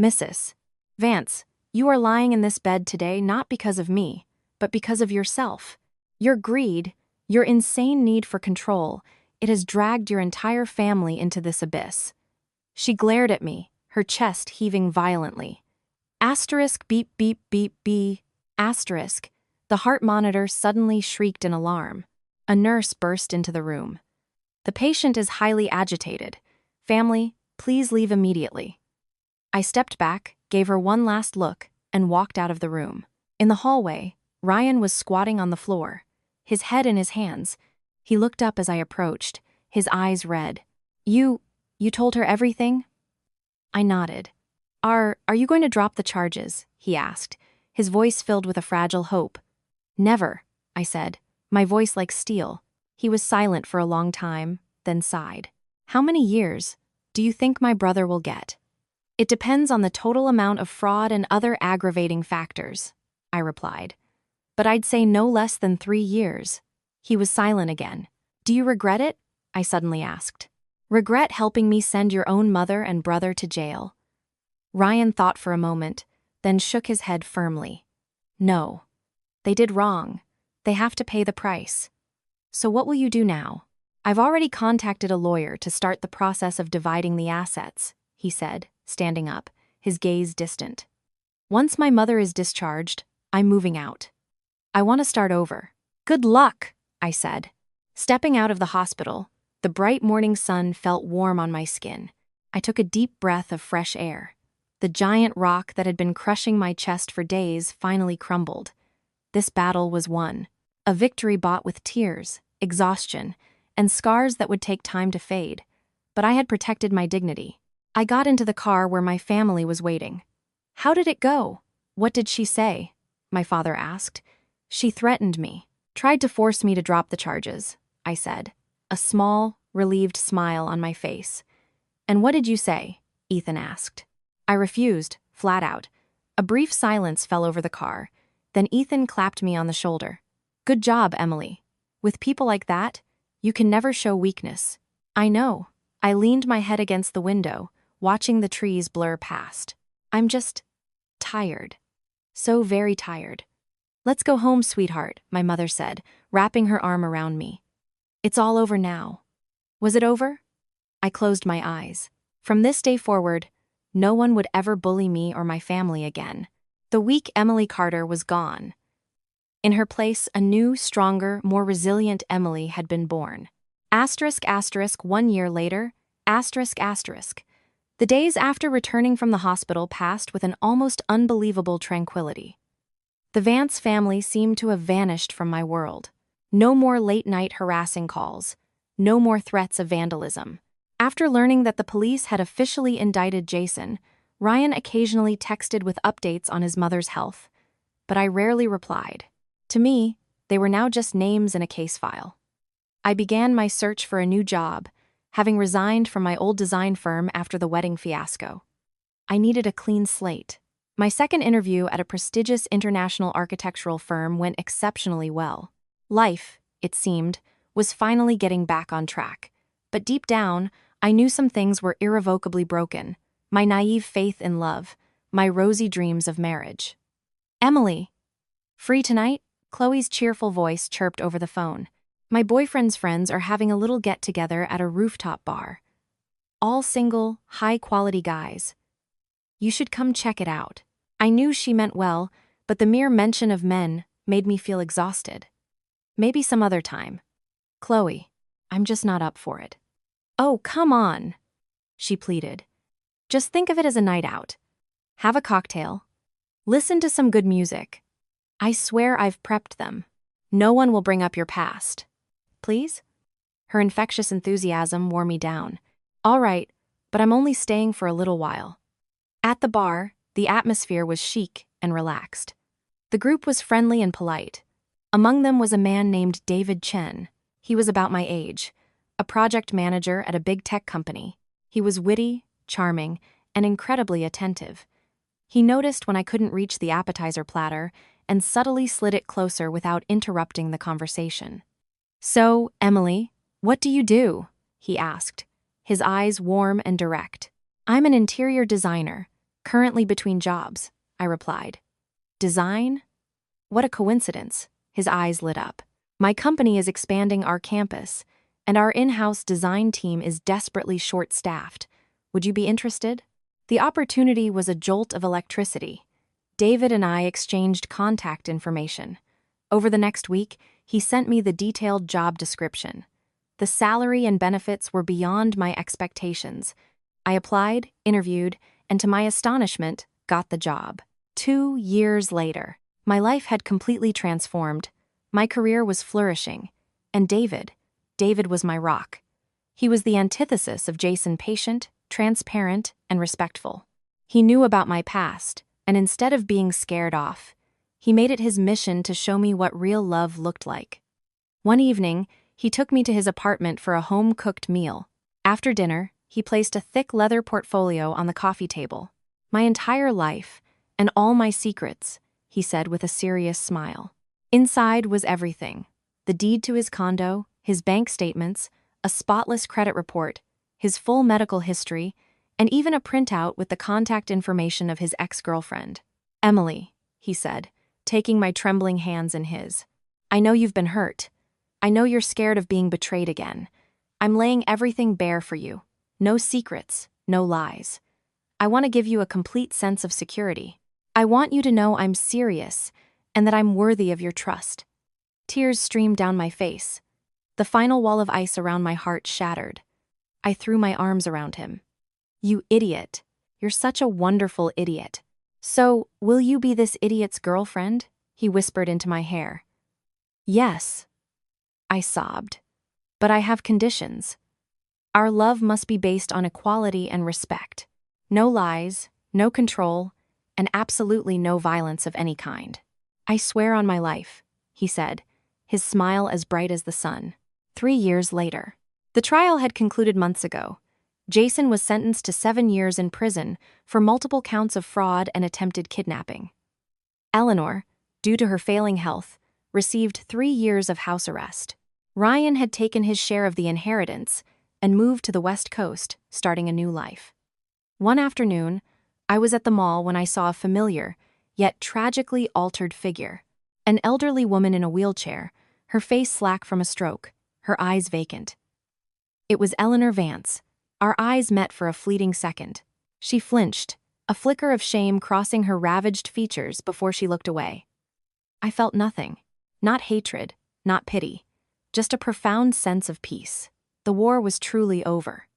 S1: Mrs. Vance, you are lying in this bed today not because of me, but because of yourself. Your greed, your insane need for control, it has dragged your entire family into this abyss. She glared at me, her chest heaving violently. Asterisk beep beep beep beep. Asterisk. The heart monitor suddenly shrieked in alarm. A nurse burst into the room. The patient is highly agitated. Family, please leave immediately. I stepped back, gave her one last look, and walked out of the room. In the hallway, Ryan was squatting on the floor, his head in his hands. He looked up as I approached, his eyes red. You told her everything? I nodded. Are you going to drop the charges? He asked, his voice filled with a fragile hope. Never, I said, my voice like steel. He was silent for a long time, then sighed. How many years do you think my brother will get? It depends on the total amount of fraud and other aggravating factors, I replied. But I'd say no less than 3 years. He was silent again. Do you regret it? I suddenly asked. Regret helping me send your own mother and brother to jail? Ryan thought for a moment, then shook his head firmly. No. They did wrong. They have to pay the price. So what will you do now? I've already contacted a lawyer to start the process of dividing the assets, he said, standing up, his gaze distant. Once my mother is discharged, I'm moving out. I want to start over. Good luck, I said. Stepping out of the hospital, the bright morning sun felt warm on my skin. I took a deep breath of fresh air. The giant rock that had been crushing my chest for days finally crumbled. This battle was won. A victory bought with tears, exhaustion, and scars that would take time to fade. But I had protected my dignity. I got into the car where my family was waiting. How did it go? What did she say? My father asked. She threatened me, tried to force me to drop the charges, I said, a small, relieved smile on my face. And what did you say? Ethan asked. I refused, flat out. A brief silence fell over the car. Then Ethan clapped me on the shoulder. Good job, Emily. With people like that, you can never show weakness. I know. I leaned my head against the window, watching the trees blur past. I'm just tired. So very tired. Let's go home, sweetheart, my mother said, wrapping her arm around me. It's all over now. Was it over? I closed my eyes. From this day forward, no one would ever bully me or my family again. The weak Emily Carter was gone. In her place, a new, stronger, more resilient Emily had been born. Asterisk, asterisk, 1 year later, asterisk, asterisk. The days after returning from the hospital passed with an almost unbelievable tranquility. The Vance family seemed to have vanished from my world. No more late-night harassing calls. No more threats of vandalism. After learning that the police had officially indicted Jason, Ryan occasionally texted with updates on his mother's health, but I rarely replied. To me, they were now just names in a case file. I began my search for a new job, having resigned from my old design firm after the wedding fiasco. I needed a clean slate. My second interview at a prestigious international architectural firm went exceptionally well. Life, it seemed, was finally getting back on track. But deep down, I knew some things were irrevocably broken. My naive faith in love, my rosy dreams of marriage. Emily. Free tonight? Chloe's cheerful voice chirped over the phone. My boyfriend's friends are having a little get-together at a rooftop bar. All single, high-quality guys. You should come check it out. I knew she meant well, but the mere mention of men made me feel exhausted. Maybe some other time. Chloe, I'm just not up for it. Oh, come on, she pleaded. Just think of it as a night out. Have a cocktail. Listen to some good music. I swear I've prepped them. No one will bring up your past. Please? Her infectious enthusiasm wore me down. All right, but I'm only staying for a little while. At the bar, the atmosphere was chic and relaxed. The group was friendly and polite. Among them was a man named David Chen. He was about my age, a project manager at a big tech company. He was witty, charming, and incredibly attentive. He noticed when I couldn't reach the appetizer platter and subtly slid it closer without interrupting the conversation. "So, Emily, what do you do?" he asked, his eyes warm and direct. "I'm an interior designer, currently between jobs," I replied. "Design? What a coincidence." His eyes lit up. "My company is expanding our campus, and our in-house design team is desperately short-staffed. Would you be interested?" The opportunity was a jolt of electricity. David and I exchanged contact information. Over the next week, he sent me the detailed job description. The salary and benefits were beyond my expectations. I applied, interviewed, and to my astonishment, got the job. 2 years later, my life had completely transformed. My career was flourishing. And David was my rock. He was the antithesis of Jason: patient, transparent, and respectful. He knew about my past, and instead of being scared off, he made it his mission to show me what real love looked like. One evening, he took me to his apartment for a home-cooked meal. After dinner, he placed a thick leather portfolio on the coffee table. "My entire life, and all my secrets," he said with a serious smile. Inside was everything: the deed to his condo, his bank statements, a spotless credit report, his full medical history, and even a printout with the contact information of his ex-girlfriend. "Emily," he said, taking my trembling hands in his, "I know you've been hurt. I know you're scared of being betrayed again. I'm laying everything bare for you. No secrets, no lies. I want to give you a complete sense of security. I want you to know I'm serious and that I'm worthy of your trust." Tears streamed down my face. The final wall of ice around my heart shattered. I threw my arms around him. "You idiot. You're such a wonderful idiot. So, will you be this idiot's girlfriend?" he whispered into my hair. "Yes," I sobbed. "But I have conditions. Our love must be based on equality and respect. No lies, no control, and absolutely no violence of any kind." "I swear on my life," he said, his smile as bright as the sun. 3 years later. The trial had concluded months ago. Jason was sentenced to 7 years in prison for multiple counts of fraud and attempted kidnapping. Eleanor, due to her failing health, received 3 years of house arrest. Ryan had taken his share of the inheritance and moved to the West Coast, starting a new life. One afternoon, I was at the mall when I saw a familiar, yet tragically altered figure. An elderly woman in a wheelchair, her face slack from a stroke, her eyes vacant. It was Eleanor Vance. Our eyes met for a fleeting second. She flinched, a flicker of shame crossing her ravaged features before she looked away. I felt nothing. Not hatred, not pity. Just a profound sense of peace. The war was truly over.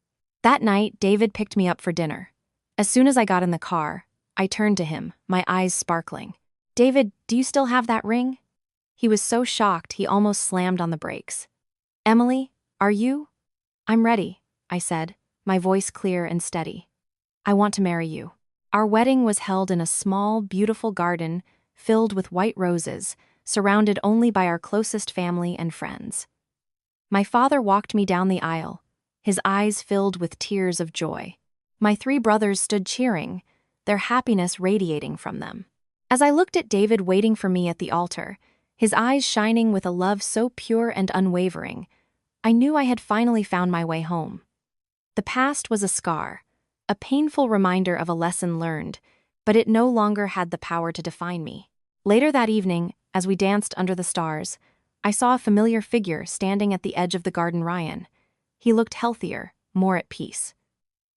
S1: That night, David picked me up for dinner. As soon as I got in the car, I turned to him, my eyes sparkling. "David, do you still have that ring?" He was so shocked he almost slammed on the brakes. "Emily, are you?" "I'm ready," I said, my voice clear and steady. "I want to marry you." Our wedding was held in a small, beautiful garden filled with white roses, surrounded only by our closest family and friends. My father walked me down the aisle, his eyes filled with tears of joy. My 3 brothers stood cheering, their happiness radiating from them. As I looked at David waiting for me at the altar, his eyes shining with a love so pure and unwavering, I knew I had finally found my way home. The past was a scar, a painful reminder of a lesson learned, but it no longer had the power to define me. Later that evening, as we danced under the stars, I saw a familiar figure standing at the edge of the garden. Ryan. He looked healthier, more at peace.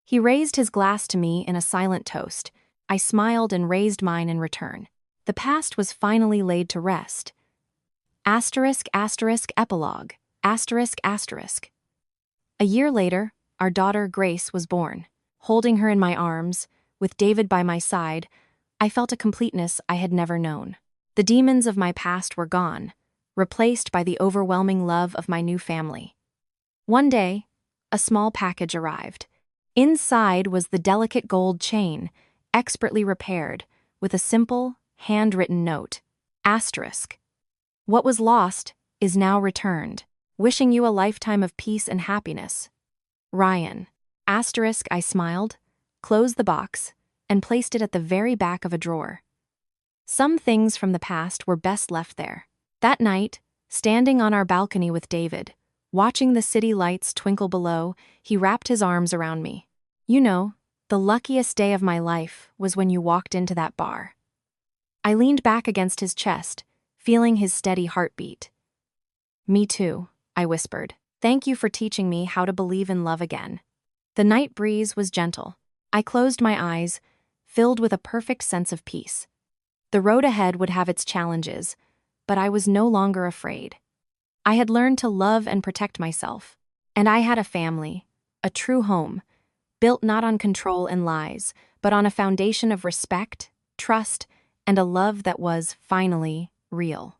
S1: He raised his glass to me in a silent toast. I smiled and raised mine in return. The past was finally laid to rest. Epilogue. A year later, our daughter Grace was born. Holding her in my arms, with David by my side, I felt a completeness I had never known. The demons of my past were gone, replaced by the overwhelming love of my new family. One day, a small package arrived. Inside was the delicate gold chain, expertly repaired, with a simple, handwritten note. Asterisk. What was lost is now returned. Wishing you a lifetime of peace and happiness. Ryan. Asterisk, I smiled, closed the box, and placed it at the very back of a drawer. Some things from the past were best left there. That night, standing on our balcony with David, watching the city lights twinkle below, he wrapped his arms around me. You know, the luckiest day of my life was when you walked into that bar. I leaned back against his chest, feeling his steady heartbeat. Me too, I whispered. Thank you for teaching me how to believe in love again. The night breeze was gentle. I closed my eyes, filled with a perfect sense of peace. The road ahead would have its challenges, but I was no longer afraid. I had learned to love and protect myself, and I had a family, a true home, built not on control and lies, but on a foundation of respect, trust, and a love that was, finally, real.